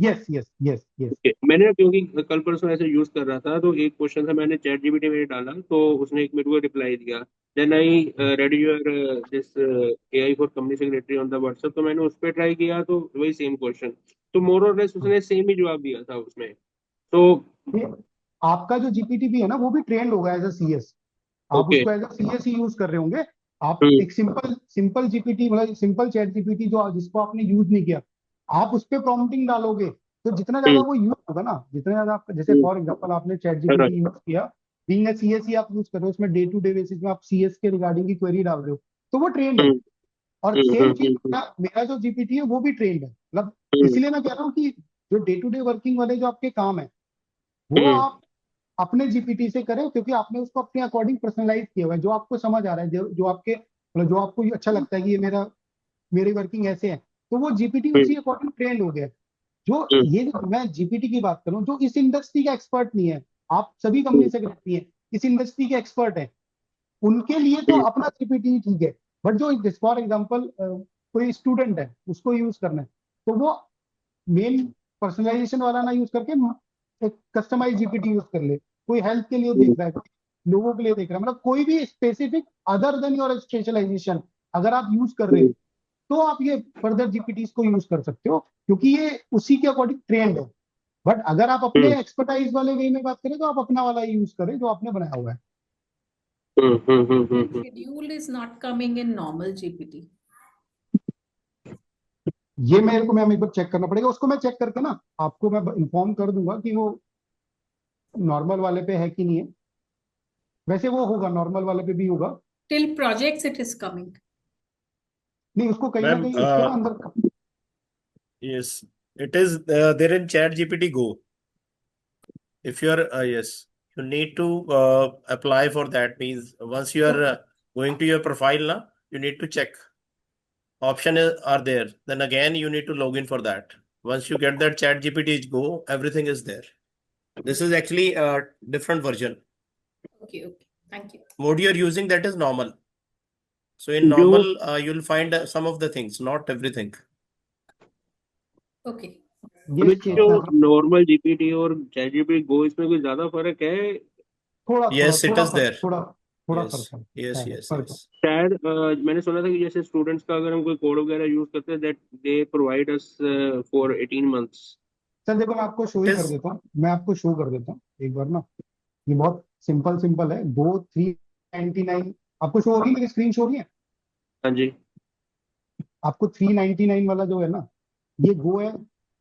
Yes yes yes yes. Okay, मैंने क्योंकि कल परसों ऐसे यूज कर रहा था, तो एक क्वेश्चन था, मैंने चैट जीपीटी में डाला तो उसने एक मेरे को रिप्लाई दिया। Then I ready your this AI for company secretary on the WhatsApp, तो मैंने उस पर ट्राई किया तो वही सेम क्वेश्चन, तो मोर और लेस उसने सेम ही जवाब दिया था उसमें। तो ये आपका जो जीपीटी भी है ना, वो भी ट्रेंड होगा एज अ सीएस। आप ओके। उसको एज अ सीएस ही यूज कर रहे होंगे। आप हम्म एक सिंपल सिंपल जीपीटी, मतलब सिंपल चैट जीपीटी जो जिसको आपने यूज नहीं किया, आप उस पर प्रॉम्प्टिंग डालोगे, तो जितना ज्यादा हम्म वो यूज होगा ना, जितना ज्यादा आपका, जैसे हम्म फॉर एग्जांपल आपने चैट राइट जीपीटी यूज किया, बीइंग अ सीएस ही आप यूज कर रहे हो, उसमें डे टू डे बेसिस में आप सीएस के रिगार्डिंग की क्वेरी डाल रहे हो, तो वो ट्रेंड है। हम्म और सेम चीज मेरा जो जीपीटी है वो भी ट्रेंड है, मतलब हम्म इसीलिए मैं कह रहा हूँ कि जो डे टू डे वर्किंग वाले जो आपके काम है, वो हम्म आप अपने जीपीटी से करें, क्योंकि आपने उसको अपने अकॉर्डिंग पर्सनलाइज किया हुआ है, जो आपको समझ आ रहा है, जो आपके मतलब जो आपको ये अच्छा लगता है कि ये मेरी वर्किंग ऐसे है, तो वो जीपीटी हम्म उसी अकॉर्डिंग ट्रेंड हो गया। जो हम्म ये जो मैं जीपीटी की बात करूं, जो इस इंडस्ट्री का एक्सपर्ट नहीं है, आप सभी हम्म कंपनी सेक्रेटरी हैं, इस इंडस्ट्री के एक्सपर्ट हैं, उनके लिए तो हम्म अपना जीपीटी ठीक है। बट जो फॉर एग्जाम्पल कोई स्टूडेंट है, उसको यूज करना है, तो वो मेन पर्सनलाइजेशन वाला ना यूज करके एक कस्टमाइज जीपीटी यूज कर ले। कोई हेल्थ के लिए देख रहा है, कोई लोगों के लिए देख रहा है, मतलब कोई भी specific other than your specialization अगर आप यूज कर रहे हो तो आप ये फर्दर जीपीटीज को यूज कर सकते हो, क्योंकि ये उसी के अकॉर्डिंग ट्रेंड है। बट अगर आप अपने एक्सपर्टाइज वाले वे में बात करें तो आप अपना वाला यूज करें जो आपने बनाया हुआ है। Schedule is not coming in normal GPT. ये मेरे को मैम एक बार चेक करना पड़ेगा, उसको मैं चेक करके ना आपको मैं इन्फॉर्म कर दूंगा कि वो नॉर्मल वाले पे है कि नहीं है। वैसे वो होगा, नॉर्मल वाले पे भी होगा। Till projects it is coming. नहीं, उसको कहीं ना मैम कहीं उसके ना अंदर yes, it is there in Chat GPT Go. If you are yes, you need to apply for that. Means once you are going to your profile now, you need to check are there. Then again you need to log in for that. Once you get that Chat GPT Go, everything is there. This is actually a different version. Okay, okay. Thank you. What you are using, that is normal. So in जो normal you'll find some of the things, not everything. Okay. ये अमित, जो चेतना जी नॉर्मल जीपीटी और चैट जीपीटी गो इसमें कोई ज्यादा फर्क है? थोड़ा थोड़ा Yes, it थोड़ा is फर्क, there. थोड़ा थोड़ा Yes, फर्क है, yes, है, yes, फर्क है। yes. शायद मैंने सुना था कि जैसे स्टूडेंट्स का अगर हम कोई कोड वगैरह यूज करते हैं that they provide us for 18 months. Sir देखो मैं आपको शो It ही कर is देता हूँ, मैं आपको शो कर देता हूँ एक बार ना। ये बहुत सिंपल है। गो 399 आपको शो हो रही है, मेरी स्क्रीन शो हो रही है हाँ जी। आपको? 399 वाला जो है ना, ये गो है,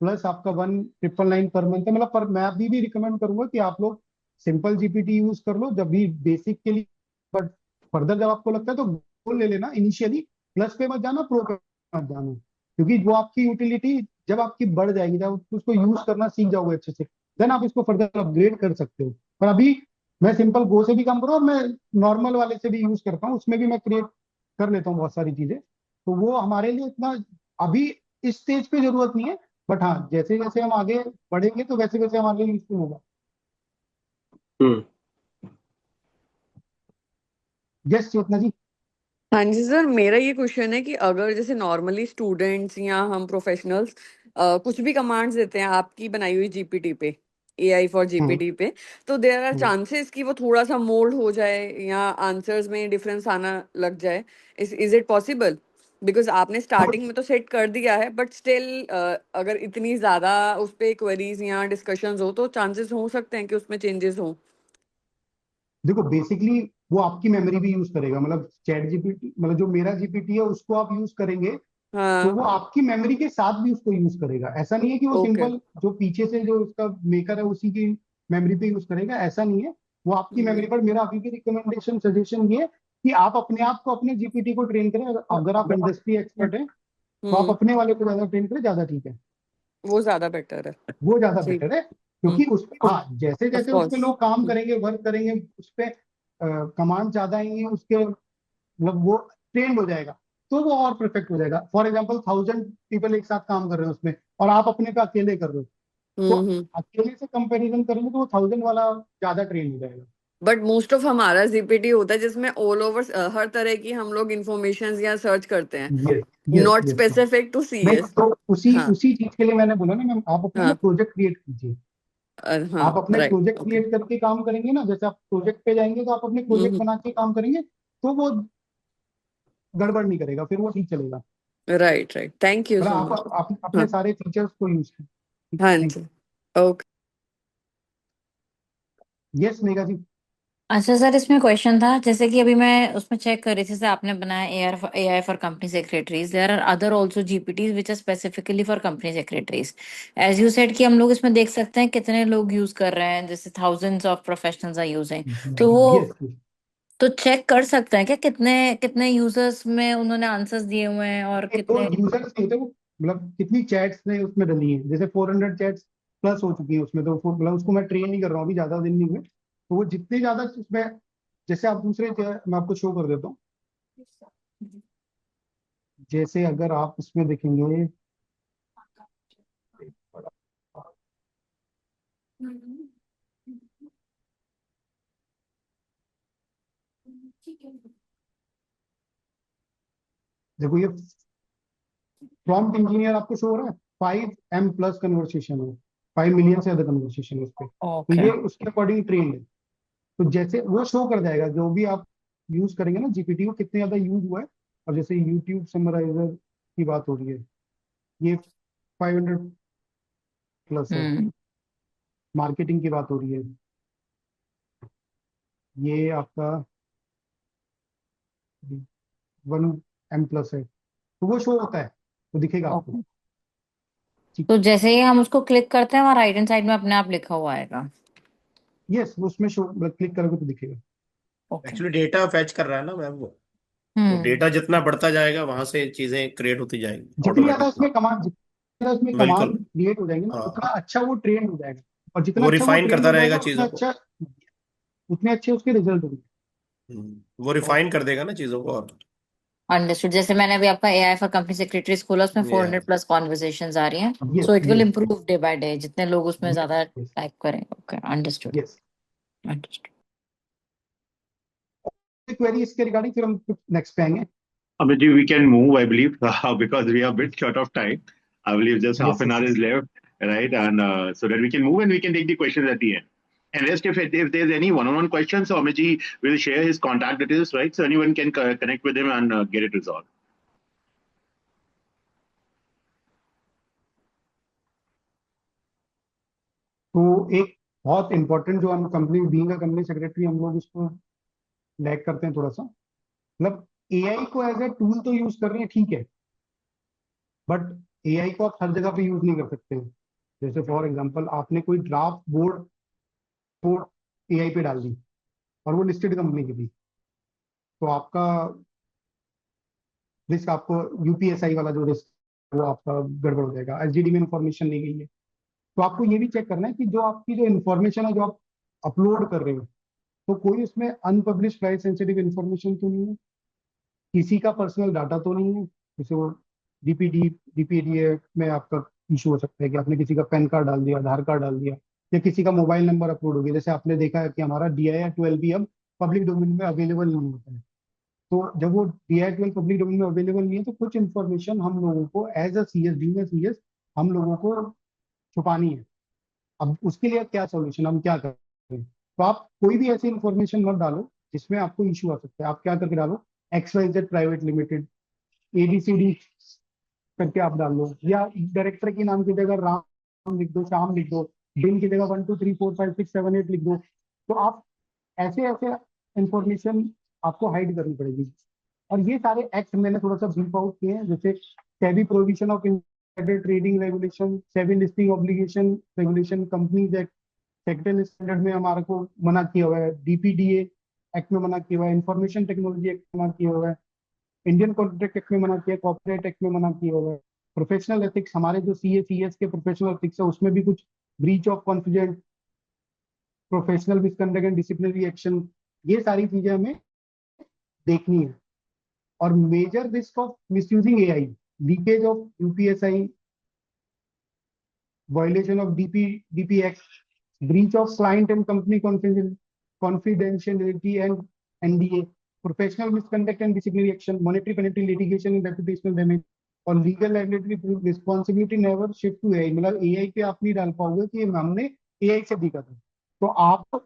प्लस आपका 1999 पर मंथ है। मतलब पर मैं अभी भी रिकमेंड करूंगा कि आप लोग सिंपल जीपीटी यूज कर लो जब भी बेसिक के लिए, बट फर्दर जब आपको लगता है तो गो ले लेना इनिशियली। प्लस पे मत जाना, प्रो पे मत जाना, क्योंकि वो आपकी यूटिलिटी जब आपकी बढ़ जाएगी, जब उसको यूज करना सीख जाओगे अच्छे से, देन आप इसको फर्दर अपग्रेड कर सकते हो। पर अभी मैं सिंपल गो से भी काम करूँ और मैं नॉर्मल वाले से भी यूज करता हूँ, उसमें भी मैं क्रिएट कर लेता हूँ बहुत सारी चीजें। तो वो हमारे लिए इतना अभी इस स्टेज पे जरूरत नहीं है, बट हाँ जैसे जैसे हम आगे बढ़ेंगे तो वैसे वैसे हमारे लिए यूजफुल होगा। हम्म। यस चेतना जी। हाँ जी सर, मेरा ये क्वेश्चन है कि अगर जैसे नॉर्मली स्टूडेंट्स या हम प्रोफेशनल्स कुछ भी कमांड्स देते हैं आपकी बनाई हुई जीपीटी पे, एआई फॉर जीपीटी पे, तो देयर आर चांसेस कि वो थोड़ा सा मोल्ड हो जाए या आंसर्स में डिफरेंस आना लग जाए। Is it possible? बिकॉज आपने स्टार्टिंग में तो सेट कर दिया है, बट स्टिल अगर इतनी ज्यादा उस पे क्वेरीज या डिस्कशंस हो तो चांसेस हो सकते हैं कि उसमें चेंजेस हो। देखो बेसिकली वो आपकी मेमोरी भी यूज करेगा, मतलब चैट जीपीटी, मतलब जो मेरा जीपीटी है उसको आप यूज करेंगे तो वो हाँ। आपकी मेमोरी के साथ भी उसको यूज करेगा। ऐसा नहीं है कि वो ओके। सिंपल जो पीछे से जो उसका मेकर है उसी की मेमोरी पे यूज करेगा, ऐसा नहीं है। वो आपकी मेमोरी पर, मेरा अभी भी रिकमेंडेशन सजेशन ये है कि आप अपने आप को अपने जीपीटी को ट्रेन करें। अगर आप इंडस्ट्री एक्सपर्ट हैं तो आप अपने वाले को ज्यादा ट्रेन करें, ज्यादा ठीक है, वो ज्यादा बेटर है। वो ज्यादा ठीक। बेटर है। क्योंकि उस हाँ जैसे ऑफ जैसे उस पे कोर्स। लोग काम करेंगे, वर्क करेंगे, उस पे कमांड ज्यादा आएंगे, उसके मतलब वो ट्रेंड हो जाएगा तो वो और परफेक्ट हो जाएगा। फॉर एग्जाम्पल 1000 पीपल एक साथ काम कर रहे हैं उसमें और आप अपने पे अकेले कर रहे हो, तो हम्म। अकेले से कंपैरिजन करेंगे तो वो 1000 वाला ज्यादा ट्रेंड हो जाएगा। बट मोस्ट ऑफ हमारा जीपीटी होता है जिसमें ऑल ओवर हर तरह की हम लोग इंफॉर्मेशन या सर्च करते हैं, yes yes not yes. Specific to नहीं सीएस। तो उसी हाँ। उसी चीज के लिए मैंने बोला ना मैम, आप अपना ना हाँ। प्रोजेक्ट क्रिएट कीजिए। हाँ। आप अपने राइट। Project okay. क्रिएट करके काम करेंगे ना, जैसे आप प्रोजेक्ट पे जाएंगे तो आप अपने प्रोजेक्ट बना के काम करेंगे तो वो गड़बड़ नहीं करेगा, फिर वो ठीक चलेगा। राइट राइट, थैंक यू मतलब सो आप मच। अपने हाँ। सारे फीचर्स को यूज करें। हाँ थैंक जी। Okay. You. Yes Megha ji. अच्छा सर, इसमें क्वेश्चन था, जैसे कि अभी मैं उसमें चेक कर रही थी, जैसे आपने बनाया AI for company secretaries, there are other also GPTs which are specifically for company secretaries. As you said कि हम लोग इसमें देख सकते हैं कितने लोग यूज कर रहे हैं, जैसे thousands of professionals are using, तो वो यस तो चेक कर सकते हैं क्या कितने कितने यूजर्स में उन्होंने आंसर्स दिए हुए हैं और वो कितने? यूजर्स नहीं होते, वो मतलब कितनी चैट्स ने उसमें डली है, जैसे 400 चैट्स प्लस हो चुकी है उसमें, तो मतलब उसको मैं ट्रेन नहीं कर रहा हूँ अभी, ज्यादा दिन नहीं हुए, तो वो जितने ज्यादा उसमें, जैसे आप दूसरे मैं आपको शो कर देता हूँ। जैसे अगर आप उसमें देखेंगे, देखो ये प्रॉम्प्ट इंजीनियर आपको शो हो रहा है। 5M प्लस कन्वर्सेशन है, 5 मिलियन से ज्यादा कन्वर्सेशन है उस पर, तो ओके ये उसके अकॉर्डिंग ट्रेंड है। तो जैसे वो शो कर जाएगा जो भी आप यूज करेंगे ना जीपीटी को, कितने ज्यादा यूज हुआ है। और जैसे यूट्यूब समराइजर की बात हो रही है, ये 500 प्लस है। हम्म मार्केटिंग की बात हो रही है, ये आपका 1M प्लस है। तो वो शो होता है, तो दिखेगा आपको। ओके। ठीक। तो जैसे ही हम उसको क्लिक करते हैं, वहाँ राइट हैंड साइड में अपने आप लिखा हुआ आएगा। यस, उसमें शो क्लिक करोगे तो दिखेगा। ओके। एक्चुअली डेटा फैच कर रहा है ना मैम वो, तो हम्म डेटा जितना बढ़ता जाएगा वहां से चीजें क्रिएट होती जाएंगी जितनी ज्यादा ऑटोमेटिकली। उसमें बिल्कुल। कमांड क्रिएट हो जाएंगे ना, हाँ, उतना अच्छा वो ट्रेन हो जाएगा। और जितना वो अच्छा वो रिफाइन ट्रेन करता हो रहेगा जाएगा, उतना चीजों को। अच्छा, उतने अच्छे उसके रिजल्ट होंगे। वो रिफाइन कर देगा ना चीजों को। और अंडरस्टूड। जैसे मैंने अभी आपका एआई फॉर कंपनी सेक्रेटरीज खोला, उसमें या 400 प्लस कॉन्वर्सेशंस आ रही हैं। Yes so it will yes improve day by day, जितने लोग उसमें यस ज्यादा यस टाइप करें। Okay, understood yes. Understood. Query इसके रिगार्डिंग, फिर हम नेक्स्ट पे आएंगे। Amit, we can move, I believe, because we are a bit short of time. I believe just half yes an yes hour is yes. left, right? And so that we can move and we can take the questions at the end. And rest, if there's any one-on-one questions, so Amit ji will share his contact details, right? So anyone can connect with him and get it resolved. तो एक बहुत इंपॉर्टेंट जो हम company being a company secretary हम लोग इसको लैग करते हैं थोड़ा सा, मतलब एआई को एज ए टूल तो यूज कर रहे हैं, ठीक है, बट एआई को आप हर जगह पे यूज नहीं कर सकते हैं। जैसे फॉर एग्जांपल आपने कोई ड्राफ्ट बोर्ड बोर्ड एआई पे डाल दी और वो लिस्टेड कंपनी की थी, तो आपका रिस्क, आपको यूपीएसआई वाला जो रिस्क, वो आपका गड़बड़ हो जाएगा, एसडीडी में इंफॉर्मेशन नहीं गई है। तो आपको ये भी चेक करना है कि जो आपकी जो इन्फॉर्मेशन है जो आप अपलोड कर रहे हो, तो कोई उसमें अनपब्लिश प्राइस सेंसिटिव इन्फॉर्मेशन तो नहीं है, किसी का पर्सनल डाटा तो नहीं है। जैसे वो डीपीडी डीपीडीए में आपका इशू हो सकता है कि आपने किसी का पैन कार्ड डाल दिया, आधार कार्ड डाल दिया, या किसी का मोबाइल नंबर अपलोड हो गया। जैसे आपने देखा है कि हमारा DIR-12 भी अब पब्लिक डोमेन में अवेलेबल नहीं होता है। तो जब वो DIR-12 पब्लिक डोमेन में अवेलेबल नहीं है, तो कुछ इन्फॉर्मेशन हम लोगों को as a CS, being a CS, हम लोगों को छुपानी है। अब उसके लिए क्या सोल्यूशन, हम क्या करें? तो आप कोई भी ऐसी इन्फॉर्मेशन मत डालो जिसमें आपको इशू आ सकता है। आप क्या करके डालो, XYZ प्राइवेट लिमिटेड, ABCD करके आप डाल लो, या डायरेक्टर के नाम की जगह राम लिख दो, श्याम लिख दो, दिन की जगह 1 2 3 4 5 6 7 8 लिख दो। तो आप ऐसे ऐसे इंफॉर्मेशन आपको हाइड करनी पड़ेगी। और ये सारे एक्ट मैंने थोड़ा सा ब्रीफ आउट किए हैं, जैसे SEBI provision of insider trading regulation, SEBI listing obligation regulation, companies act, secretary standard में हमारे को मना किया हुआ है, DPDA एक्ट में मना किया हुआ है, इंफॉर्मेशन टेक्नोलॉजी एक्ट में मना किया हुआ है, इंडियन कॉन्ट्रैक्ट एक्ट में मना किया, कॉर्पोरेट एक्ट में मना किया हुआ है, प्रोफेशनल एथिक्स, हमारे जो CA CS के प्रोफेशनल एथिक्स है उसमें भी कुछ breach of confidence, professional misconduct and disciplinary action, ये सारी चीजें हमें देखनी है। और major risk of misusing AI, leakage of UPSI, violation of DP act, breach of client and company confidentiality and NDA, professional misconduct and disciplinary action, monetary penalty, litigation and reputational damage, और legal liability responsibility never shift to AI. मतलब एआई पे आप नहीं डाल पाओगे कि हमने एआई से दिखा था। तो आप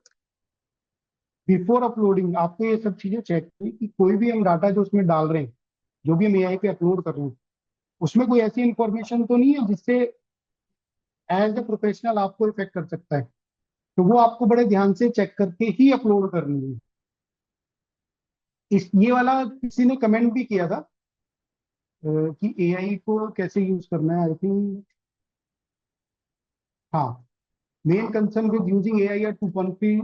बिफोर अपलोडिंग आपको ये सब चीजें चेक करनी कि कोई भी हम डाटा जो उसमें डाल रहे हैं, जो भी हम एआई पे अपलोड कर रहे हैं, उसमें कोई ऐसी इंफॉर्मेशन तो नहीं है जिससे एज ए प्रोफेशनल आपको इफेक्ट कर सकता है। तो वो आपको बड़े ध्यान से चेक करके ही अपलोड करनी है। इस ये वाला किसी ने कमेंट भी किया था कि एआई को कैसे यूज करना है, आई थिंक। हाँ, main concern with using AI are to confi,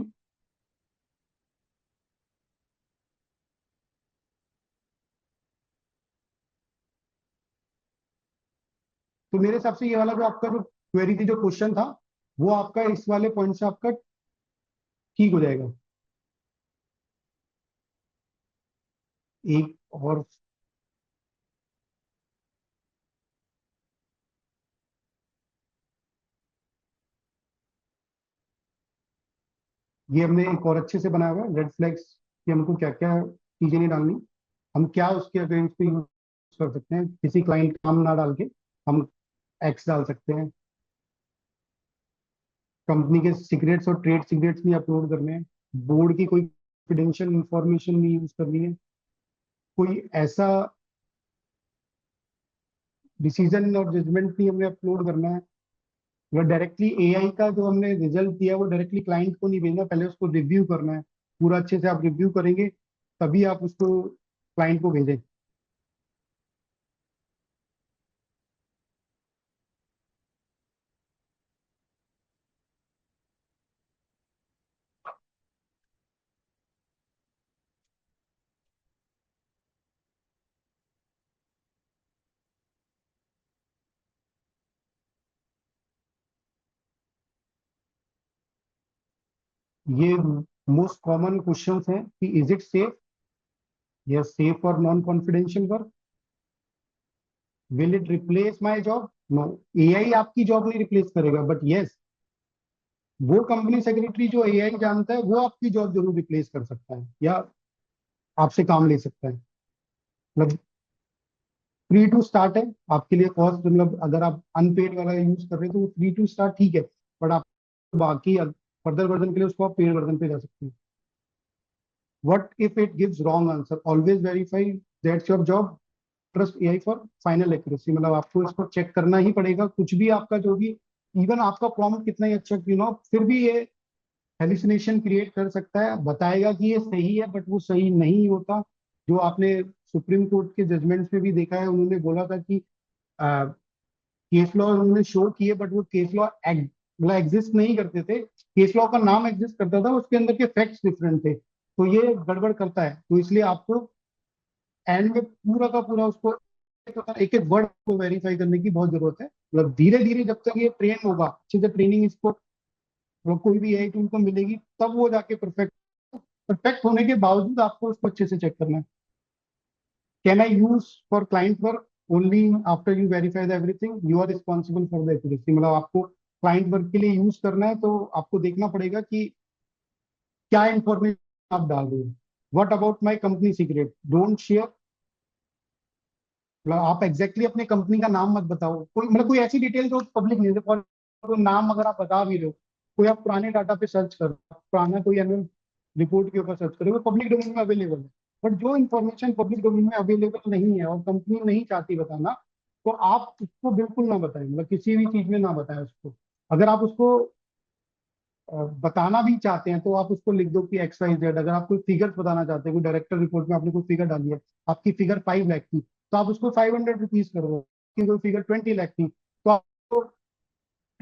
तो मेरे हिसाब से ये वाला जो आपका जो क्वेरी थी, जो क्वेश्चन था, वो आपका इस वाले पॉइंट से आपका ठीक हो जाएगा। एक और ये हमने एक और अच्छे से बनाया हुआ है, रेड फ्लैग्स कि हमको क्या क्या चीजें नहीं डालनी, हम क्या उसके अगेंस्ट पे यूज कर सकते हैं, किसी क्लाइंट का नाम ना डाल के हम एक्स डाल सकते हैं। कंपनी के सीक्रेट्स और ट्रेड सीक्रेट्स नहीं अपलोड करने हैं। बोर्ड की कोई कॉन्फिडेंशियल इंफॉर्मेशन नहीं यूज करनी है। कोई ऐसा डिसीजन और जजमेंट नहीं हमें अपलोड करना है। या डायरेक्टली एआई का जो हमने रिजल्ट दिया है वो डायरेक्टली क्लाइंट को नहीं भेजना, पहले उसको रिव्यू करना है। पूरा अच्छे से आप रिव्यू करेंगे तभी आप उसको क्लाइंट को भेजें। ये मोस्ट कॉमन क्वेश्चंस हैं कि इज इट सेफ, या सेफ और non confidential work, will it replace my job. No, AI आपकी जॉब नहीं रिप्लेस करेगा, बट यस वो कंपनी सेक्रेटरी जो एआई जानता है वो आपकी जॉब जरूर रिप्लेस कर सकता है या आपसे काम ले सकता है। मतलब फ्री टू स्टार्ट है आपके लिए कॉस्ट, मतलब अगर आप अनपेड वाला यूज कर रहे हैं तो फ्री टू स्टार्ट ठीक है, बट आप बाकी फर्दर वर्जन के लिए उसको आप पेड वर्जन पे जा सकते हैं। What if it gives wrong answer, always verify, that's your job. Trust AI for final accuracy, मतलब आपको इसको चेक करना ही पड़ेगा। कुछ भी आपका जो भी, इवन आपका प्रॉम्प्ट कितना ही अच्छा क्यों ना हो, फिर भी ये हेलुसिनेशन क्रिएट कर सकता है। बताएगा कि ये सही है बट वो सही नहीं होता। जो आपने सुप्रीम कोर्ट के जजमेंट्स में भी देखा है, उन्होंने बोला था कि केस लॉ उन्होंने शो किए बट वो केस लॉ मतलब एग्जिस्ट नहीं करते थे। केस लॉ का नाम एग्जिस्ट करता था, उसके अंदर के फैक्ट्स डिफरेंट थे, तो ये गड़बड़ करता है। तो इसलिए आपको एंड में पूरा का पूरा उसको एक एक वर्ड को वेरीफाई करने की बहुत जरूरत है। मतलब धीरे धीरे जब तक ये ट्रेन होगा, अच्छे से ट्रेनिंग इसको मतलब कोई भी एआई टूल को मिलेगी, तब वो जाके परफेक्ट परफेक्ट होने के बावजूद आपको उसको अच्छे से चेक करना है। Can I use for client work only after you verify the everything, you are responsible for the accuracy. मतलब आपको क्लाइंट वर्क के लिए यूज करना है तो आपको देखना पड़ेगा कि क्या इंफॉर्मेशन आप डाल रहे हो। What about my company secret, don't share. मतलब आप एग्जैक्टली अपने कंपनी का नाम मत बताओ, कोई मतलब कोई ऐसी डिटेल जो पब्लिक नहीं है। फॉर नाम अगर आप बता भी रहे हो, कोई आप पुराने डाटा पे सर्च करो, पुराना कोई एनुअल रिपोर्ट के ऊपर सर्च करो, वो पब्लिक डोमेन में अवेलेबल है। बट जो इन्फॉर्मेशन पब्लिक डोमेन में अवेलेबल नहीं है और कंपनी नहीं चाहती बताना, तो आप उसको बिल्कुल ना बताएं। मतलब किसी भी चीज में ना बताएं उसको। अगर आप उसको बताना भी चाहते हैं तो आप उसको लिख दो कि एक्स वाई जेड। अगर आप कोई फिगर्स बताना चाहते हैं, कोई डायरेक्टर रिपोर्ट में आपने कोई फिगर डाली है, आपकी फिगर 5 लाख थी तो आप उसको 500 रुपीज कर दो। कि कोई फिगर 20 लाख थी तो आप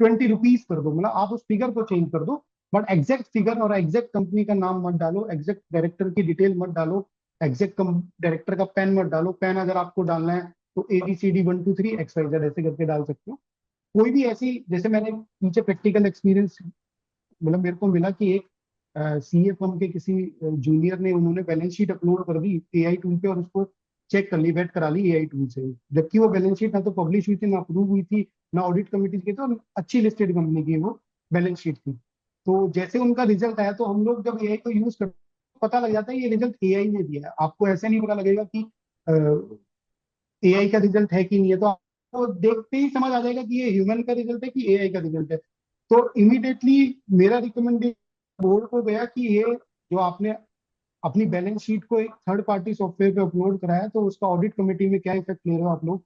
20 रुपीज कर दो। मतलब आप उस फिगर को चेंज कर दो, बट एग्जैक्ट फिगर और एग्जैक्ट कंपनी का नाम मत डालो, एग्जैक्ट डायरेक्टर की डिटेल मत डालो, एग्जैक्ट डायरेक्टर का पेन मत डालो। पेन अगर आपको डालना है तो ABCD123XYZ ऐसे करके डाल सकते हो। कोई भी ऐसी, जैसे मैंने पीछे प्रैक्टिकल एक्सपीरियंस मतलब मेरे को मिला कि एक सीए फर्म के किसी जूनियर ने, उन्होंने बैलेंस शीट अपलोड कर दी एआई टूल पे और उसको चेक कर ली, वेट करा ली एआई टूल से। जबकि वो बैलेंस शीट ना तो पब्लिश हुई थी, ना अप्रूव हुई थी, ना ऑडिट कमेटी की, तो अच्छी लिस्टेड कंपनी की वो बैलेंस शीट थी। तो जैसे उनका रिजल्ट आया तो हम लोग जब एआई को यूज करते पता लग जाता है ये रिजल्ट एआई ने दिया है। आपको ऐसे नहीं पता लगेगा कि एआई का रिजल्ट है कि नहीं है, तो आपको देखते ही समझ आ जाएगा कि ये ह्यूमन का रिजल्ट है कि एआई का रिजल्ट है। तो इमीडिएटली मेरा रिकमेंडेशन बोर्ड को गया कि ये जो आपने अपनी बैलेंस शीट को एक थर्ड पार्टी सॉफ्टवेयर पे अपलोड कराया, तो उसका ऑडिट कमेटी में क्या इफेक्ट ले रहे हो आप लोग।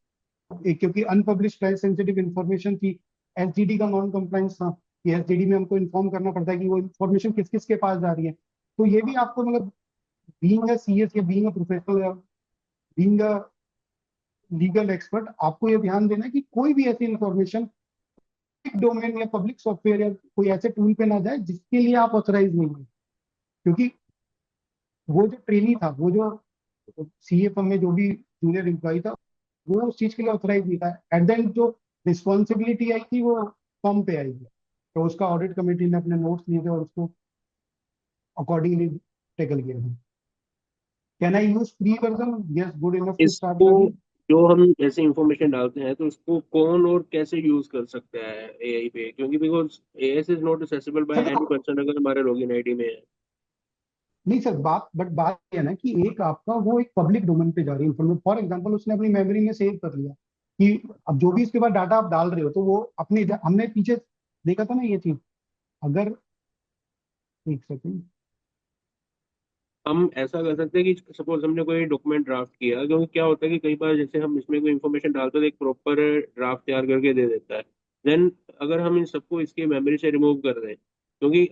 क्योंकि अनपब्लिश प्राइस सेंसिटिव इन्फॉर्मेशन थी, एसडीडी का नॉन कंप्लाइंस था कि एसडीडी में हमको इन्फॉर्म करना पड़ता है कि वो इन्फॉर्मेशन किस किस के पास जा रही है। तो ये भी आपको मतलब बीइंग अ सीएस या बीइंग अ प्रोफेशनल या बीइंग अ लीगल एक्सपर्ट, आपको ये ध्यान देना है कि कोई भी ऐसी इन्फॉर्मेशन पब्लिक डोमेन या पब्लिक सॉफ्टवेयर या कोई ऐसे टूल पे ना जाए जिसके लिए आप ऑथराइज नहीं है। क्योंकि वो जो ट्रेनी था, वो जो सीए फर्म में जो भी जूनियर एम्प्लॉय था, वो उस चीज के लिए ऑथराइज नहीं था। एट द एंड जो रिस्पॉन्सिबिलिटी आई थी वो फर्म पे आई थी। तो उसका ऑडिट कमेटी ने अपने नोट्स लिए थे और उसको अकॉर्डिंगली टेकल किया था। Can I use free version, yes, good enough to start इसको लर्निंग। जो हम ऐसे इंफॉर्मेशन डालते हैं तो इसको कौन और कैसे यूज कर सकता है एआई पे, क्योंकि because AI is not accessible by any person अगर हमारे लॉगिन आईडी में है। नहीं सर, बात ये है ना कि एक आपका वो एक पब्लिक डोमेन पे जा रही है इन्फॉर्मेशन। फॉर एग्जांपल उसने अपनी मेमोरी में सेव कर लिया कि अब जो भी इसके बाद डाटा आप डाल रहे हो तो वो अपने हमने पीछे देखा था ना ये चीज। अगर एक सेकंड, हम ऐसा कर सकते हैं कि सपोज हमने कोई डॉक्यूमेंट ड्राफ्ट किया, क्योंकि क्या होता है कि कई बार जैसे हम इसमें कोई इन्फॉर्मेशन डालते हैं तो एक प्रॉपर ड्राफ्ट तैयार करके दे देता है। देन अगर हम इन सबको इसकी मेमोरी से रिमूव कर दें, क्योंकि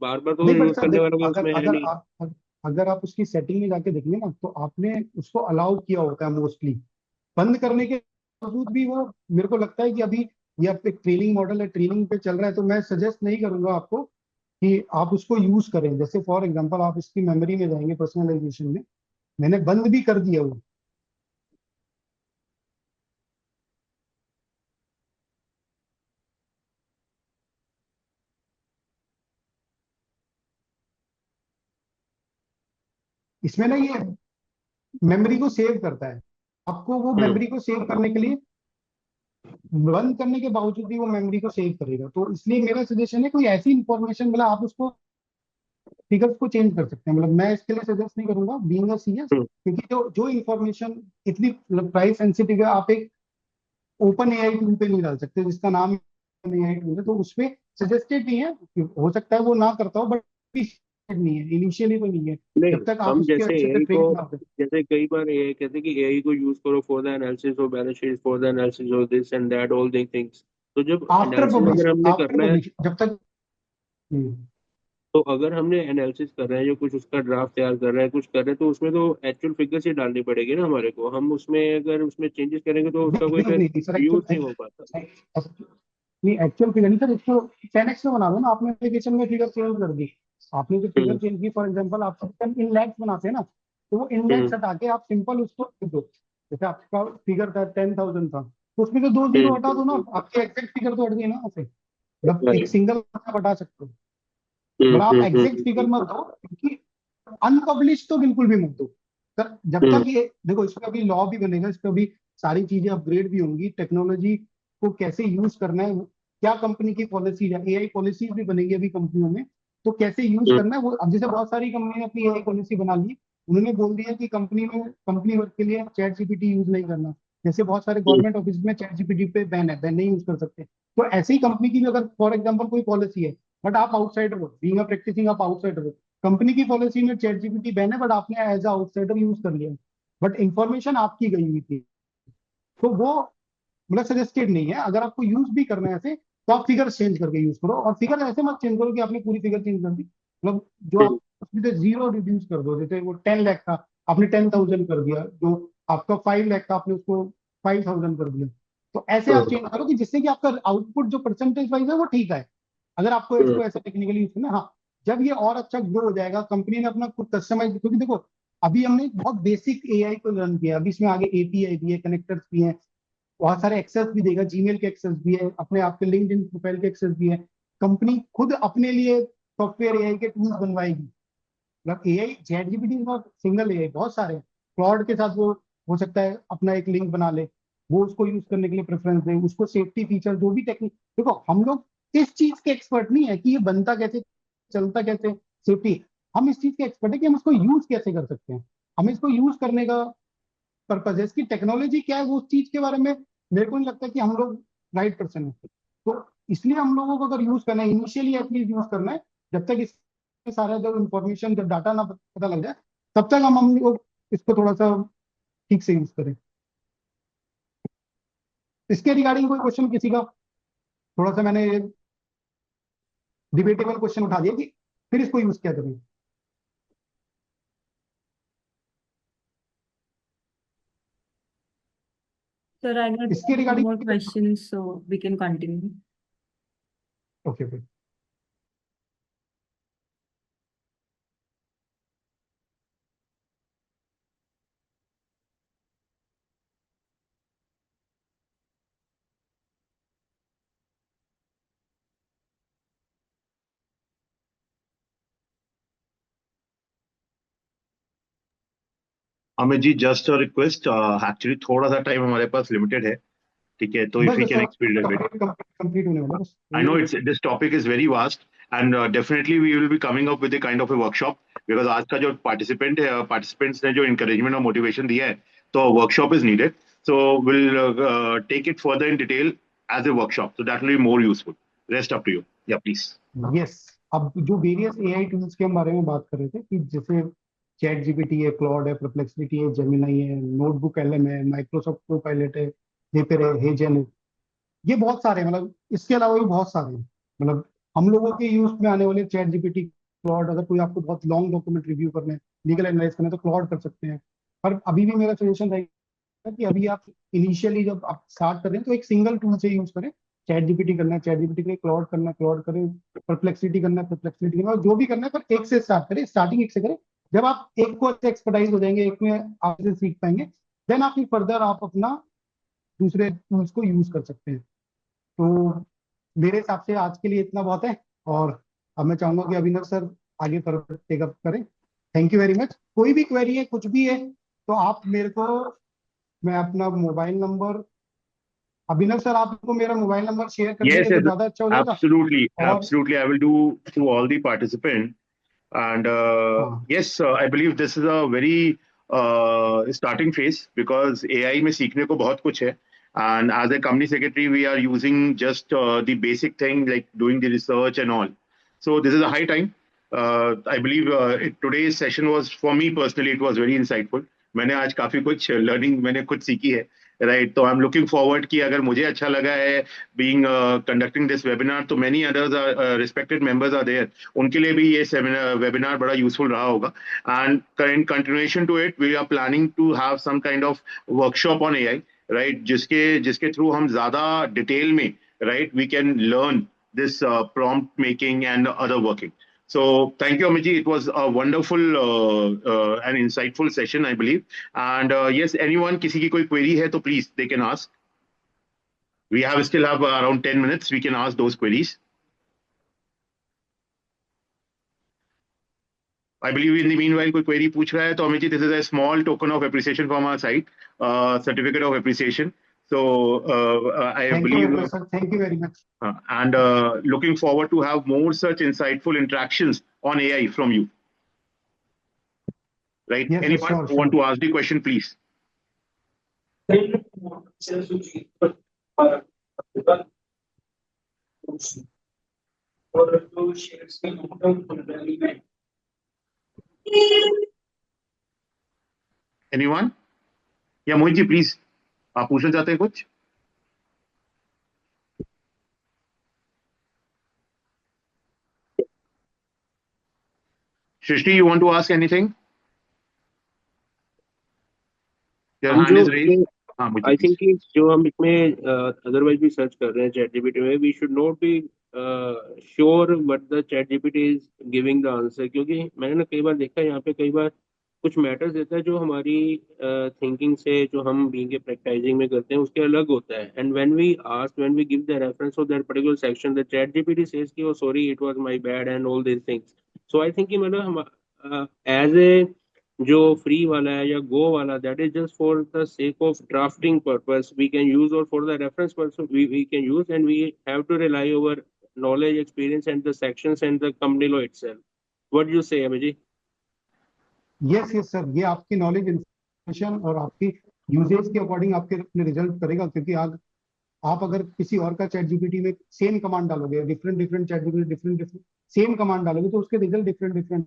बार बार तो नहीं बट यूज सर करने देखो, वालों को अगर उसमें है अगर नहीं। आप अगर आप उसकी सेटिंग में जाके देखेंगे ना तो आपने उसको अलाउ किया होता है मोस्टली। बंद करने के बावजूद भी वो, मेरे को लगता है कि अभी ये आप एक ट्रेनिंग मॉडल है, ट्रेनिंग पे चल रहा है, तो मैं सजेस्ट नहीं करूंगा आपको कि आप उसको यूज करें। जैसे फॉर एग्जांपल आप इसकी मेमोरी में जाएंगे पर्सनलाइजेशन में, मैंने बंद भी कर दिया वो। इसमें ना ये मेमोरी को सेव करता है, आपको वो हम्म। मेमोरी को सेव करने के लिए बंद करने के बावजूद भी वो मेमोरी को सेव करेगा। तो इसलिए मेरा सजेशन है कोई ऐसी इंफॉर्मेशन, मतलब आप उसको फिगर्स को चेंज कर सकते हैं, मतलब मैं इसके लिए सजेस्ट नहीं करूंगा बीइंग अ सीएस, हम्म। क्योंकि जो जो इन्फॉर्मेशन इतनी प्राइस सेंसिटिव है, आप एक ओपन एआई टूल पे नहीं डाल सकते जिसका नाम एआई टूल है, तो उसपे सजेस्टेड नहीं है। हो सकता है वो ना करता हो, बट नहीं है, इनिशियली तो नहीं है, नहीं, जब तक आप हम उसके जैसे अच्छे से एआई को, ट्रेन ना हो। जैसे कई बार एआई कहते हैं कि एआई को यूज करो for the analysis of balance sheet, for the analysis of this and that all the things. तो जब एनालिसिस अगर हमने करना है, आफ्टर पब्लिश जब तक। हम्म, तो अगर हमने एनालिसिस कर रहे हैं, जो कुछ उसका ड्राफ्ट तैयार कर रहे हैं, कुछ कर रहे हैं, तो उसमें तो एक्चुअल फिगर्स ही डालनी पड़ेगी ना हमारे को। हम उसमें अगर उसमें चेंजेस करेंगे तो उसका नहीं कोई नहीं फिर नहीं सर, यूज नहीं हो पाता। नहीं एक्चुअल फिगर नहीं सर, इसको 10x में बना दो ना। आपने एप्लीकेशन में फिगर चेंज कर दी, आपने जो फिगर हम्म। चेंज की, फॉर एग्जांपल आप इन लैक्स बनाते हैं ना, तो वो इन हम्म। लैक्स हटा के आप सिंपल उसको लिख दो। जैसे आपका फिगर था 10,000 था, तो उसमें तो 2 जीरो हम्म। हटा दो ना, आपके एग्जैक्ट फिगर तो हट गई ना वहाँ से। मतलब एक right। सिंगल आप हटा सकते हो, हम्म। बट आप हम्म। एग्जैक्ट फिगर मत दो, क्योंकि अनपब्लिश तो बिल्कुल भी मत दो सर। जब हम्म। तक ये देखो, इस पे अभी लॉ भी बनेगा, इस पे अभी सारी चीजें अपग्रेड भी होंगी, टेक्नोलॉजी को कैसे यूज करना है, क्या कंपनी की पॉलिसी है, एआई पॉलिसीज भी बनेगी अभी कंपनियों में, तो कैसे यूज हम्म। करना है वो। अब जैसे बहुत सारी कंपनी ने अपनी एआई पॉलिसी बना ली, उन्होंने बोल दिया कि कंपनी वर्क के लिए चैट जीपीटी यूज नहीं करना। जैसे बहुत सारे हम्म। गवर्नमेंट ऑफिस में चैट जीपीटी पे बैन है, बैन नहीं यूज कर सकते। तो ऐसे ही कंपनी की भी अगर फॉर एग्जाम्पल कोई पॉलिसी है, बट आप आउटसाइडर हो, बीइंग अ प्रैक्टिसिंग आप आउटसाइडर हो, कंपनी की पॉलिसी में चैट जीपीटी बैन है, बट आपने एज अ आउटसाइडर यूज कर लिया, बट इंफॉर्मेशन आपकी गई हुई थी, तो वो मतलब सजेस्टेड नहीं है। अगर आपको यूज भी करना है ऐसे, तो आप फिगर चेंज करके यूज करो, और फिगर ऐसे मत चेंज करो कि आपने पूरी फिगर चेंज कर दी। मतलब जो हम्म। आप उसमें से जीरो रिड्यूस कर दो, जैसे वो 10 लाख था, आपने 10,000 कर दिया, जो आपका 5 लाख था आपने उसको 5,000 कर दिया। तो ऐसे आप हम्म। चेंज करो कि जिससे कि आपका आउटपुट जो परसेंटेज वाइज है वो ठीक है, अगर आपको हम्म। इसको ऐसे टेक्निकली यूज करना है। हाँ, जब ये और अच्छा ग्रो हो जाएगा, कंपनी ने अपना खुद कस्टमाइज, क्योंकि देखो अभी हमने बहुत बेसिक एआई को रन किया, अभी इसमें आगे एपीआई भी है, कनेक्टर्स भी हैं, बहुत सारे एक्सेस भी देगा, जीमेल के एक्सेस भी है, अपने आपके लिंक्डइन प्रोफाइल के एक्सेस भी है। कंपनी खुद अपने लिए सॉफ्टवेयर एआई के टूल्स बनवाएगी। मतलब AI chat GPT not single AI, बहुत सारे हैं। क्लाउड के साथ वो हो सकता है अपना एक लिंक बना ले, वो उसको यूज करने के लिए प्रेफरेंस दे, उसको सेफ्टी फीचर जो भी टेक्निक। देखो हम लोग इस चीज के एक्सपर्ट नहीं है कि ये बनता कैसे, चलता कैसे, सेफ्टी। हम इस चीज के एक्सपर्ट है कि हम इसको यूज कैसे कर सकते हैं, हमें इसको यूज करने का पर्पज है। इसकी टेक्नोलॉजी क्या है वो उस चीज के बारे में मेरे को नहीं लगता कि हम लोग राइट पर्सन है। तो इसलिए हम लोगों को अगर यूज करना है, इनिशियली एटलीस्ट यूज करना है, जब तक इस सारा जब इंफॉर्मेशन, जब डाटा ना पता लग जाए, तब तक हम लोग इसको थोड़ा सा ठीक से यूज करें। इसके रिगार्डिंग कोई क्वेश्चन किसी का? थोड़ा सा मैंने डिबेटेबल क्वेश्चन उठा दिया कि फिर इसको यूज क्या करें। Sir, I got इसके two more regarding questions, so we can continue. Okay okay. Amit ji, just a request, actually थोड़ा सा टाइम हमारे पास लिमिटेड है, ठीक है, तो इफ बस वी बस can sir, Expeed bit. Complete होने वाला है, बस I know it's this topic is very vast, and definitely we will be coming up with a kind of a workshop, because आज का जो participants ने जो encouragement और motivation दिया है, तो workshop is needed. So we'll take it further in detail as a workshop. So that will be more useful. Rest up to you. Yeah, please. Yes, अब जो वेरियस एआई टूल्स के हम बारे में बात कर रहे थे कि जैसे चैट जीपीटी है, क्लॉड है, परप्लेक्सिटी है, जेमिनाई है, नोटबुक एलएम है, माइक्रोसॉफ्ट कोपायलट है, जेपर है, हेजन है, ये बहुत सारे हैं। मतलब इसके अलावा भी बहुत सारे हैं। मतलब हम लोगों के यूज में आने वाले चैट जीपीटी, क्लॉड, अगर कोई आपको बहुत लॉन्ग डॉक्यूमेंट रिव्यू करने, लीगल एनालाइज करने तो क्लॉड कर सकते हैं। पर अभी भी मेरा सजेशन रहेगा कि अभी आप इनिशियली जब आप स्टार्ट कर रहे हैं तो एक सिंगल टूल से यूज करें। चैट जीपीटी करना है चैट जीपीटी करें, क्लॉड करना है क्लॉड करें, परप्लेक्सिटी करना है परप्लेक्सिटी करें, और जो भी करना है पर एक से स्टार्ट करें, स्टार्टिंग एक से करें। जब आप एक को अच्छे एक्सपर्टाइज हो जाएंगे, एक में आप इसे सीख पाएंगे, देन आप फर्दर आप अपना दूसरे टूल्स को यूज कर सकते हैं। तो मेरे हिसाब से आज के लिए इतना बहुत है, और अब मैं चाहूंगा कि अभिनव सर आगे फर्दर टेकअप करें। Thank you very much. कोई भी क्वेरी है, कुछ भी है, तो आप मेरे को, मैं अपना मोबाइल नंबर, अभिनव सर आपको मेरा मोबाइल नंबर शेयर कर Yes, देंगे तो yes, ज्यादा अच्छा हो जाएगा। absolutely, और absolutely. I will do to all the participants. And हाँ, yes, I believe this is a very starting phase because AI में सीखने को बहुत कुछ है. And as a company secretary, we are using just the basic thing like doing the research and all. So this is a high time. I believe today's session was, for me personally, it was very insightful. मैंने आज काफी कुछ learning मैंने खुद सीखी है, right? तो I'm looking forward कि अगर मुझे अच्छा लगा है being conducting this webinar, तो many others are respected members are there. उनके लिए भी ये सेमिनार वेबिनार बड़ा यूजफुल रहा होगा. And in continuation to it, we are planning to have some kind of workshop on AI, right? जिसके थ्रू हम ज्यादा डिटेल में, right, we can learn this prompt making and other working. So thank you, Amiji. It was a wonderful and insightful session, I believe. And yes, anyone किसी की कोई query है तो please they can ask. We still have around 10 minutes. We can ask those queries. I believe in the meanwhile कोई query पूछ रहा है तो Amiji, this is a small token of appreciation from our side, certificate of appreciation. So I thank you believe very much sir, thank you very much. and looking forward to have more such insightful interactions on AI from you. Right? Yes yes, Anyone sure who want sure. to ask the question, please? Anyone? Yeah, Mohit ji, please. आप पूछना चाहते हैं कुछ? Shrishti, you want to ask anything? Your हम hand is जो raised. हाँ, Mohit ji, I please. Think कि जो हम इसमें अदरवाइज भी सर्च कर रहे हैं चैट जीपीटी में, we should not be sure what the chat GPT is giving the answer, क्योंकि मैंने ना कई बार देखा है यहाँ पे, कई बार कुछ मैटर्स देता है जो हमारी थिंकिंग से, जो हम बीइंग ए प्रैक्टिसिंग में करते हैं उसके अलग होता है। And when we give the reference of that particular section, the chat GPT says कि oh sorry it was my bad and all this things. So I think कि मतलब हम एज ए जो फ्री वाला है या गो वाला, that is just for the sake of drafting purpose we can use, और for the reference purpose we can use, and we have to rely over knowledge, experience, and the sections and the company law itself. What do you say, Amiji? Yes yes sir, ये आपकी नॉलेज, इन्फॉर्मेशन और आपकी यूजेज के अकॉर्डिंग आपके अपने रिजल्ट करेगा। क्योंकि आप अगर किसी और का चैट जीपीटी में सेम कमांड डालोगे, different different chat GPT different different same command डालोगे, तो उसके रिजल्ट डिफरेंट डिफरेंट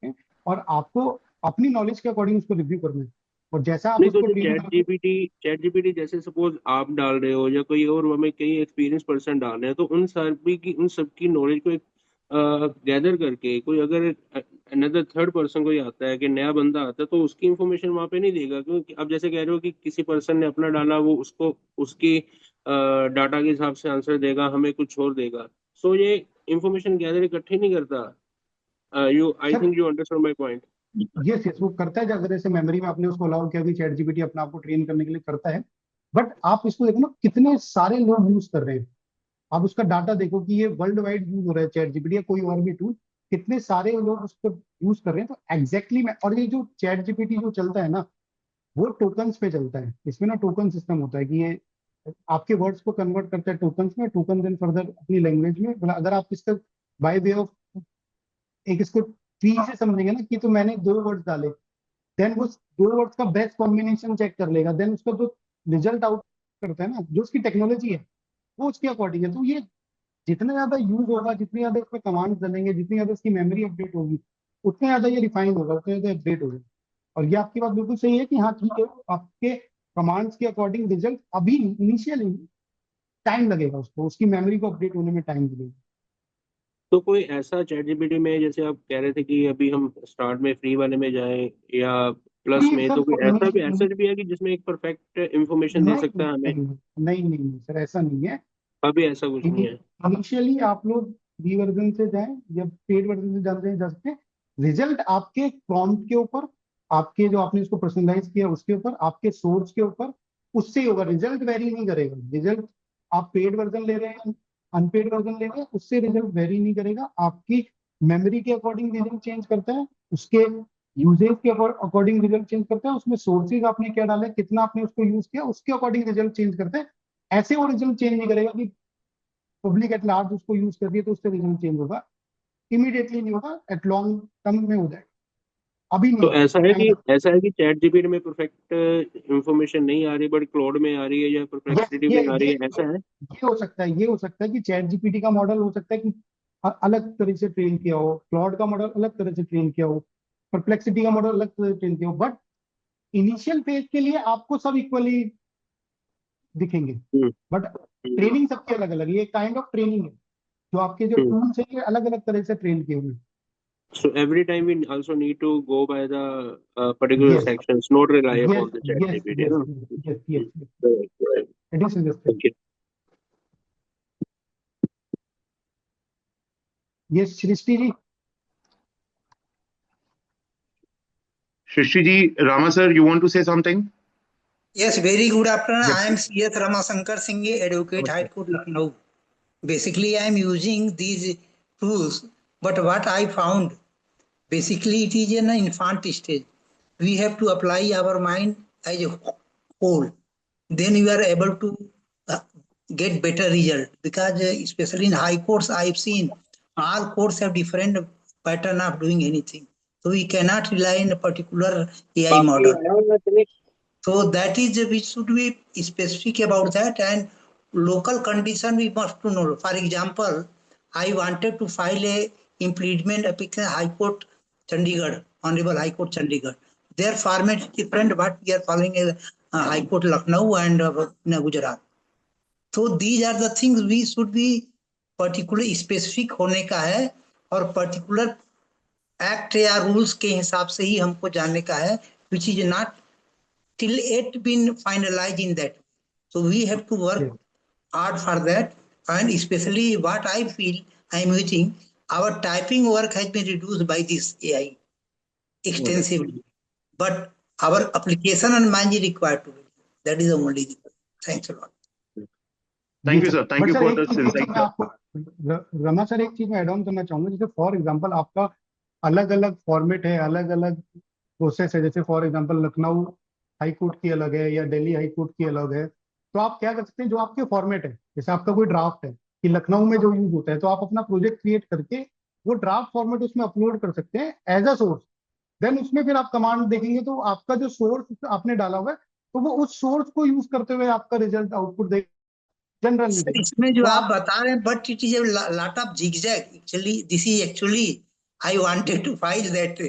हैं, और आपको अपनी नॉलेज के अकॉर्डिंग उसको रिव्यू करना है। और जैसा आप नहीं तो उसको जो रिव्यू करोगे, चैट जीपीटी जैसे सपोज आप डाल रहे हो या कोई और हमें कई एक्सपीरियंस पर्सन डाल रहे हैं, तो उन सब की नॉलेज को एक गैदर करके, कोई अगर अनदर थर्ड पर्सन कोई आता है कि नया बंदा आता है, तो उसकी इंफॉर्मेशन वहां पे नहीं देगा। क्योंकि आप जैसे कह रहे हो कि किसी पर्सन ने अपना डाला, वो उसको उसकी डाटा के हिसाब से आंसर देगा, हमें कुछ और देगा। सो ये इंफॉर्मेशन गैदर इकट्ठी नहीं करता। I sir think you understand my point. Yes yes, वो करता है। अगर जैसे मेमोरी में आपने उसको अलाउ किया कि चैट जीपीटी अपने आप को ट्रेन करने के लिए करता है, बट आप इसको देखो ना, कितने सारे लोग यूज कर रहे हैं। आप उसका डाटा देखो कि ये वर्ल्ड वाइड यूज हो रहा है चैट जीपीटी या कोई और भी टूल, कितने सारे लोग उसको यूज कर रहे हैं। तो एग्जैक्टली मैं, और ये जो चैट जीपीटी जो चलता है ना, वो टोकन्स पे चलता है। इसमें ना टोकन सिस्टम होता है कि ये आपके वर्ड्स को कन्वर्ट करता है टोकन्स में, टोकन देन फर्दर अपनी लैंग्वेज में। मतलब अगर आप इसका बाय वे ऑफ एक इसको ट्री से समझेंगे ना, कि तो मैंने 2 वर्ड्स डाले, देन वो 2 वर्ड्स का बेस्ट कॉम्बिनेशन चेक कर लेगा, देन उसका जो रिजल्ट आउट करता है ना, जो उसकी टेक्नोलॉजी है वो उसके अकॉर्डिंग है। तो ये जितना ज्यादा यूज होगा, जितनी ज्यादा इसमें कमांड चलेंगे, जितनी ज्यादा इसकी मेमोरी अपडेट होगी, उतने ज्यादा ये रिफाइन होगा, उतने ज्यादा अपडेट होगा। और ये आपकी बात बिल्कुल सही है कि हाँ ठीक है, आपके कमांड्स के अकॉर्डिंग रिजल्ट अभी इनिशियली टाइम लगेगा, उसको उसकी मेमोरी को अपडेट होने में टाइम लगेगा। तो कोई ऐसा चैट जीपीटी में, जैसे आप कह रहे थे कि अभी हम स्टार्ट में फ्री वाले में जाएं या प्लस में, सर तो कोई ऐसा भी है कि जिसमें एक परफेक्ट इंफॉर्मेशन दे सकता है हमें? नहीं सर, ऐसा नहीं है। अभी ऐसा कुछ नहीं है। इनिशियली आप लोग फ्री वर्जन से जाएं या पेड वर्जन से जाते हैं, जा सकते हैं। रिजल्ट आपके प्रॉम्प्ट के ऊपर, आपके जो आपने इसको पर्सनलाइज किया उसके ऊपर, आपके सोर्स के ऊपर, उससे ही होगा। रिजल्ट वेरी नहीं करेगा। रिजल्ट आप पेड वर्जन ले रहे हैं, अनपेड वर्जन ले रहे हैं, उससे रिजल्ट वेरी नहीं करेगा। आपकी मेमोरी के अकॉर्डिंग रिजल्ट चेंज करता है, उसके यूजेज के अकॉर्डिंग रिजल्ट चेंज करता है, उसमें सोर्सेज आपने क्या डाला है, कितना आपने उसको यूज किया, उसके अकॉर्डिंग रिजल्ट चेंज करते हैं। ऐसे वो रिजल्ट चेंज नहीं करेगा कि पब्लिक एट लार्ज उसको यूज कर रही है तो उससे रिजल्ट चेंज होगा। इमीडिएटली नहीं होगा, एट लॉन्ग टर्म में हो जाएगा, अभी नहीं तो होगा, ऐसा टाइम लगेगा। है कि चैट जीपीटी में परफेक्ट इंफॉर्मेशन नहीं आ रही, बट क्लाउड में आ रही है या परप्लेक्सिटी में आ रही है, ऐसा है? ये हो सकता है, ये हो सकता है कि चैट जीपीटी का मॉडल हो सकता है कि अलग तरह से ट्रेन किया हो, क्लाउड का मॉडल अलग तरह से ट्रेन किया हो, परप्लेक्सिटी का मॉडल अलग तरह से ट्रेन किया हो, बट इनिशियल फेज के लिए आपको सब इक्वली दिखेंगे। बट ट्रेनिंग सबकी अलग अलग है, ये काइंड ऑफ ट्रेनिंग है। जो आपके जो टूल्स है ये अलग अलग तरह से ट्रेन किए हुए हैं। So every time we also need to go by the particular Yes. sections, not rely Yes, upon the chat yes, GPT. yes, No? yes. Right. It is suggested. Okay. Yes, Shrishti ji. Shrishti ji, Rama sir, you want to say something? Yes, very good afternoon. Yes, I am C.S. Ramasankar Singh, Advocate, High Court, Lucknow. Basically, I am using these tools, but what I found, basically it is in an infant stage. We have to apply our mind as a whole. Then we are able to get better result, because especially in high courts, I've seen all courts have different pattern of doing anything. So we cannot rely on a particular AI model. So that is, we should be specific about that, and local condition we must to know. For example, I wanted to file a impediment application High Court Chandigarh, Honorable High Court Chandigarh. Their format is different, but we are following a High Court Lucknow and Gujarat. So these are the things we should be particularly specific होने का है, और particular act या rules के हिसाब से ही हमको जानने का है, which is not till yet been finalized in that. So we have to work hard for that, and especially what I feel I am using, our typing work has been reduced by this AI extensively, but our application and mind is required to be. That is the only thing. Thanks a lot. Thank you, sir. Thank you for this insight. Rama sir, एक चीज मैं एड ऑन करना चाहूंगा। जैसे फॉर एग्जांपल आपका अलग अलग फॉर्मेट है, अलग अलग प्रोसेस है। जैसे for example Lucknow high court की अलग है या दिल्ली हाई कोर्ट की अलग है। तो आप क्या कर सकते हैं, जो आपके फॉर्मेट है, जैसे आपका कोई ड्राफ्ट है कि लखनऊ में जो यूज होता है, तो आप अपना प्रोजेक्ट क्रिएट करके वो ड्राफ्ट फॉर्मेट उसमें अपलोड कर सकते हैं एज अ सोर्स। देन उसमें फिर आप कमांड देखेंगे तो आपका जो सोर्स आपने डाला हुआ है, तो वो उस सोर्स को यूज करते हुए आपका रिजल्ट आउटपुट देगा। जनरली इसमें जो आप बता रहे हैं, but it is a lot of zigzag. Actually, this is actually I wanted to file that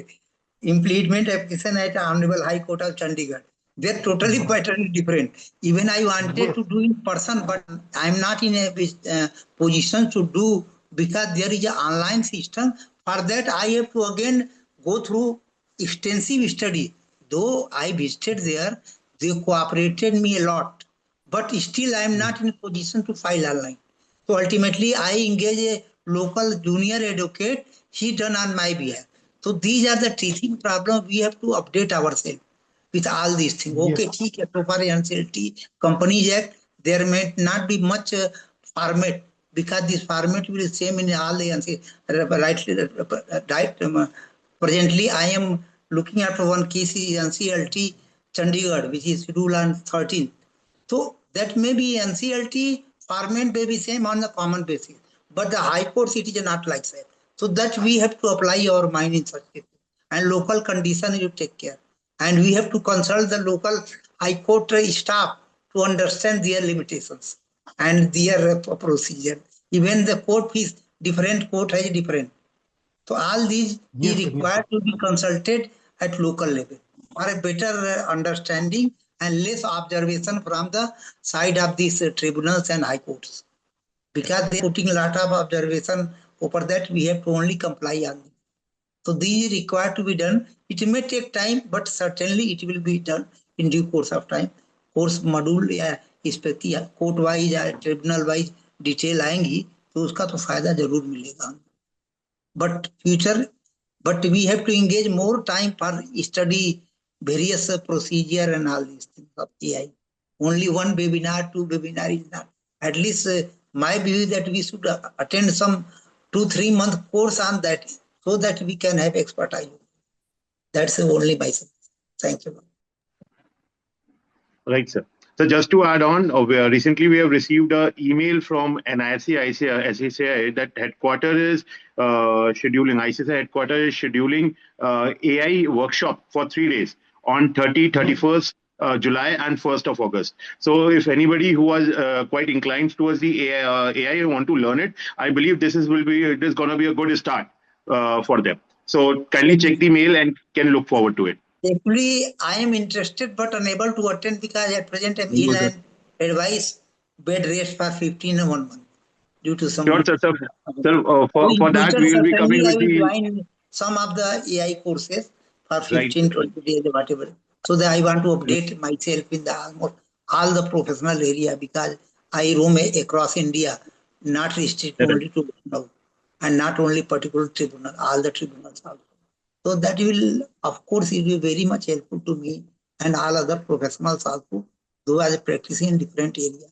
impediment application at Honorable High Court of Chandigarh. They're totally pattern different. Even I wanted to do in person, but I'm not in a position to do, because there is an online system. For that, I have to again go through extensive study. Though I visited there, they cooperated me a lot, but still I am not in a position to file online. So ultimately, I engage a local junior advocate. He done on my behalf. So these are the teething problems. We have to update ourselves with all these things. Okay, ठीक है, so far NCLT Companies Act, there may not be much format, because this format will be same in all the right. Presently, I am looking at one case is NCLT Chandigarh, which is Schedule on 13. So that may be NCLT format may be same on the common basis, but the High Court it is not like that. So that we have to apply our mind in such cases, and local condition you take care, and we have to consult the local High Court staff to understand their limitations and their procedure. Even the court fees, different court has different. So all these Yes, is sir. Yes, required sir. to be consulted at local level for a better understanding and less observation from the side of these tribunals and high courts. Because they're putting a lot of observation over that, we have to only comply on them. So these is required to be done. It may take time, but certainly it will be done in due course of time. Course module या इस पे कोर्ट वाइज या ट्रिब्यूनल वाइज डिटेल आएंगी तो उसका तो फायदा जरूर मिलेगा. But we have to engage more time for study various procedure and all these things of AI. Only one webinar, two webinar is not. At least my view is that we should attend some 2-3 month course on that so that we can have expertise. That's only my suggestion. Thank you. Right, sir. So just to add on, recently we have received an email from NIRC ICCI that headquarters is scheduling, ICCI headquarters is scheduling AI workshop for 3 days on 30, 31st July and 1st of August. So if anybody who was quite inclined towards the AI want to learn it, I believe it is going to be a good start for them. So kindly check the mail and can look forward to it. Actually, I am interested but unable to attend because at present I am ill and advise bed rest for 15 and 1 month due to some. Sure, sir. For that we will be coming with the. Join some of the AI courses for 15-20 days, whatever. So that I want to update myself in the almost all the professional area because I roam across India, not restricted only to now, and not only particular tribunal, all the tribunals also. So that will, of course, it will be very much helpful to me and all other professionals also, who are practicing in different areas.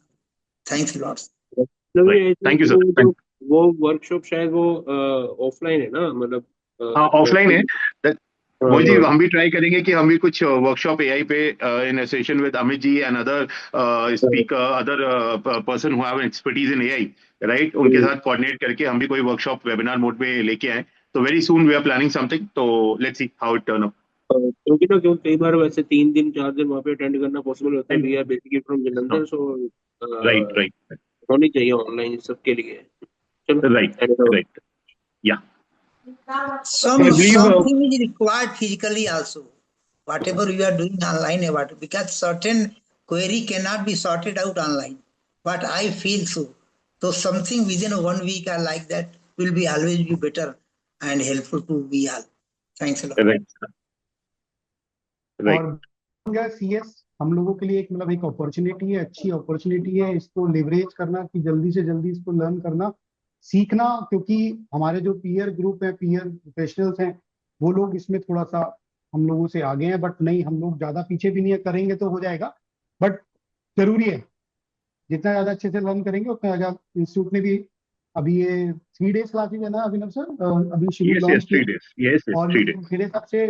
Thanks a lot. Thank you, sir. वो वर्कशॉप शायद वो ऑफलाइन है ना, मतलब ऑफलाइन है. मोहित जी, हम भी ट्राई करेंगे कि हम भी कुछ वर्कशॉप एआई पे in association with Amit ji and other speaker, other person who have expertise in AI, right, उनके साथ कोऑर्डिनेट करके हम भी कोई वर्कशॉप वेबिनार मोड पे लेके आए. तो very soon we are planning something, तो let's see how it turn up. क्योंकि ना कई बार वैसे 3 दिन 4 दिन वहाँ पे अटेंड करना पॉसिबल होता है. We are basically from Jalandhar, so right होनी चाहिए ऑनलाइन सबके लिए. राइट या. Something is required physically also. Whatever you are doing online, because certain query cannot be sorted out online. But I feel so. So something within 1 week or like that will be always be better and helpful to we all. Thanks a lot. और CS हम लोगों के लिए एक अपॉर्चुनिटी है, अच्छी अपॉर्चुनिटी है इसको लिवरेज करना, कि जल्दी से जल्दी इसको लर्न करना, सीखना, क्योंकि हमारे जो पीयर ग्रुप है, पीयर प्रोफेशनल्स हैं, वो लोग इसमें थोड़ा सा हम लोगों से आगे हैं. बट नहीं, हम लोग ज्यादा पीछे भी नहीं है, करेंगे तो हो जाएगा. बट जरूरी है, जितना ज्यादा अच्छे से लर्न करेंगे उतना ज्यादा. इंस्टीट्यूट में भी अभी ये 3 days क्लासेज है ना अभिनव सर, अभी शेड्यूल लॉन्च किया और मेरे हिसाब से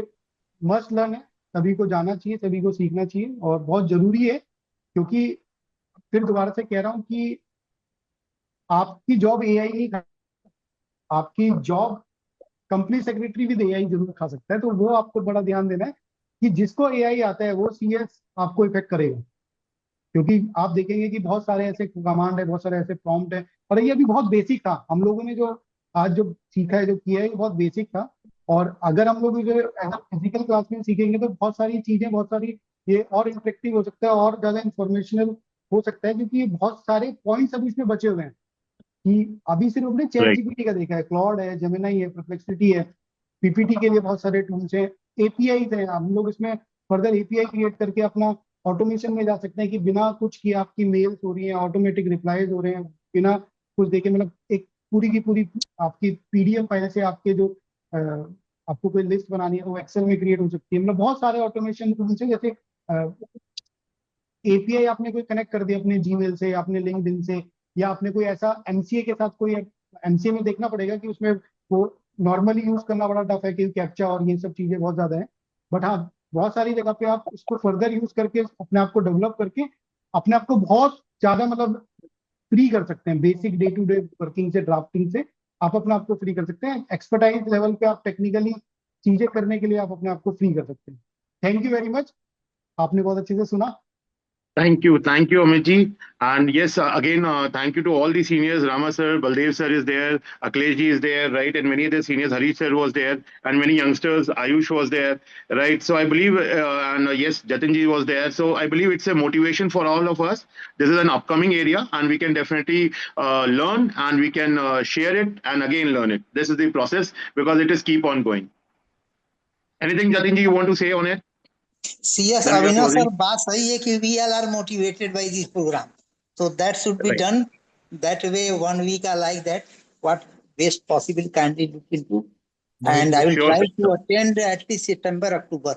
मस्ट लर्न है, सभी को जाना चाहिए, सभी को सीखना चाहिए और बहुत जरूरी है. क्योंकि फिर दोबारा से कह रहा हूँ कि आपकी जॉब एआई नहीं खा, आपकी जॉब कंपनी सेक्रेटरी भी एआई जरूर खा सकता है. तो वो आपको बड़ा ध्यान देना है कि जिसको एआई आता है वो सीएस आपको इफेक्ट करेगा. क्योंकि आप देखेंगे कि बहुत सारे ऐसे कमांड है, बहुत सारे ऐसे प्रॉम्प्ट है, और ये अभी बहुत बेसिक था. हम लोगों ने जो आज जो सीखा है, जो किया है, ये बहुत बेसिक था. और अगर हम लोग फिजिकल क्लास में सीखेंगे तो बहुत सारी चीजें, बहुत सारी ये और इंटरेक्टिव हो सकता है और ज्यादा इंफॉर्मेशनल हो सकता है. क्योंकि बहुत सारे पॉइंट्स अभी इसमें बचे हुए हैं कि अभी सिर्फ हमने चैट जीपीटी का देखा है, क्लॉड है, जेमिनी है, परप्लेक्सिटी है, पीपीटी के लिए बहुत सारे टूल्स हैं, एपीआई है. हम लोग इसमें फर्दर एपीआई क्रिएट करके अपना ऑटोमेशन में जा सकते हैं कि बिना कुछ किए आपकी मेल्स हो रही हैं, ऑटोमेटिक रिप्लाईज हो रहे हैं, बिना कुछ देखे. मतलब एक पूरी की पूरी आपकी पीडीएफ फाइल से आपके जो आपको कोई लिस्ट बनानी है वो एक्सेल में क्रिएट हो सकती है. मतलब बहुत सारे ऑटोमेशन टूल्स हैं. जैसे एपीआई आपने कोई कनेक्ट कर दिया अपने जीमेल से, आपने लिंक्डइन से, या आपने कोई ऐसा एमसीए के साथ, कोई एमसीए में देखना पड़ेगा कि उसमें वो नॉर्मली यूज करना बड़ा टफ है कि कैप्चा और ये सब चीजें बहुत ज्यादा है. बट हाँ, बहुत सारी जगह पे आप इसको फर्दर यूज करके अपने आप को डेवलप करके अपने आप को बहुत ज्यादा मतलब फ्री कर सकते हैं. Basic day to day working से, ड्राफ्टिंग से आप अपने आप को फ्री कर सकते हैं. एक्सपर्टाइज लेवल पे आप टेक्निकली चीजें करने के लिए आप अपने आप को फ्री कर सकते हैं. थैंक यू वेरी मच, आपने बहुत अच्छे से सुना. Thank you, Amit ji. And yes, again, thank you to all the seniors. Rama sir, Baldev sir is there, Akhilesh ji is there, right? And many of the seniors, Harish sir was there, and many youngsters, Ayush was there, right? So I believe, and yes, Jatin ji was there. So I believe it's a motivation for all of us. This is an upcoming area, and we can definitely learn, and we can share it, and again learn it. This is the process because it is keep on going. Anything, Jatin ji, you want to say on it? CS Then we are Avinash sir, closing. बात सही है कि we all are motivated by this program. So that should be Right. done that way. 1 week I like that. What best possible kindly look into. And I will Sure, try sir. to attend at least September, October.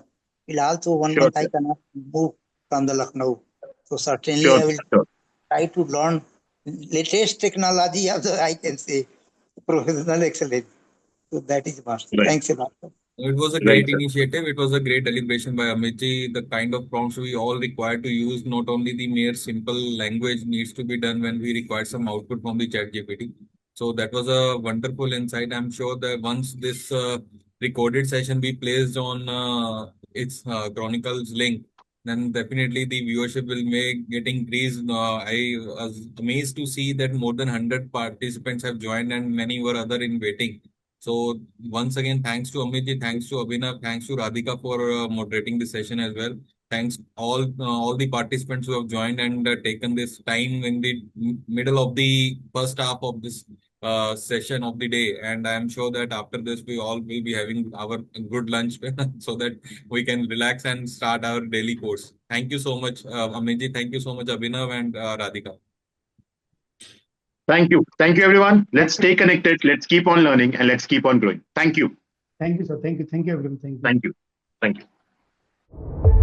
Will also 1 Sure, month I sir. cannot move from the Lucknow. So certainly Sure, I will sure. try to learn latest technology of the, I can say, professional excellence. So that is must. Right. Thanks a lot. It was a Right, great sir. initiative. It was a great deliberation by Amitji. The kind of prompts we all require to use, not only the mere simple language needs to be done when we require some output from the chat GPT. So that was a wonderful insight. I'm sure that once this recorded session be placed on its Chronicles link, then definitely the viewership will get increased. I was amazed to see that more than 100 participants have joined and many were other in waiting. So once again, thanks to Amitji, thanks to Abhinav, thanks to Radhika for moderating the session as well. Thanks all the participants who have joined and taken this time in the middle of the first half of this session of the day. And I am sure that after this, we all will be having our good lunch so that we can relax and start our daily course. Thank you so much, Amitji. Thank you so much, Abhinav and Radhika. Thank you. Thank you, everyone. Let's stay connected. Let's keep on learning and let's keep on growing. Thank you. Thank you, sir. Thank you. Thank you, everyone. Thank you. Thank you. Thank you.